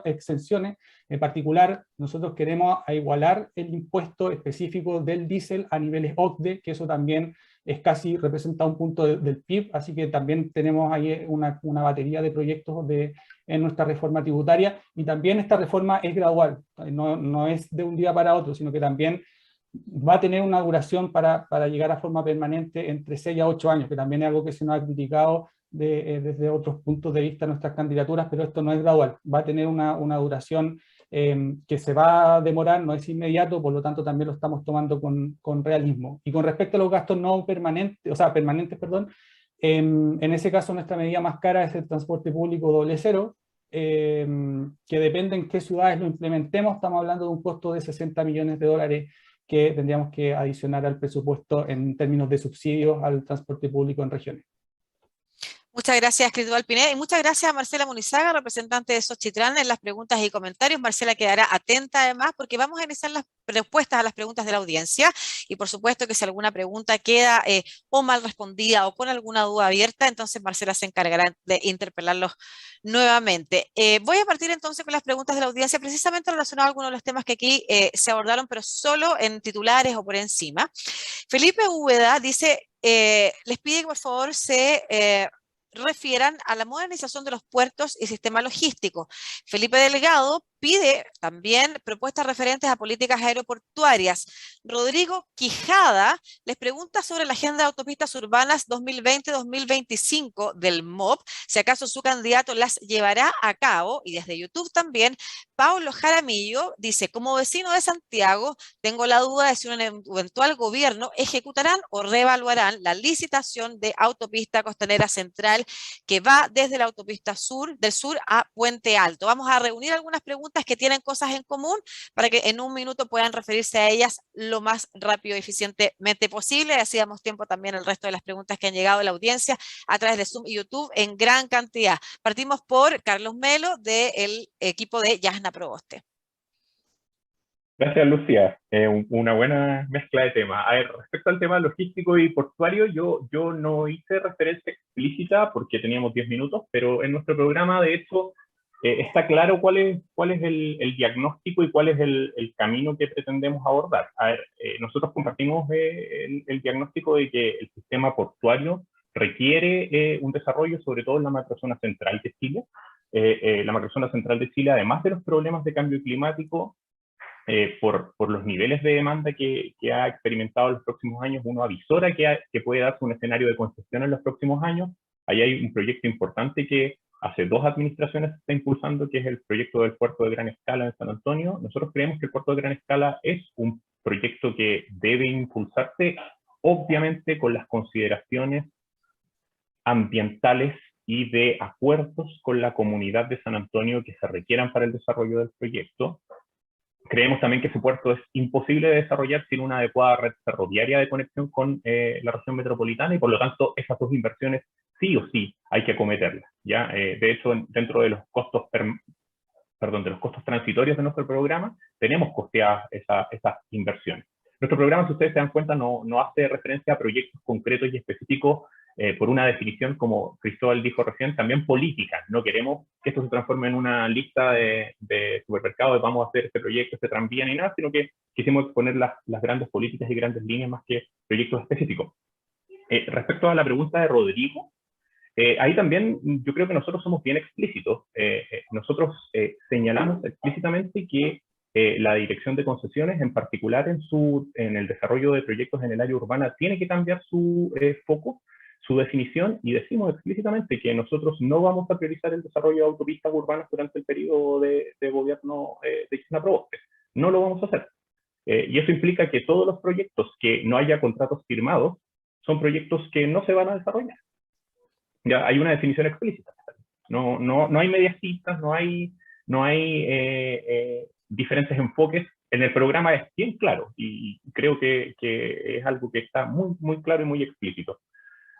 exenciones. En particular, nosotros queremos igualar el impuesto específico del diésel a niveles OCDE, que eso también es representa un punto del PIB, así que también tenemos ahí una batería de proyectos en nuestra reforma tributaria, y también esta reforma es gradual, no es de un día para otro, sino que también va a tener una duración para llegar a forma permanente entre 6 a 8 años, que también es algo que se nos ha criticado desde otros puntos de vista nuestras candidaturas, pero esto no es gradual, va a tener una duración que se va a demorar, no es inmediato, por lo tanto también lo estamos tomando con realismo. Y con respecto a los gastos no permanentes, en ese caso nuestra medida más cara es el transporte público doble cero, que depende en qué ciudades lo implementemos, estamos hablando de un costo de 60 millones de dólares que tendríamos que adicionar al presupuesto en términos de subsidios al transporte público en regiones. Muchas gracias, Cristóbal Pineda, y muchas gracias a Marcela Munizaga, representante de Xochitlán, en las preguntas y comentarios. Marcela quedará atenta además, porque vamos a iniciar las respuestas a las preguntas de la audiencia, y por supuesto que si alguna pregunta queda o mal respondida o con alguna duda abierta, entonces Marcela se encargará de interpelarlos nuevamente. Voy a partir entonces con las preguntas de la audiencia, precisamente relacionadas a algunos de los temas que aquí se abordaron, pero solo en titulares o por encima. Felipe Úbeda dice, les pide que por favor se refieran a la modernización de los puertos y sistema logístico. Felipe Delgado pide también propuestas referentes a políticas aeroportuarias. Rodrigo Quijada les pregunta sobre la agenda de autopistas urbanas 2020-2025 del MOP, si acaso su candidato las llevará a cabo, y desde YouTube también, Paulo Jaramillo dice, como vecino de Santiago, tengo la duda de si un eventual gobierno ejecutarán o reevaluarán la licitación de autopista costanera central que va desde la autopista del sur a Puente Alto. Vamos a reunir algunas preguntas que tienen cosas en común para que en un minuto puedan referirse a ellas lo más rápido y eficientemente posible. Así damos tiempo también al resto de las preguntas que han llegado a la audiencia a través de Zoom y YouTube en gran cantidad. Partimos por Carlos Melo del equipo de Yasna Proboste. Gracias, Lucía. Una buena mezcla de temas. A ver, respecto al tema logístico y portuario, yo no hice referencia explícita porque teníamos 10 minutos, pero en nuestro programa, de hecho, está claro cuál es el diagnóstico y cuál es el camino que pretendemos abordar. A ver, nosotros compartimos el diagnóstico de que el sistema portuario requiere un desarrollo, sobre todo en la macrozona central de Chile. La macrozona central de Chile, además de los problemas de cambio climático, por los niveles de demanda que ha experimentado en los próximos años, uno avisora que puede darse un escenario de concesión en los próximos años. Ahí hay un proyecto importante que hace 2 administraciones se está impulsando, que es el proyecto del puerto de gran escala en San Antonio. Nosotros creemos que el puerto de gran escala es un proyecto que debe impulsarse, obviamente con las consideraciones ambientales y de acuerdos con la comunidad de San Antonio que se requieran para el desarrollo del proyecto. Creemos también que ese puerto es imposible de desarrollar sin una adecuada red ferroviaria de conexión con la región metropolitana, y por lo tanto esas 2 inversiones sí o sí hay que acometerlas, ¿ya? De hecho, dentro de los costos transitorios de nuestro programa, tenemos costeadas esas inversiones. Nuestro programa, si ustedes se dan cuenta, no hace referencia a proyectos concretos y específicos por una definición, como Cristóbal dijo recién, también política. No queremos que esto se transforme en una lista de supermercados de vamos a hacer este proyecto, este tranvía, ni nada, sino que quisimos exponer las grandes políticas y grandes líneas más que proyectos específicos. Respecto a la pregunta de Rodrigo, ahí también yo creo que nosotros somos bien explícitos. Nosotros señalamos explícitamente que la dirección de concesiones, en particular en el desarrollo de proyectos en el área urbana, tiene que cambiar su foco, su definición, y decimos explícitamente que nosotros no vamos a priorizar el desarrollo de autopistas urbanas durante el periodo de gobierno de Ignacio Proboste. No lo vamos a hacer. Y eso implica que todos los proyectos que no haya contratos firmados son proyectos que no se van a desarrollar. Ya hay una definición explícita. No hay medias tintas, no hay diferentes enfoques. En el programa es bien claro, y creo que es algo que está muy, muy claro y muy explícito.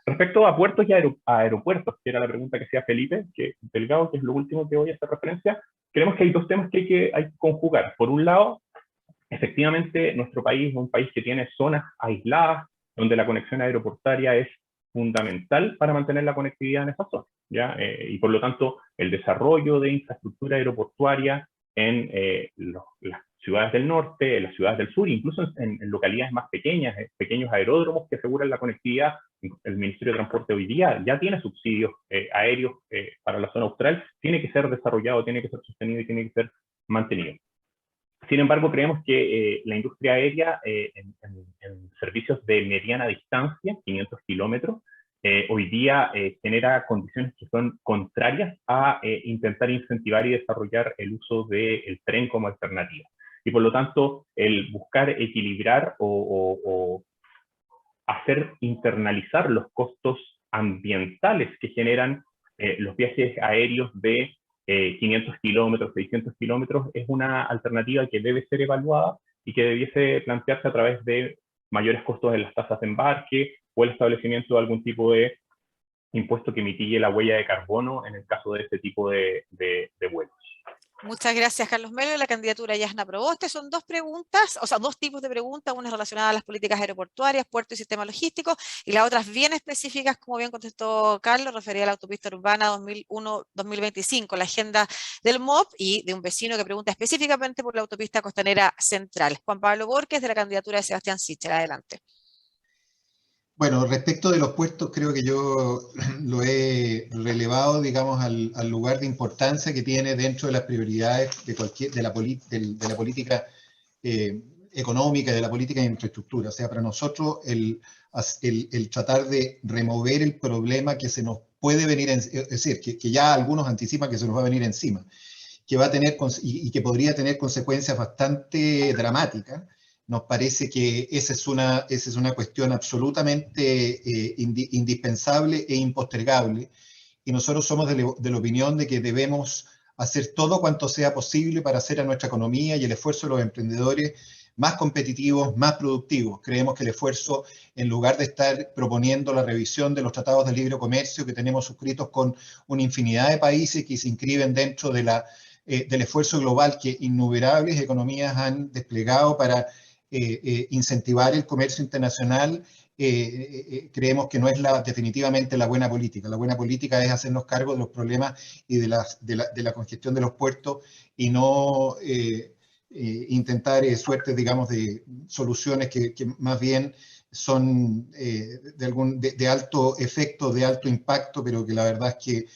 Respecto a puertos y aeropuertos, que era la pregunta que hacía Felipe, Delgado, que es lo último que voy a hacer referencia, creemos que hay 2 temas que hay que conjugar. Por un lado, efectivamente, nuestro país es un país que tiene zonas aisladas, donde la conexión aeroportuaria es fundamental para mantener la conectividad en esas zonas, ¿ya? Y por lo tanto, el desarrollo de infraestructura aeroportuaria en las ciudades del norte, en las ciudades del sur, incluso en localidades más pequeñas, pequeños aeródromos que aseguran la conectividad. El Ministerio de Transporte hoy día ya tiene subsidios aéreos para la zona austral, tiene que ser desarrollado, tiene que ser sostenido y tiene que ser mantenido. Sin embargo, creemos que la industria aérea en servicios de mediana distancia, 500 kilómetros, hoy día genera condiciones que son contrarias a intentar incentivar y desarrollar el uso del tren como alternativa. Y por lo tanto, el buscar equilibrar o hacer internalizar los costos ambientales que generan los viajes aéreos de 500 kilómetros, 600 kilómetros, es una alternativa que debe ser evaluada y que debiese plantearse a través de mayores costos en las tasas de embarque o el establecimiento de algún tipo de impuesto que mitigue la huella de carbono en el caso de este tipo de vuelos. Muchas gracias, Carlos Melo. La candidatura Yasna Proboste. Son 2 preguntas, o sea, 2 tipos de preguntas, una relacionada a las políticas aeroportuarias, puertos y sistema logístico, y las otras bien específicas, como bien contestó Carlos, referida a la autopista urbana 2001-2025, la agenda del MOP, y de un vecino que pregunta específicamente por la autopista costanera central. Juan Pablo Borges, de la candidatura de Sebastián Sichel. Adelante. Bueno, respecto de los puertos, creo que yo lo he relevado, digamos, al lugar de importancia que tiene dentro de las prioridades de la política económica, de la política de infraestructura. O sea, para nosotros el tratar de remover el problema que se nos puede venir, es decir, que ya algunos anticipan que se nos va a venir encima, que va a tener y que podría tener consecuencias bastante dramáticas. Nos parece que esa es una cuestión absolutamente indispensable e impostergable, y nosotros somos de la opinión de que debemos hacer todo cuanto sea posible para hacer a nuestra economía y el esfuerzo de los emprendedores más competitivos, más productivos. Creemos que el esfuerzo, en lugar de estar proponiendo la revisión de los tratados de libre comercio que tenemos suscritos con una infinidad de países que se inscriben dentro de del esfuerzo global que innumerables economías han desplegado para incentivar el comercio internacional, creemos que no es definitivamente la buena política. La buena política es hacernos cargo de los problemas y de la congestión de los puertos y no intentar suertes, digamos, de soluciones que más bien son de alto efecto, de alto impacto, pero que la verdad es que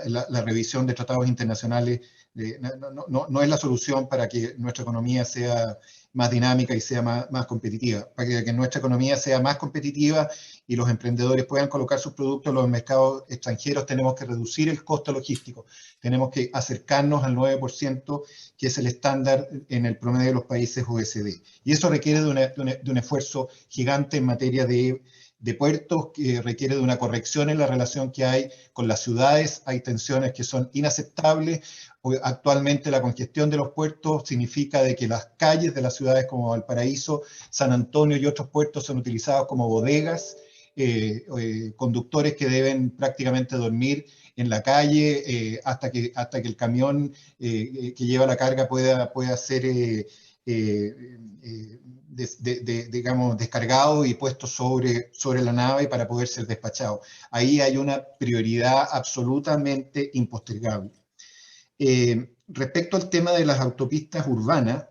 la revisión de tratados internacionales no es la solución para que nuestra economía sea más dinámica y sea más competitiva. Para que nuestra economía sea más competitiva y los emprendedores puedan colocar sus productos en los mercados extranjeros, tenemos que reducir el costo logístico, tenemos que acercarnos al 9%, que es el estándar en el promedio de los países OECD. Y eso requiere de un esfuerzo gigante en materia de puertos, que requiere de una corrección en la relación que hay con las ciudades. Hay tensiones que son inaceptables. Actualmente la congestión de los puertos significa de que las calles de las ciudades como Valparaíso, San Antonio y otros puertos son utilizados como bodegas, conductores que deben prácticamente dormir en la calle hasta que el camión que lleva la carga pueda ser digamos, descargado y puesto sobre la nave para poder ser despachado. Ahí hay una prioridad absolutamente impostergable. Respecto al tema de las autopistas urbanas,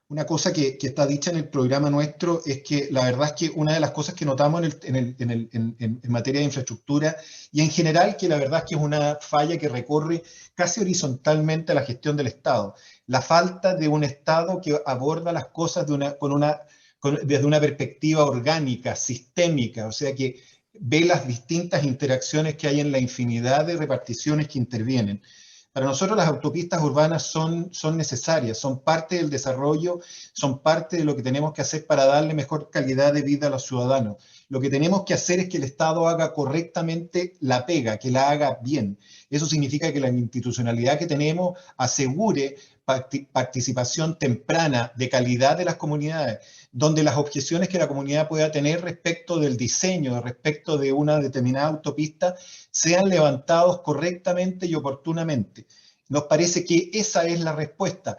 una cosa que está dicha en el programa nuestro es que la verdad es que una de las cosas que notamos en materia de infraestructura y en general, que la verdad es que es una falla que recorre casi horizontalmente la gestión del Estado, la falta de un Estado que aborda las cosas desde una perspectiva orgánica, sistémica, o sea que ve las distintas interacciones que hay en la infinidad de reparticiones que intervienen. Para nosotros las autopistas urbanas son necesarias, son parte del desarrollo, son parte de lo que tenemos que hacer para darle mejor calidad de vida a los ciudadanos. Lo que tenemos que hacer es que el Estado haga correctamente la pega, que la haga bien. Eso significa que la institucionalidad que tenemos asegure participación temprana de calidad de las comunidades, donde las objeciones que la comunidad pueda tener respecto del diseño, respecto de una determinada autopista, sean levantados correctamente y oportunamente. Nos parece que esa es la respuesta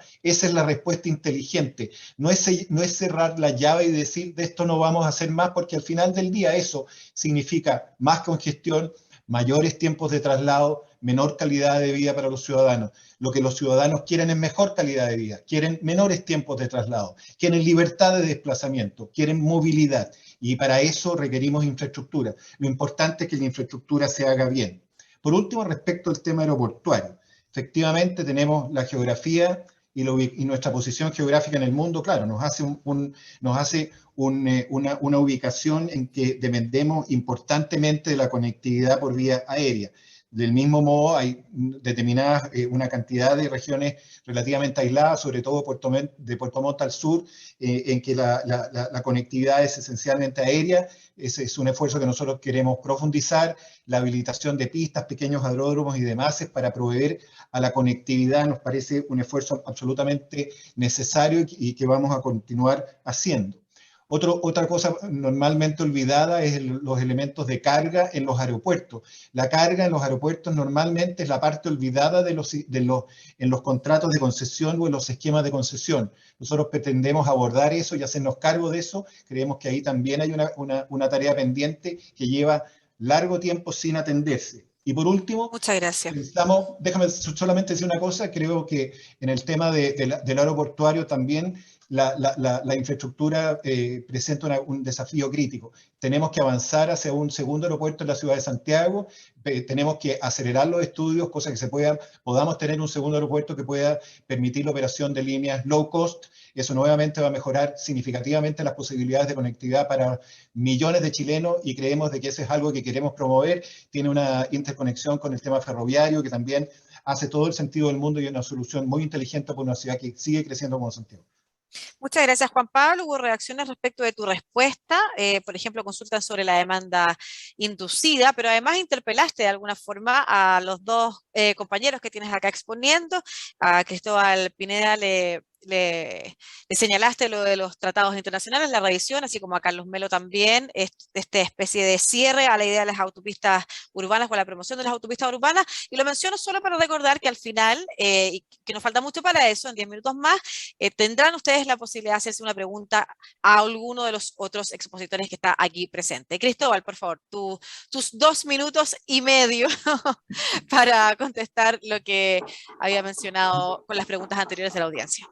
inteligente. No es cerrar la llave y decir de esto no vamos a hacer más, porque al final del día eso significa más congestión, mayores tiempos de traslado, menor calidad de vida para los ciudadanos. Lo que los ciudadanos quieren es mejor calidad de vida, quieren menores tiempos de traslado, quieren libertad de desplazamiento, quieren movilidad. Y para eso requerimos infraestructura. Lo importante es que la infraestructura se haga bien. Por último, respecto al tema aeroportuario. Efectivamente, tenemos la geografía y nuestra posición geográfica en el mundo, claro, nos hace una ubicación en que dependemos importantemente de la conectividad por vía aérea. Del mismo modo, hay determinadas, una cantidad de regiones relativamente aisladas, sobre todo de Puerto Montt al sur, en que la conectividad es esencialmente aérea. Ese es un esfuerzo que nosotros queremos profundizar, la habilitación de pistas, pequeños aeródromos y demás para proveer a la conectividad nos parece un esfuerzo absolutamente necesario y que vamos a continuar haciendo. Otra cosa normalmente olvidada es los elementos de carga en los aeropuertos. La carga en los aeropuertos normalmente es la parte olvidada en los contratos de concesión o en los esquemas de concesión. Nosotros pretendemos abordar eso y hacernos cargo de eso. Creemos que ahí también hay una tarea pendiente que lleva largo tiempo sin atenderse. Y por último, muchas gracias. Déjame solamente decir una cosa, creo que en el tema del aeroportuario también la infraestructura presenta un desafío crítico. Tenemos que avanzar hacia un segundo aeropuerto en la ciudad de Santiago, tenemos que acelerar los estudios, cosa que podamos tener un segundo aeropuerto que pueda permitir la operación de líneas low cost. Eso nuevamente va a mejorar significativamente las posibilidades de conectividad para millones de chilenos y creemos de que eso es algo que queremos promover. Tiene una interconexión con el tema ferroviario que también hace todo el sentido del mundo y una solución muy inteligente para una ciudad que sigue creciendo como Santiago. Muchas gracias, Juan Pablo. Hubo reacciones respecto de tu respuesta. Por ejemplo, consultan sobre la demanda inducida, pero además interpelaste de alguna forma a los dos compañeros que tienes acá exponiendo. A Cristóbal Pineda le le señalaste lo de los tratados internacionales, la revisión, así como a Carlos Melo también, esta especie de cierre a la idea de las autopistas urbanas o la promoción de las autopistas urbanas, y lo menciono solo para recordar que al final, y que nos falta mucho para eso, en 10 minutos más, tendrán ustedes la posibilidad de hacerse una pregunta a alguno de los otros expositores que está aquí presente. Cristóbal, por favor, tus 2 minutos y medio para contestar lo que había mencionado con las preguntas anteriores de la audiencia.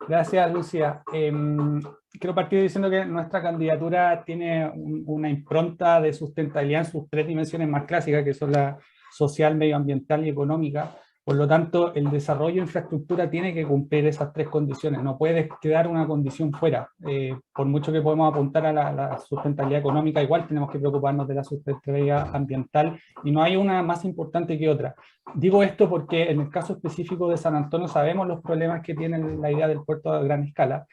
Gracias, Lucía. Quiero partir diciendo que nuestra candidatura tiene una impronta de sustentabilidad en sus 3 dimensiones más clásicas, que son la social, medioambiental y económica. Por lo tanto, el desarrollo de infraestructura tiene que cumplir esas 3 condiciones. No puede quedar una condición fuera. Por mucho que podemos apuntar a la sustentabilidad económica, igual tenemos que preocuparnos de la sustentabilidad ambiental, y no hay una más importante que otra. Digo esto porque en el caso específico de San Antonio sabemos los problemas que tiene la idea del puerto a gran escala,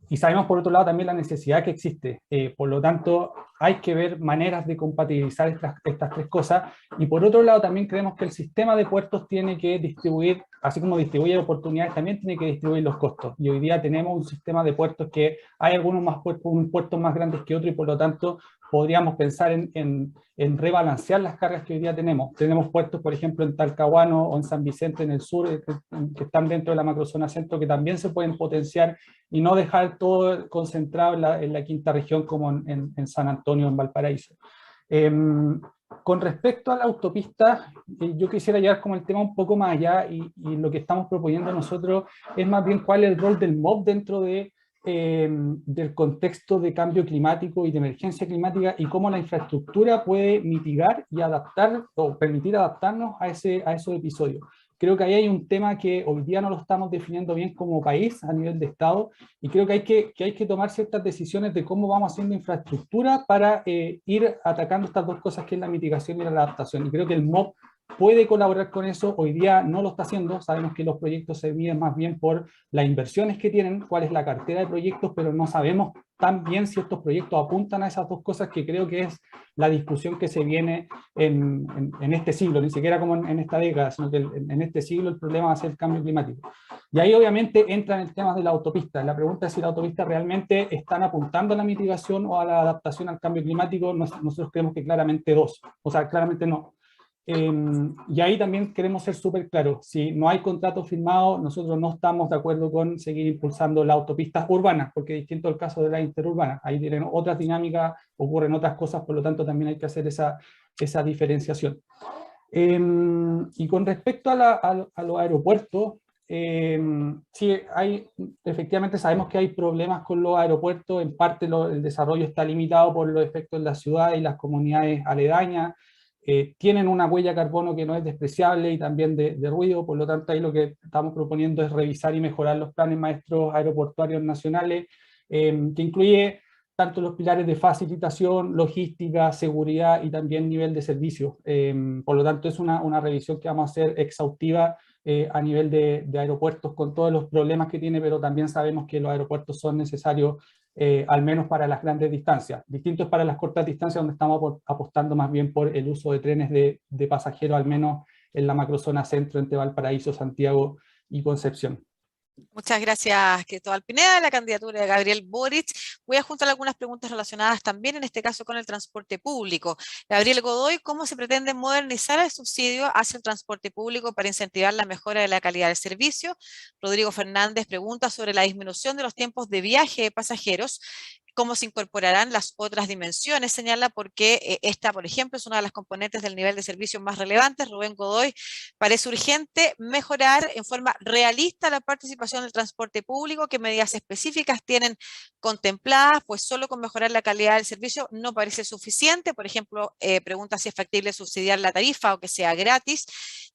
y sabemos por otro lado también la necesidad que existe. Por lo tanto, hay que ver maneras de compatibilizar estas 3 cosas, y por otro lado también creemos que el sistema de puertos tiene que distribuir, así como distribuye oportunidades, también tiene que distribuir los costos, y hoy día tenemos un sistema de puertos que hay algunos puertos más grandes que otros, y por lo tanto podríamos pensar en rebalancear las cargas que hoy día tenemos. Tenemos puertos, por ejemplo, en Talcahuano o en San Vicente en el sur, que están dentro de la macrozona centro, que también se pueden potenciar, y no dejar todo concentrado en la quinta región como en San Antonio, en Valparaíso. Con respecto a la autopista, yo quisiera llevar como el tema un poco más allá, y lo que estamos proponiendo nosotros es más bien cuál es el rol del MOB dentro del contexto de cambio climático y de emergencia climática, y cómo la infraestructura puede mitigar y adaptar o permitir adaptarnos a esos episodios. Creo que ahí hay un tema que hoy día no lo estamos definiendo bien como país a nivel de Estado, y creo que hay que tomar ciertas decisiones de cómo vamos haciendo infraestructura para ir atacando estas 2 cosas, que es la mitigación y la adaptación. Y creo que el MOB puede colaborar con eso. Hoy día no lo está haciendo. Sabemos que los proyectos se miden más bien por las inversiones que tienen, cuál es la cartera de proyectos, pero no sabemos tan bien si estos proyectos apuntan a esas 2 cosas, que creo que es la discusión que se viene en este siglo, ni siquiera como en esta década, sino que en este siglo el problema va a ser el cambio climático. Y ahí obviamente entran el tema de la autopista. La pregunta es si la autopista realmente están apuntando a la mitigación o a la adaptación al cambio climático. Nosotros creemos que claramente 2, o sea, claramente no. Y ahí también queremos ser súper claros: si no hay contrato firmado, nosotros no estamos de acuerdo con seguir impulsando las autopistas urbanas, porque es distinto el caso de la interurbana. Ahí tienen otras dinámicas, ocurren otras cosas, por lo tanto también hay que hacer esa diferenciación. Y con respecto a los aeropuertos, sí, efectivamente sabemos que hay problemas con los aeropuertos. En parte el desarrollo está limitado por los efectos de la ciudad y las comunidades aledañas. Tienen una huella de carbono que no es despreciable, y también de ruido. Por lo tanto, ahí lo que estamos proponiendo es revisar y mejorar los planes maestros aeroportuarios nacionales, que incluye tanto los pilares de facilitación, logística, seguridad y también nivel de servicio. Por lo tanto, es una revisión que vamos a hacer exhaustiva a nivel de aeropuertos, con todos los problemas que tiene, pero también sabemos que los aeropuertos son necesarios, al menos para las grandes distancias. Distinto es para las cortas distancias, donde estamos apostando más bien por el uso de trenes de pasajeros, al menos en la macrozona centro, entre Valparaíso, Santiago y Concepción. Muchas gracias, Cristóbal Pineda. La candidatura de Gabriel Boric. Voy a juntar algunas preguntas relacionadas también, en este caso, con el transporte público. Gabriel Godoy, ¿cómo se pretende modernizar el subsidio hacia el transporte público para incentivar la mejora de la calidad del servicio? Rodrigo Fernández pregunta sobre la disminución de los tiempos de viaje de pasajeros. ¿Cómo se incorporarán las otras dimensiones? Señala, porque esta, por ejemplo, es una de las componentes del nivel de servicio más relevantes. Rubén Godoy: parece urgente mejorar en forma realista la participación del transporte público. ¿Qué medidas específicas tienen contempladas? Pues solo con mejorar la calidad del servicio no parece suficiente. Por ejemplo, pregunta si es factible subsidiar la tarifa o que sea gratis.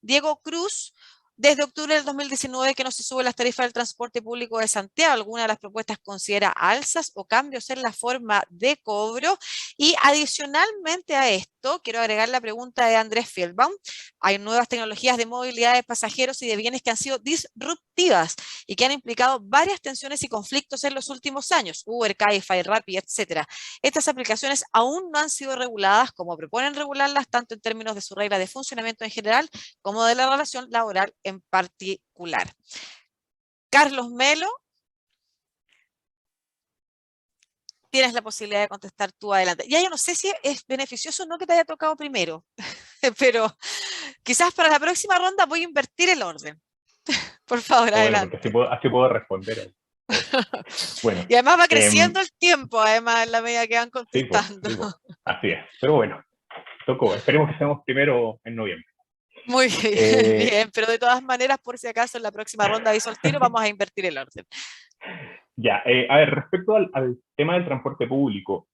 Diego Cruz: desde octubre del 2019 que no se suben las tarifas del transporte público de Santiago. ¿Alguna de las propuestas considera alzas o cambios en la forma de cobro? Y adicionalmente a esto, quiero agregar la pregunta de Andrés Feldbaum. Hay nuevas tecnologías de movilidad de pasajeros y de bienes que han sido disruptivas y que han implicado varias tensiones y conflictos en los últimos años. Uber, Cabify, Rappi, etc. Estas aplicaciones aún no han sido reguladas como proponen regularlas, tanto en términos de su regla de funcionamiento en general como de la relación laboral en particular. Carlos Melo, tienes la posibilidad de contestar tú adelante. Ya yo no sé si es beneficioso o no que te haya tocado primero, pero quizás para la próxima ronda voy a invertir el orden. Por favor, Bueno, adelante. porque así puedo responder. Bueno, Y además va creciendo el tiempo, además, en la medida que van sí, contestando. así es. Pero bueno, tocó. Esperemos que seamos primero en noviembre. Muy bien, pero de todas maneras, por si acaso, en la próxima ronda aviso al tiro, vamos a invertir el orden. Ya, a ver, respecto al tema del transporte público,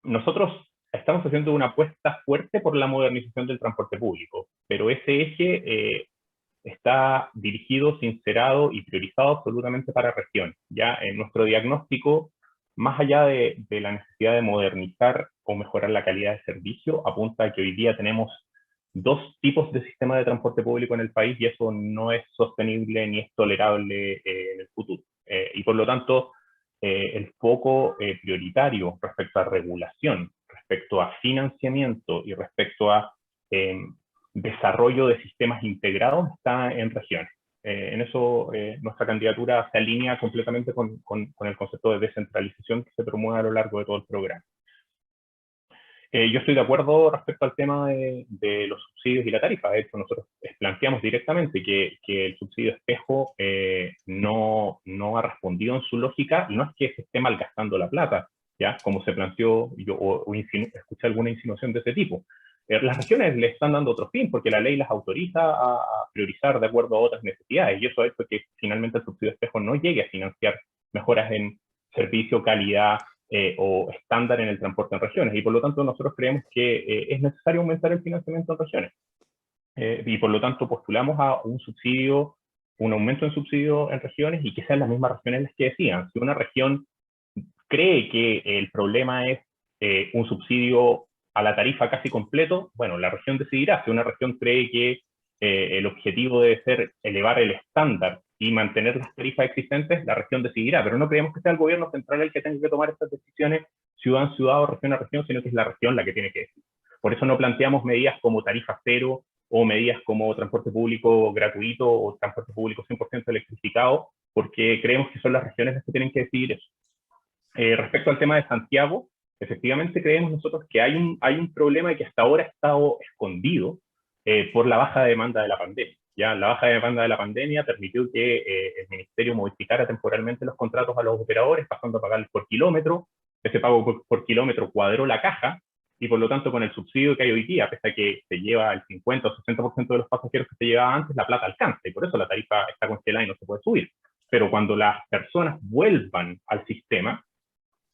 nosotros estamos haciendo una apuesta fuerte por la modernización del transporte público, pero ese eje está dirigido, sincerado y priorizado absolutamente para regiones. Ya en nuestro diagnóstico, más allá de la necesidad de modernizar o mejorar la calidad de servicio, apunta a que hoy día tenemos dos tipos de sistema de transporte público en el país y eso no es sostenible ni es tolerable en el futuro. Y por lo tanto, el foco prioritario respecto a regulación, respecto a financiamiento y respecto a desarrollo de sistemas integrados está en regiones. En eso nuestra candidatura se alinea completamente con el concepto de descentralización que se promueve a lo largo de todo el programa. Yo estoy de acuerdo respecto al tema de los subsidios y la tarifa. De hecho, nosotros planteamos directamente que el subsidio espejo no ha respondido en su lógica, y no es que se esté malgastando la plata, ¿ya? Como se planteó, o escuché alguna insinuación de ese tipo. Las regiones le están dando otro fin, porque la ley las autoriza a priorizar de acuerdo a otras necesidades, y eso ha hecho que finalmente el subsidio espejo no llegue a financiar mejoras en servicio, calidad, o estándar en el transporte en regiones, y por lo tanto nosotros creemos que es necesario aumentar el financiamiento en regiones, y por lo tanto postulamos a un subsidio, un aumento en subsidio en regiones, y que sean las mismas regiones las que decían. Si una región cree que el problema es un subsidio a la tarifa casi completo, bueno, la región decidirá. Si una región cree que el objetivo debe ser elevar el estándar y mantener las tarifas existentes, la región decidirá, pero no creemos que sea el gobierno central el que tenga que tomar estas decisiones ciudad en ciudad o región a región, sino que es la región la que tiene que decidir. Por eso no planteamos medidas como tarifa cero o medidas como transporte público gratuito o transporte público 100% electrificado, porque creemos que son las regiones las que tienen que decidir eso. Respecto al tema de Santiago, efectivamente creemos nosotros que hay un problema que hasta ahora ha estado escondido por la baja demanda de la pandemia. ¿Ya? La baja demanda de la pandemia permitió que el Ministerio modificara temporalmente los contratos a los operadores, pasando a pagarles por kilómetro. Ese pago por kilómetro cuadró la caja, y por lo tanto con el subsidio que hay hoy día, pese a que se lleva el 50 o 60% de los pasajeros que se llevaba antes, la plata alcanza, y por eso la tarifa está congelada y no se puede subir. Pero cuando las personas vuelvan al sistema,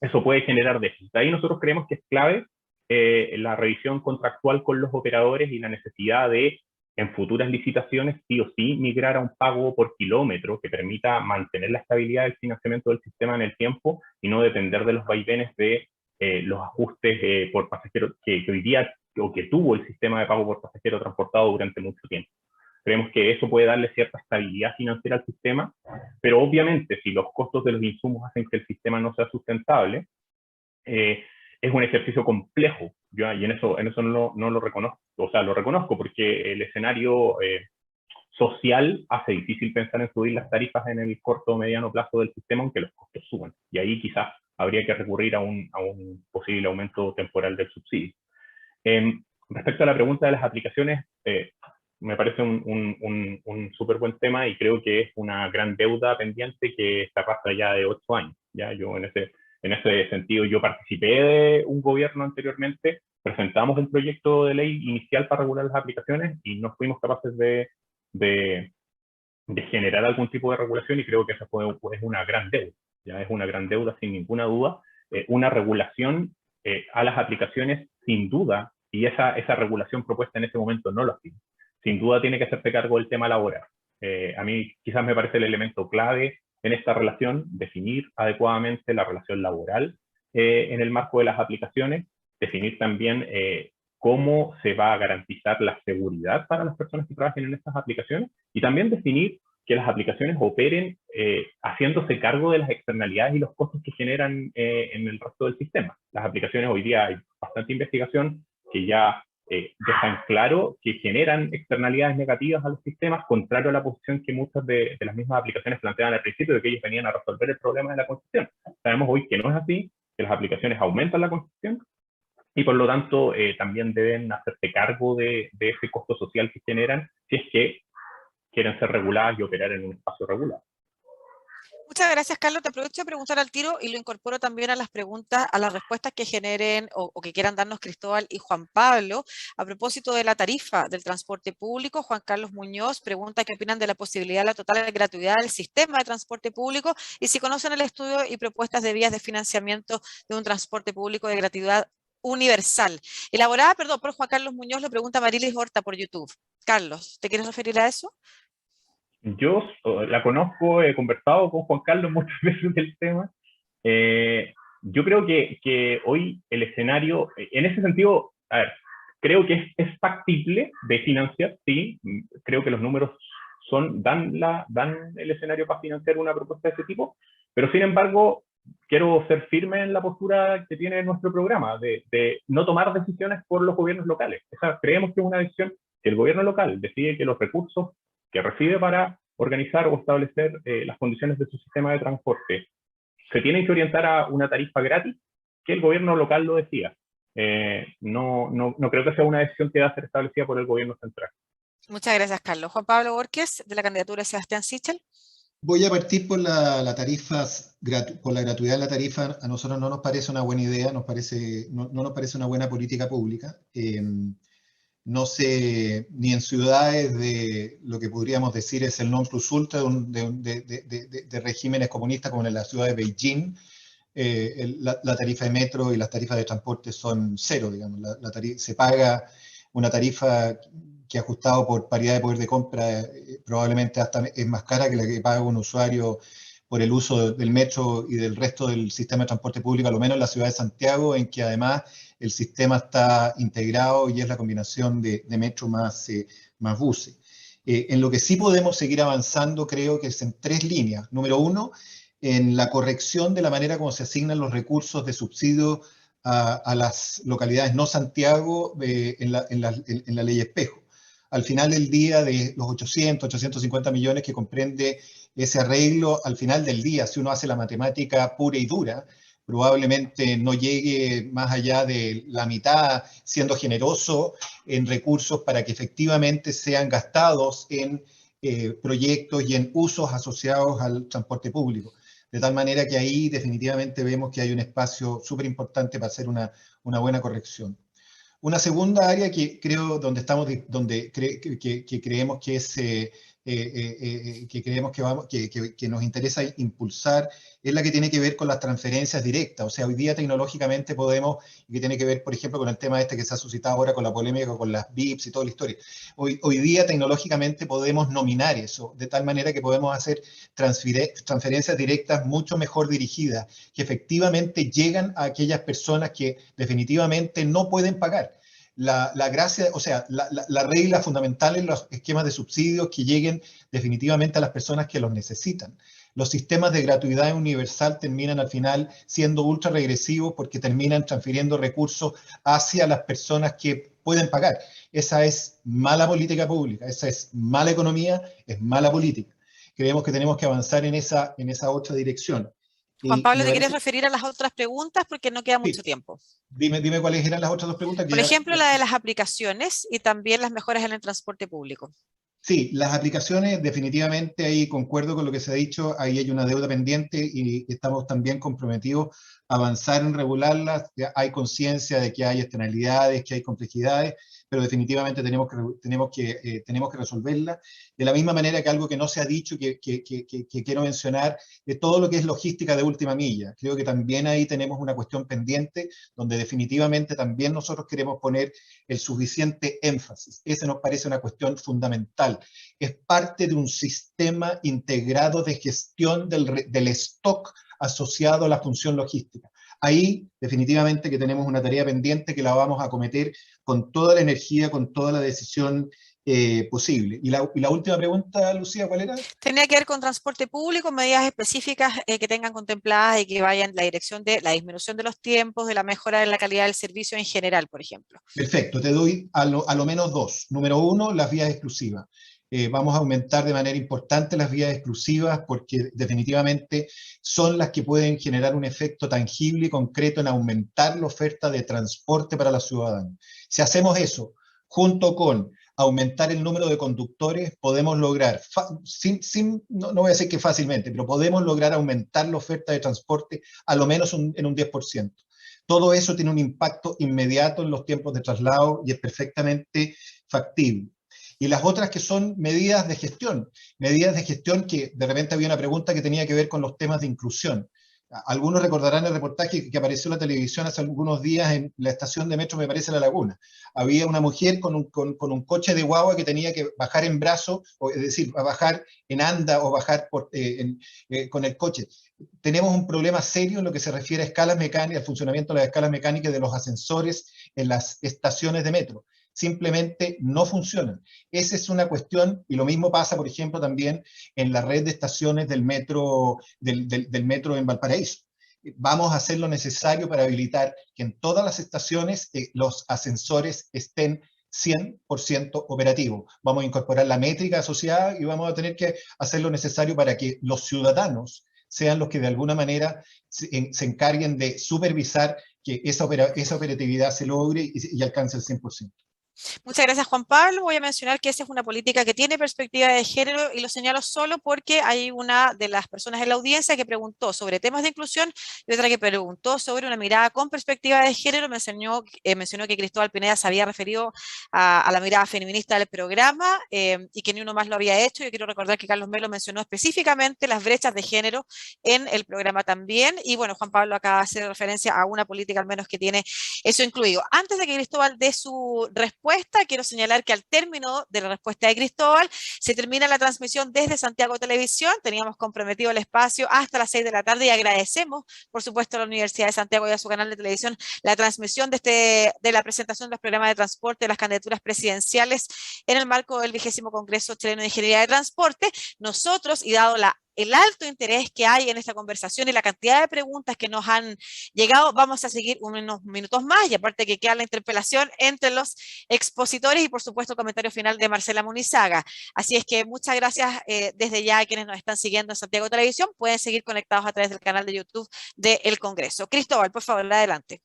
eso puede generar déficit. Ahí nosotros creemos que es clave la revisión contractual con los operadores y la necesidad de, en futuras licitaciones, sí o sí, migrar a un pago por kilómetro que permita mantener la estabilidad del financiamiento del sistema en el tiempo y no depender de los vaivenes de los ajustes por pasajero que hoy día, o que tuvo el sistema de pago por pasajero transportado durante mucho tiempo. Creemos que eso puede darle cierta estabilidad financiera al sistema, pero obviamente si los costos de los insumos hacen que el sistema no sea sustentable, es un ejercicio complejo, ¿ya? Y en eso no lo reconozco. O sea, lo reconozco porque el escenario social hace difícil pensar en subir las tarifas en el corto o mediano plazo del sistema, aunque los costos suban. Y ahí quizás habría que recurrir a un posible aumento temporal del subsidio. Respecto a la pregunta de las aplicaciones, me parece un súper buen tema, y creo que es una gran deuda pendiente que está pasa ya de 8 años. ¿Ya? Yo en ese sentido, yo participé de un gobierno anteriormente, presentamos un proyecto de ley inicial para regular las aplicaciones y no fuimos capaces de generar algún tipo de regulación, y creo que esa es una gran deuda. ¿Ya? Es una gran deuda sin ninguna duda. Una regulación a las aplicaciones, sin duda, y esa regulación propuesta en este momento no lo ha sido. Sin duda tiene que hacerse cargo del tema laboral. A mí quizás me parece el elemento clave en esta relación, definir adecuadamente la relación laboral en el marco de las aplicaciones, definir también cómo se va a garantizar la seguridad para las personas que trabajen en estas aplicaciones, y también definir que las aplicaciones operen haciéndose cargo de las externalidades y los costos que generan en el resto del sistema. Las aplicaciones, hoy día hay bastante investigación que ya dejan claro que generan externalidades negativas a los sistemas, contrario a la posición que muchas de las mismas aplicaciones planteaban al principio, de que ellos venían a resolver el problema de la congestión. Sabemos hoy que no es así, que las aplicaciones aumentan la congestión, y por lo tanto también deben hacerse cargo de ese costo social que generan, si es que quieren ser reguladas y operar en un espacio regulado. Muchas gracias, Carlos. Te aprovecho de preguntar al tiro y lo incorporo también a las preguntas, a las respuestas que generen o que quieran darnos Cristóbal y Juan Pablo. A propósito de la tarifa del transporte público, Juan Carlos Muñoz pregunta qué opinan de la posibilidad de la total gratuidad del sistema de transporte público y si conocen el estudio y propuestas de vías de financiamiento de un transporte público de gratuidad universal. Elaborada, perdón, por Juan Carlos Muñoz, lo pregunta Marilis Horta por YouTube. Carlos, ¿te quieres referir a eso? Yo la conozco, he conversado con Juan Carlos muchas veces del tema. Yo creo que hoy el escenario, en ese sentido, a ver, creo que es factible de financiar, sí, creo que los números dan el escenario para financiar una propuesta de ese tipo, pero sin embargo, quiero ser firme en la postura que tiene nuestro programa, de no tomar decisiones por los gobiernos locales. Creemos que es una decisión que el gobierno local decide que los recursos que recibe para organizar o establecer las condiciones de su sistema de transporte se tienen que orientar a una tarifa gratis, que el gobierno local lo decida. No creo que sea una decisión que va a ser establecida por el gobierno central. Muchas gracias, Carlos. Juan Pablo Borges, de la candidatura de Sebastián Sichel. Voy a partir por la gratuidad de la tarifa. A nosotros no nos parece una buena idea, no nos parece una buena política pública. No sé, ni en ciudades de lo que podríamos decir es el non plus ultra de regímenes comunistas como en la ciudad de Beijing, la tarifa de metro y las tarifas de transporte son cero, digamos. Se paga una tarifa que ajustado por paridad de poder de compra probablemente hasta es más cara que la que paga un usuario por el uso del metro y del resto del sistema de transporte público, a lo menos en la ciudad de Santiago, en que además el sistema está integrado y es la combinación de metro más buses. En lo que sí podemos seguir avanzando, creo que es en 3 líneas. Número 1, en la corrección de la manera como se asignan los recursos de subsidio a las localidades no Santiago en la ley espejo. Al final del día, de los 850 millones que comprende ese arreglo, al final del día, si uno hace la matemática pura y dura, probablemente no llegue más allá de la mitad, siendo generoso en recursos para que efectivamente sean gastados en proyectos y en usos asociados al transporte público. De tal manera que ahí definitivamente vemos que hay un espacio súper importante para hacer una buena corrección. Una segunda área que creo que creemos que es que nos interesa impulsar es la que tiene que ver con las transferencias directas. O sea, hoy día tecnológicamente podemos, y que tiene que ver, por ejemplo, con el tema que se ha suscitado ahora con la polémica con las VIPs y toda la historia. Hoy día tecnológicamente podemos nominar eso, de tal manera que podemos hacer transferencias directas mucho mejor dirigidas, que efectivamente llegan a aquellas personas que definitivamente no pueden pagar. La gracia, o sea, la regla fundamental en los esquemas de subsidios que lleguen definitivamente a las personas que los necesitan. Los sistemas de gratuidad universal terminan al final siendo ultra regresivos porque terminan transfiriendo recursos hacia las personas que pueden pagar. Esa es mala política pública, esa es mala economía, es mala política. Creemos que tenemos que avanzar en esa otra dirección. Juan Pablo, ¿te quieres referir a las otras preguntas? Porque no queda mucho tiempo. Dime cuáles eran las otras 2 preguntas. Por ejemplo, la de las aplicaciones y también las mejoras en el transporte público. Sí, las aplicaciones definitivamente ahí concuerdo con lo que se ha dicho, ahí hay una deuda pendiente y estamos también comprometidos a avanzar en regularlas. Hay conciencia de que hay externalidades, que hay complejidades, pero definitivamente tenemos que resolverlas. De la misma manera que algo que no se ha dicho, que quiero mencionar, de todo lo que es logística de última milla. Creo que también ahí tenemos una cuestión pendiente, donde definitivamente también nosotros queremos poner el suficiente énfasis. Esa nos parece una cuestión fundamental. Es parte de un sistema integrado de gestión del stock asociado a la función logística. Ahí definitivamente que tenemos una tarea pendiente que la vamos a acometer con toda la energía, con toda la decisión posible. Y la última pregunta, Lucía, ¿cuál era? Tenía que ver con transporte público, medidas específicas que tengan contempladas y que vayan en la dirección de la disminución de los tiempos, de la mejora en la calidad del servicio en general, por ejemplo. Perfecto, te doy a lo menos dos. Número uno, las vías exclusivas. Vamos a aumentar de manera importante las vías exclusivas porque definitivamente son las que pueden generar un efecto tangible y concreto en aumentar la oferta de transporte para los ciudadanos. Si hacemos eso, junto con aumentar el número de conductores, podemos lograr, no voy a decir que fácilmente, pero podemos lograr aumentar la oferta de transporte a lo menos en un 10%. Todo eso tiene un impacto inmediato en los tiempos de traslado y es perfectamente factible. Y las otras que son medidas de gestión que de repente había una pregunta que tenía que ver con los temas de inclusión. Algunos recordarán el reportaje que apareció en la televisión hace algunos días en la estación de metro, me parece, La Laguna. Había una mujer con un coche de guagua que tenía que bajar en brazo, es decir, bajar en anda o bajar con el coche. Tenemos un problema serio en lo que se refiere a escalas mecánicas, al funcionamiento de las escalas mecánicas de los ascensores en las estaciones de metro. Simplemente no funcionan. Esa es una cuestión, y lo mismo pasa, por ejemplo, también en la red de estaciones del metro en Valparaíso. Vamos a hacer lo necesario para habilitar que en todas las estaciones los ascensores estén 100% operativos. Vamos a incorporar la métrica asociada y vamos a tener que hacer lo necesario para que los ciudadanos sean los que de alguna manera se encarguen de supervisar que esa operatividad se logre y alcance el 100%. Muchas gracias, Juan Pablo. Voy a mencionar que esa es una política que tiene perspectiva de género y lo señalo solo porque hay una de las personas en la audiencia que preguntó sobre temas de inclusión y otra que preguntó sobre una mirada con perspectiva de género. Mencionó que Cristóbal Pineda se había referido a la mirada feminista del programa y que ni uno más lo había hecho. Yo quiero recordar que Carlos Melo mencionó específicamente las brechas de género en el programa también. Y bueno, Juan Pablo acaba de hacer referencia a una política al menos que tiene eso incluido. Antes de que Cristóbal dé su respuesta, quiero señalar que al término de la respuesta de Cristóbal se termina la transmisión desde Santiago Televisión. Teníamos comprometido el espacio hasta las 6 de la tarde y agradecemos, por supuesto, a la Universidad de Santiago y a su canal de televisión la transmisión de la presentación de los programas de transporte de las candidaturas presidenciales en el marco del 20º Congreso Chileno de Ingeniería de Transporte. Nosotros, y dado el alto interés que hay en esta conversación y la cantidad de preguntas que nos han llegado, vamos a seguir unos minutos más y aparte que queda la interpelación entre los expositores y por supuesto el comentario final de Marcela Munizaga. Así es que muchas gracias desde ya a quienes nos están siguiendo en Santiago Televisión. Pueden seguir conectados a través del canal de YouTube del Congreso. Cristóbal, por favor, adelante.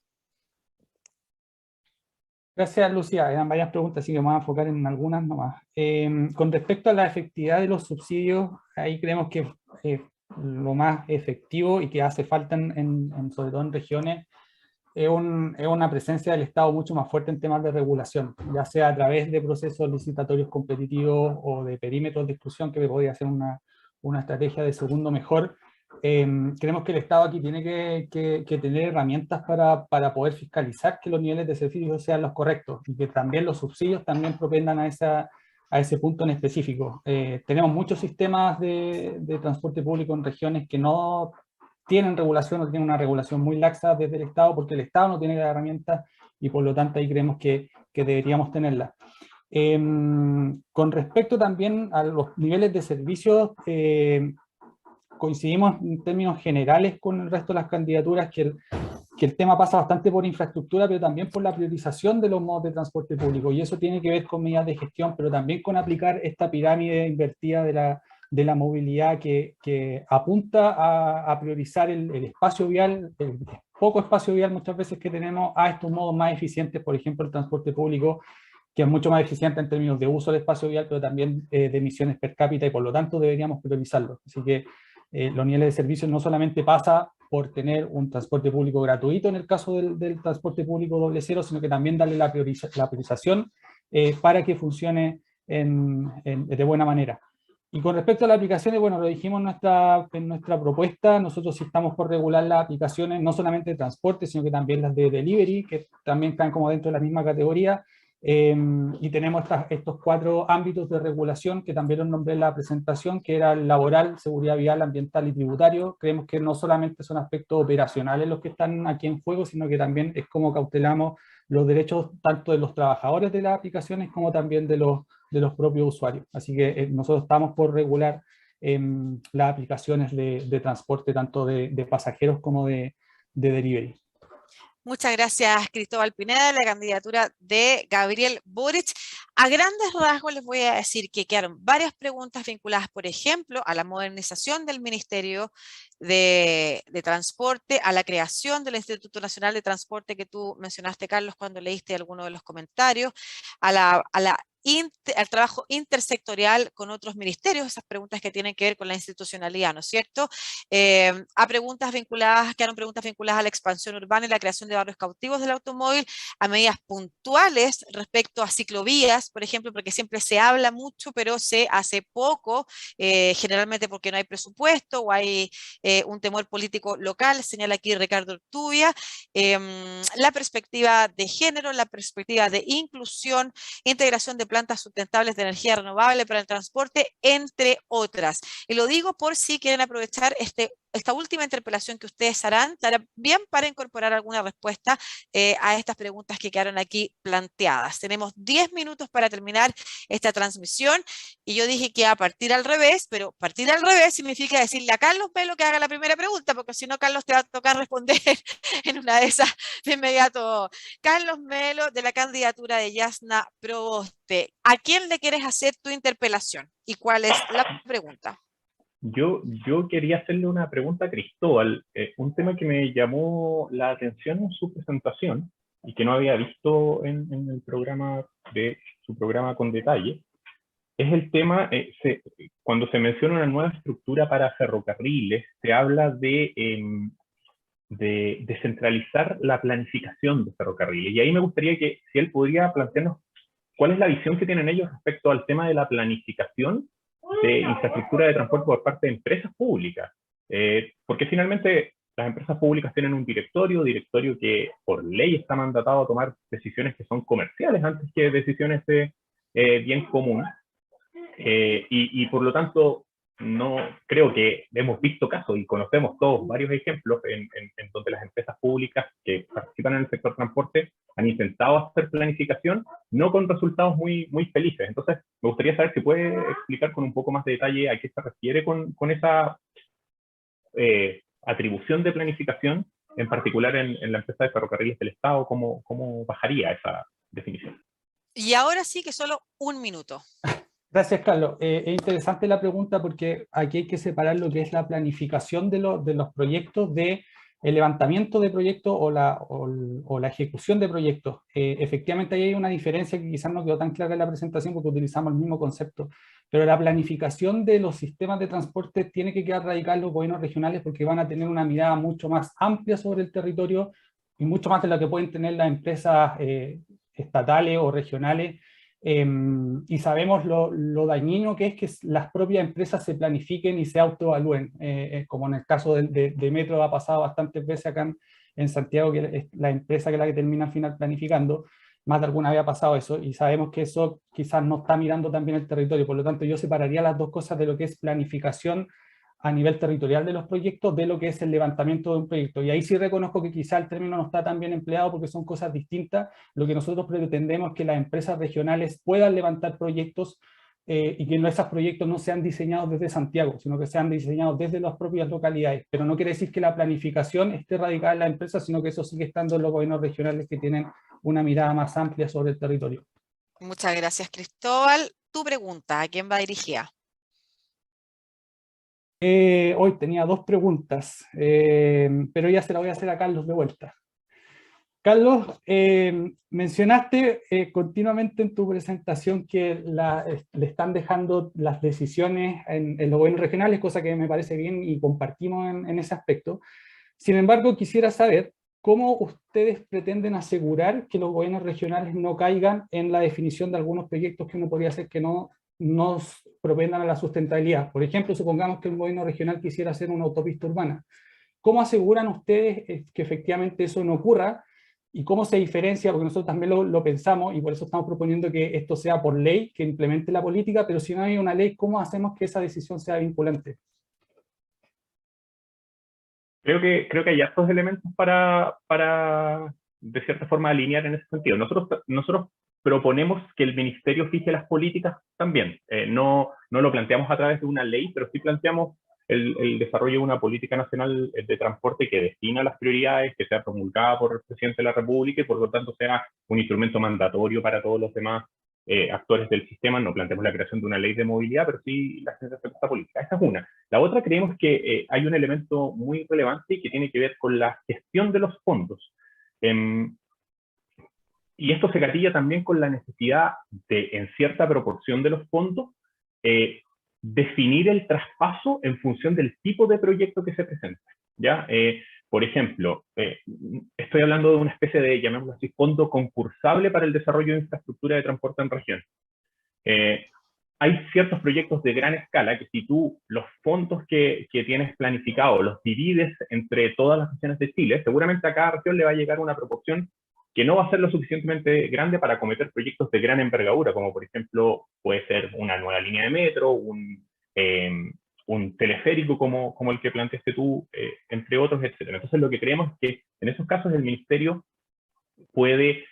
Gracias, Lucía. Eran varias preguntas, así que vamos a enfocar en algunas nomás. Con respecto a la efectividad de los subsidios, ahí creemos que lo más efectivo y que hace falta, sobre todo en regiones, es una presencia del Estado mucho más fuerte en temas de regulación, ya sea a través de procesos licitatorios competitivos o de perímetros de exclusión, que podría ser una estrategia de segundo mejor. Creemos que el Estado aquí tiene que tener herramientas para poder fiscalizar que los niveles de servicios sean los correctos y que también los subsidios también propendan a ese punto en específico. Tenemos muchos sistemas de transporte público en regiones que no tienen regulación o tienen una regulación muy laxa desde el Estado porque el Estado no tiene las herramientas y por lo tanto ahí creemos que deberíamos tenerlas. Con respecto también a los niveles de servicios, coincidimos en términos generales con el resto de las candidaturas que el tema pasa bastante por infraestructura, pero también por la priorización de los modos de transporte público, y eso tiene que ver con medidas de gestión, pero también con aplicar esta pirámide invertida de la movilidad que apunta a priorizar el espacio vial, el poco espacio vial muchas veces que tenemos, a estos modos más eficientes, por ejemplo el transporte público, que es mucho más eficiente en términos de uso del espacio vial, pero también de emisiones per cápita, y por lo tanto deberíamos priorizarlo. Así que los niveles de servicios no solamente pasa por tener un transporte público gratuito en el caso del transporte público doble cero, sino que también darle la priorización para que funcione de buena manera. Y con respecto a las aplicaciones, bueno, lo dijimos en nuestra propuesta, nosotros sí estamos por regular las aplicaciones, no solamente de transporte, sino que también las de delivery, que también están como dentro de la misma categoría. Y tenemos estos 4 ámbitos de regulación que también los nombré en la presentación, que era el laboral, seguridad vial, ambiental y tributario. Creemos que no solamente son aspectos operacionales los que están aquí en juego, sino que también es como cautelamos los derechos tanto de los trabajadores de las aplicaciones como también de los propios usuarios. Así que nosotros estamos por regular las aplicaciones de transporte tanto de pasajeros como de delivery. Muchas gracias, Cristóbal Pineda, la candidatura de Gabriel Boric. A grandes rasgos les voy a decir que quedaron varias preguntas vinculadas, por ejemplo, a la modernización del Ministerio de Transporte, a la creación del Instituto Nacional de Transporte que tú mencionaste, Carlos, cuando leíste alguno de los comentarios, al trabajo intersectorial con otros ministerios, esas preguntas que tienen que ver con la institucionalidad, ¿no es cierto? A preguntas vinculadas, quedaron preguntas vinculadas a la expansión urbana y la creación de barrios cautivos del automóvil, a medidas puntuales respecto a ciclovías, por ejemplo, porque siempre se habla mucho, pero se hace poco, generalmente porque no hay presupuesto o hay un temor político local, señala aquí Ricardo Ortubia, la perspectiva de género, la perspectiva de inclusión, integración de plantas sustentables de energía renovable para el transporte, entre otras. Y lo digo por si quieren aprovechar esta última interpelación que ustedes harán, estará bien para incorporar alguna respuesta a estas preguntas que quedaron aquí planteadas. Tenemos 10 minutos para terminar esta transmisión y yo dije que iba a partir al revés, pero partir al revés significa decirle a Carlos Melo que haga la primera pregunta, porque si no, Carlos, te va a tocar responder en una de esas de inmediato. Carlos Melo, de la candidatura de Yasna Proboste, ¿a quién le quieres hacer tu interpelación? ¿Y cuál es la pregunta? Yo quería hacerle una pregunta a Cristóbal, un tema que me llamó la atención en su presentación y que no había visto en el programa su programa con detalle, es el tema, cuando se menciona una nueva estructura para ferrocarriles, se habla de descentralizar la planificación de ferrocarriles. Y ahí me gustaría que si él podría plantearnos cuál es la visión que tienen ellos respecto al tema de la planificación de infraestructura de transporte por parte de empresas públicas. Porque finalmente las empresas públicas tienen un directorio que por ley está mandatado a tomar decisiones que son comerciales antes que decisiones de bien común. Y por lo tanto, no creo que hemos visto casos y conocemos todos varios ejemplos en donde las empresas públicas que participan en el sector transporte han intentado hacer planificación, no con resultados muy felices. Entonces, me gustaría saber si puede explicar con un poco más de detalle a qué se refiere con esa atribución de planificación, en particular en la empresa de ferrocarriles del Estado, cómo bajaría esa definición. Y ahora sí que solo un minuto. Gracias, Carlos. Es interesante la pregunta porque aquí hay que separar lo que es la planificación de los proyectos de el levantamiento de proyectos o la ejecución de proyectos. Efectivamente, ahí hay una diferencia que quizás no quedó tan clara en la presentación porque utilizamos el mismo concepto, pero la planificación de los sistemas de transporte tiene que quedar radicada en los gobiernos regionales porque van a tener una mirada mucho más amplia sobre el territorio y mucho más de lo que pueden tener las empresas estatales o regionales. Y sabemos lo dañino que es que las propias empresas se planifiquen y se autoevalúen, como en el caso de Metro ha pasado bastantes veces acá en Santiago, que es la empresa que es la que termina al final planificando, más de alguna vez ha pasado eso, y sabemos que eso quizás no está mirando también el territorio, por lo tanto yo separaría las dos cosas de lo que es planificación a nivel territorial de los proyectos de lo que es el levantamiento de un proyecto. Y ahí sí reconozco que quizá el término no está tan bien empleado porque son cosas distintas. Lo que nosotros pretendemos es que las empresas regionales puedan levantar proyectos y que esos proyectos no sean diseñados desde Santiago, sino que sean diseñados desde las propias localidades. Pero no quiere decir que la planificación esté radicada en la empresa, sino que eso sigue estando en los gobiernos regionales que tienen una mirada más amplia sobre el territorio. Muchas gracias, Cristóbal. Tu pregunta, ¿a quién va dirigida? Hoy tenía dos preguntas, pero ya se la voy a hacer a Carlos de vuelta. Carlos, mencionaste continuamente en tu presentación que le están dejando las decisiones en los gobiernos regionales, cosa que me parece bien y compartimos en ese aspecto. Sin embargo, quisiera saber cómo ustedes pretenden asegurar que los gobiernos regionales no caigan en la definición de algunos proyectos que uno podría hacer que no nos propendan a la sustentabilidad. Por ejemplo, supongamos que un gobierno regional quisiera hacer una autopista urbana. ¿Cómo aseguran ustedes que efectivamente eso no ocurra? ¿Y cómo se diferencia? Porque nosotros también lo pensamos y por eso estamos proponiendo que esto sea por ley, que implemente la política, pero si no hay una ley, ¿cómo hacemos que esa decisión sea vinculante? Creo que hay estos elementos para de cierta forma, alinear en ese sentido. Nosotros proponemos que el ministerio fije las políticas también. No lo planteamos a través de una ley, pero sí planteamos el desarrollo de una política nacional de transporte que defina las prioridades, que sea promulgada por el presidente de la República y por lo tanto sea un instrumento mandatorio para todos los demás actores del sistema. No planteamos la creación de una ley de movilidad, pero sí la generación de esta política. Esa es una. La otra, creemos que hay un elemento muy relevante que tiene que ver con la gestión de los fondos. Y esto se gatilla también con la necesidad de, en cierta proporción de los fondos, definir el traspaso en función del tipo de proyecto que se presenta, ¿ya? Por ejemplo, estoy hablando de una especie de, llamémoslo así, fondo concursable para el desarrollo de infraestructura de transporte en región. Hay ciertos proyectos de gran escala que si tú los fondos que tienes planificados los divides entre todas las regiones de Chile, seguramente a cada región le va a llegar una proporción que no va a ser lo suficientemente grande para acometer proyectos de gran envergadura, como por ejemplo puede ser una nueva línea de metro, un teleférico como el que planteaste tú, entre otros, etc. Entonces lo que creemos es que en esos casos el ministerio puede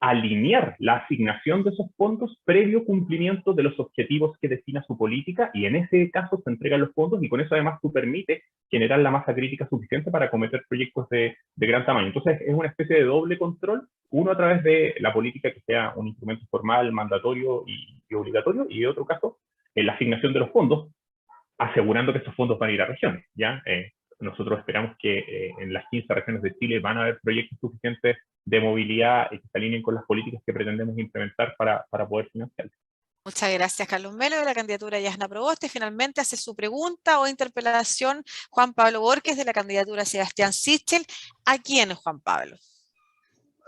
alinear la asignación de esos fondos previo cumplimiento de los objetivos que defina su política, y en ese caso se entregan los fondos, y con eso además tú permites generar la masa crítica suficiente para acometer proyectos de gran tamaño. Entonces es una especie de doble control, uno a través de la política que sea un instrumento formal, mandatorio y obligatorio, y en otro caso la asignación de los fondos, asegurando que estos fondos van a ir a regiones, ¿ya? Nosotros esperamos que en las 15 regiones de Chile van a haber proyectos suficientes de movilidad que se alineen con las políticas que pretendemos implementar para poder financiarlos. Muchas gracias, Carlos Melo, de la candidatura Yasna Proboste. Finalmente hace su pregunta o interpelación Juan Pablo Borges, de la candidatura Sebastián Sichel. ¿A quién, Juan Pablo?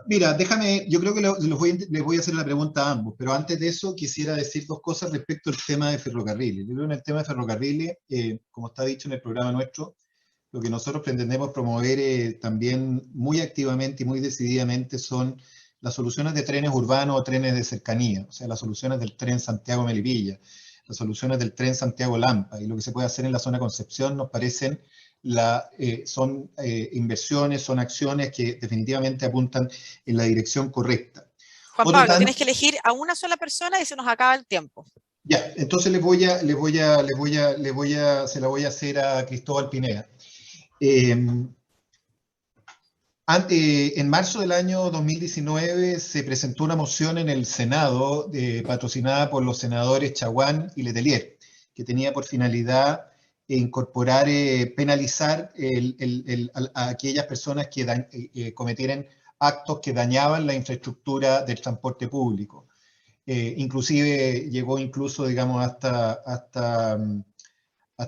Mira, déjame, yo creo que les voy a hacer la pregunta a ambos, pero antes de eso quisiera decir dos cosas respecto al tema de ferrocarriles. Yo creo que en el tema de ferrocarriles, como está dicho en el programa nuestro, lo que nosotros pretendemos promover también muy activamente y muy decididamente son las soluciones de trenes urbanos o trenes de cercanía, o sea, las soluciones del tren Santiago-Melipilla, las soluciones del tren Santiago-Lampa, y lo que se puede hacer en la zona Concepción nos parecen son inversiones, son acciones que definitivamente apuntan en la dirección correcta. Juan Pablo, tienes que elegir a una sola persona y se nos acaba el tiempo. Ya, entonces se la voy a hacer a Cristóbal Pineda. En marzo del año 2019 se presentó una moción en el Senado patrocinada por los senadores Chaguán y Letelier, que tenía por finalidad incorporar, penalizar a aquellas personas que cometieran actos que dañaban la infraestructura del transporte público. Inclusive llegó digamos, hasta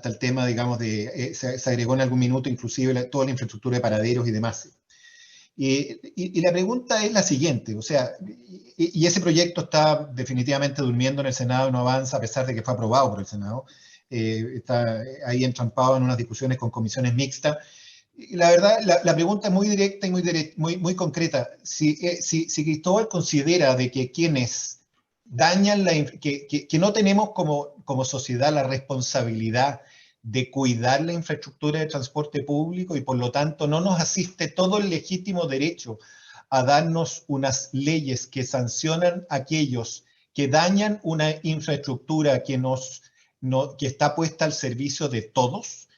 el tema, digamos, se agregó en algún minuto inclusive toda la infraestructura de paraderos y demás. Y la pregunta es la siguiente, o sea, y ese proyecto está definitivamente durmiendo en el Senado y no avanza a pesar de que fue aprobado por el Senado. Está ahí entrampado en unas discusiones con comisiones mixtas. Y la verdad, la pregunta es muy directa y muy concreta. Si Cristóbal considera de que quienes dañan que no tenemos como sociedad la responsabilidad de cuidar la infraestructura de transporte público y por lo tanto no nos asiste todo el legítimo derecho a darnos unas leyes que sancionan a aquellos que dañan una infraestructura que está puesta al servicio de todos,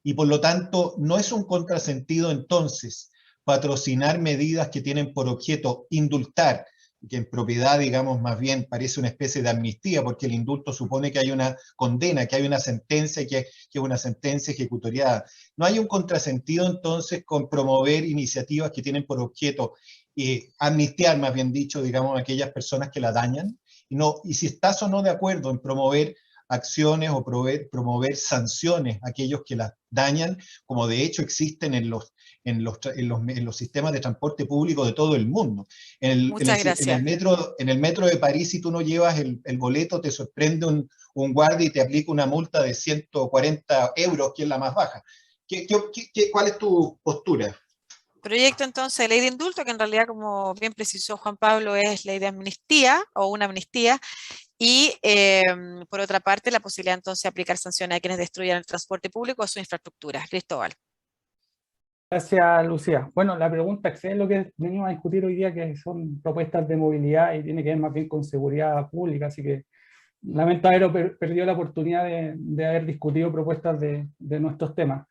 y por lo tanto no es un contrasentido entonces patrocinar medidas que tienen por objeto indultar, que en propiedad, digamos, más bien parece una especie de amnistía, porque el indulto supone que hay una condena, que hay una sentencia, que es una sentencia ejecutoriada. No hay un contrasentido entonces con promover iniciativas que tienen por objeto amnistiar, más bien dicho, digamos, a aquellas personas que la dañan, y si estás o no de acuerdo en promover acciones o promover sanciones a aquellos que las dañan, como de hecho existen en los sistemas de transporte público de todo el mundo. Muchas gracias. En el metro de París, si tú no llevas el boleto, te sorprende un guardia y te aplica una multa de 140 euros, que es la más baja. ¿Cuál es tu postura? Proyecto entonces de ley de indulto, que en realidad, como bien precisó Juan Pablo, es ley de amnistía o una amnistía. Y por otra parte, la posibilidad entonces de aplicar sanciones a quienes destruyan el transporte público o su infraestructura. Cristóbal. Gracias, Lucía. Bueno, la pregunta es lo que venimos a discutir hoy día, que son propuestas de movilidad y tiene que ver más bien con seguridad pública, así que lamento haber perdido la oportunidad de haber discutido propuestas de nuestros temas.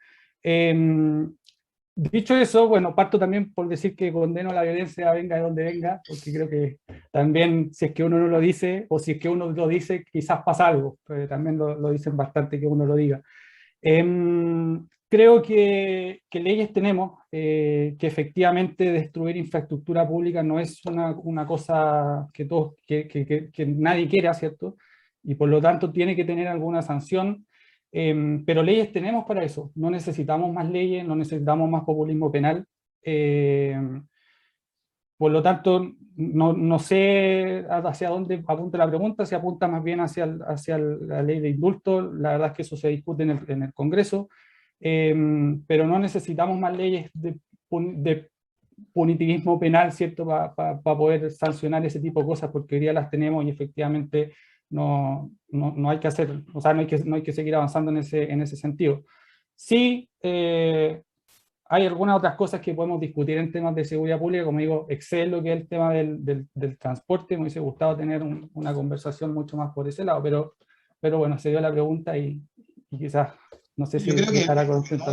Dicho eso, bueno, parto también por decir que condeno la violencia venga de donde venga, porque creo que también si es que uno no lo dice, o si es que uno lo dice, quizás pasa algo, pero también lo dicen bastante que uno lo diga. Creo que leyes tenemos, que efectivamente destruir infraestructura pública no es una cosa que nadie quiera, ¿cierto? Y por lo tanto tiene que tener alguna sanción, pero leyes tenemos para eso. No necesitamos más leyes, no necesitamos más populismo penal. Por lo tanto, no sé hacia dónde apunta la pregunta, si apunta más bien hacia la ley de indulto. La verdad es que eso se discute en el Congreso, pero no necesitamos más leyes de punitivismo penal, ¿cierto?, para poder sancionar ese tipo de cosas, porque hoy día las tenemos y efectivamente no hay que hacer, o sea, no hay que seguir avanzando en ese sentido. Sí, hay algunas otras cosas que podemos discutir en temas de seguridad pública, como digo, excede lo que es el tema del transporte. Me hubiese gustado tener una conversación mucho más por ese lado, pero bueno, se dio la pregunta y quizás, no sé si estará contento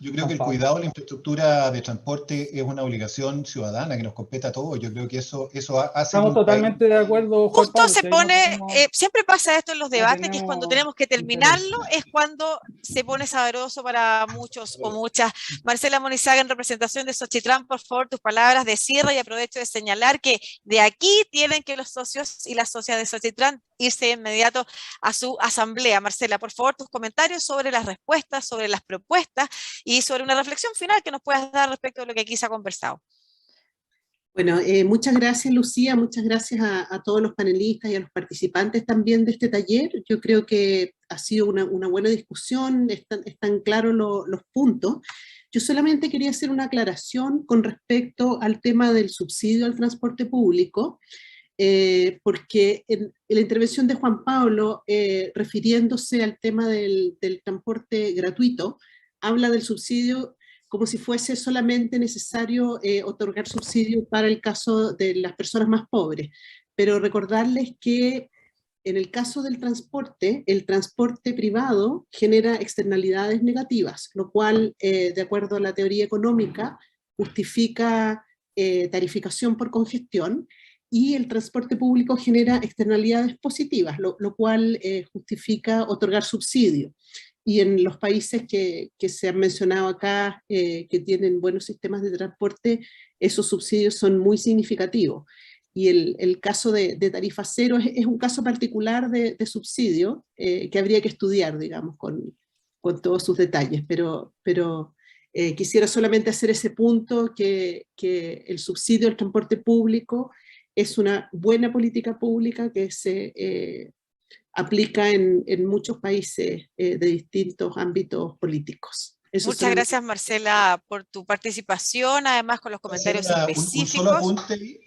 yo creo que el cuidado de la infraestructura de transporte es una obligación ciudadana que nos compete a todos. Yo creo que eso hace... Estamos totalmente de acuerdo, Juan Justo Pablo, se pone, siempre pasa esto en los debates, que es cuando tenemos que terminarlo, interés. es cuando se pone sabroso para muchos o muchas. Marcela Monizaga, en representación de Xochitlán, por favor, tus palabras de cierre, y aprovecho de señalar que de aquí tienen que los socios y las socias de Xochitlán irse de inmediato a su asamblea. Marcela, por favor, tus comentarios sobre las respuestas, sobre las propuestas y sobre una reflexión final que nos puedas dar respecto a lo que aquí se ha conversado. Bueno, muchas gracias, Lucía, muchas gracias a todos los panelistas y a los participantes también de este taller. Yo creo que ha sido una buena discusión, están claros los puntos. Yo solamente quería hacer una aclaración con respecto al tema del subsidio al transporte público, porque en la intervención de Juan Pablo, refiriéndose al tema del transporte gratuito, habla del subsidio como si fuese solamente necesario otorgar subsidio para el caso de las personas más pobres. Pero recordarles que en el caso del transporte, el transporte privado genera externalidades negativas, lo cual, de acuerdo a la teoría económica, justifica tarificación por congestión, y el transporte público genera externalidades positivas, lo cual justifica otorgar subsidio. Y en los países que se han mencionado acá, que tienen buenos sistemas de transporte, esos subsidios son muy significativos. Y el caso de tarifa cero es un caso particular de subsidio que habría que estudiar, digamos, con todos sus detalles. Pero quisiera solamente hacer ese punto, que el subsidio al transporte público es una buena política pública que se aplica en muchos países de distintos ámbitos políticos. Muchas gracias, Marcela, por tu participación, además con los comentarios específicos. Un solo apunte.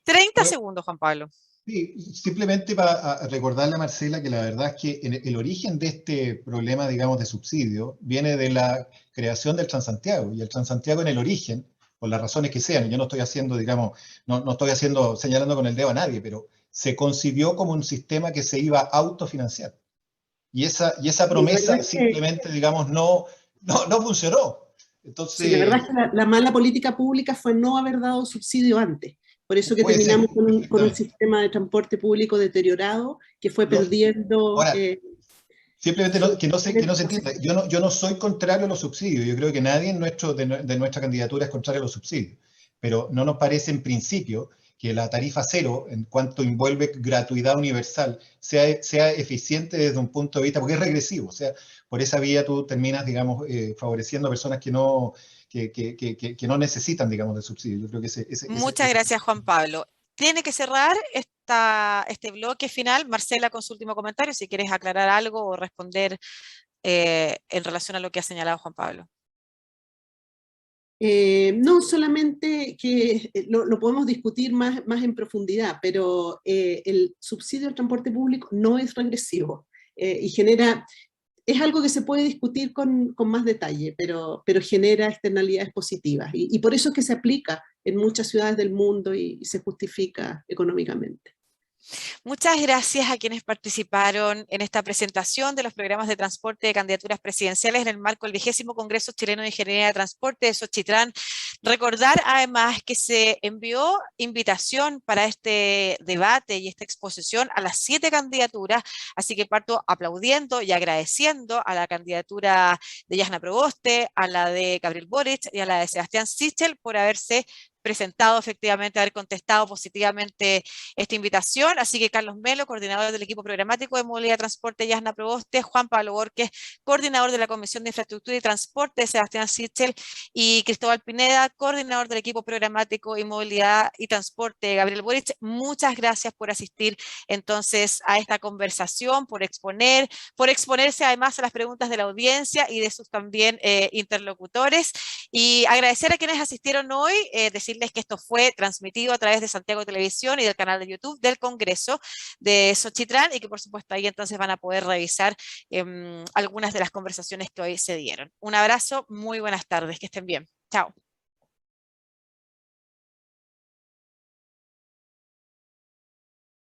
30 segundos, Juan Pablo. Sí, simplemente para recordarle a Marcela que la verdad es que el origen de este problema, digamos, de subsidio, viene de la creación del Transantiago, y el Transantiago en el origen, por las razones que sean, yo no estoy haciendo, digamos, no estoy señalando con el dedo a nadie, pero se concibió como un sistema que se iba a autofinanciar. Y esa promesa simplemente, digamos, no funcionó. Entonces, sí, la verdad es que la mala política pública fue no haber dado subsidio antes. Por eso que terminamos con un sistema de transporte público deteriorado, que fue perdiendo... Ahora, simplemente que no se entienda. Yo no soy contrario a los subsidios. Yo creo que nadie de nuestra candidatura es contrario a los subsidios. Pero no nos parece en principio que la tarifa cero, en cuanto envuelve gratuidad universal, sea eficiente desde un punto de vista, porque es regresivo. O sea, por esa vía tú terminas, digamos, favoreciendo a personas que no necesitan, digamos, de subsidio. Yo creo que Muchas gracias, Juan Pablo. Tiene que cerrar este bloque final. Marcela, con su último comentario, si quieres aclarar algo o responder en relación a lo que ha señalado Juan Pablo. No, solamente que lo podemos discutir más en profundidad, pero el subsidio al transporte público no es regresivo y genera... es algo que se puede discutir con más detalle, pero genera externalidades positivas. Y por eso es que se aplica en muchas ciudades del mundo y se justifica económicamente. Muchas gracias a quienes participaron en esta presentación de los programas de transporte de candidaturas presidenciales en el marco del 20º Congreso Chileno de Ingeniería de Transporte de Xochitlán. Recordar además que se envió invitación para este debate y esta exposición a las 7 candidaturas, así que parto aplaudiendo y agradeciendo a la candidatura de Jasna Proboste, a la de Gabriel Boric y a la de Sebastián Sichel por haberse presentado efectivamente, haber contestado positivamente esta invitación. Así que Carlos Melo, coordinador del equipo programático de Movilidad, Transporte, Jasna Proboste, Juan Pablo Borges, coordinador de la Comisión de Infraestructura y Transporte, Sebastián Sichel, y Cristóbal Pineda, coordinador del equipo programático y Movilidad y Transporte, Gabriel Boric. Muchas gracias por asistir entonces a esta conversación, por exponerse además a las preguntas de la audiencia y de sus también interlocutores. Y agradecer a quienes asistieron hoy, decirles que esto fue transmitido a través de Santiago Televisión y del canal de YouTube del Congreso de Xochitlán, y que por supuesto ahí entonces van a poder revisar algunas de las conversaciones que hoy se dieron. Un abrazo, muy buenas tardes, que estén bien. Chao.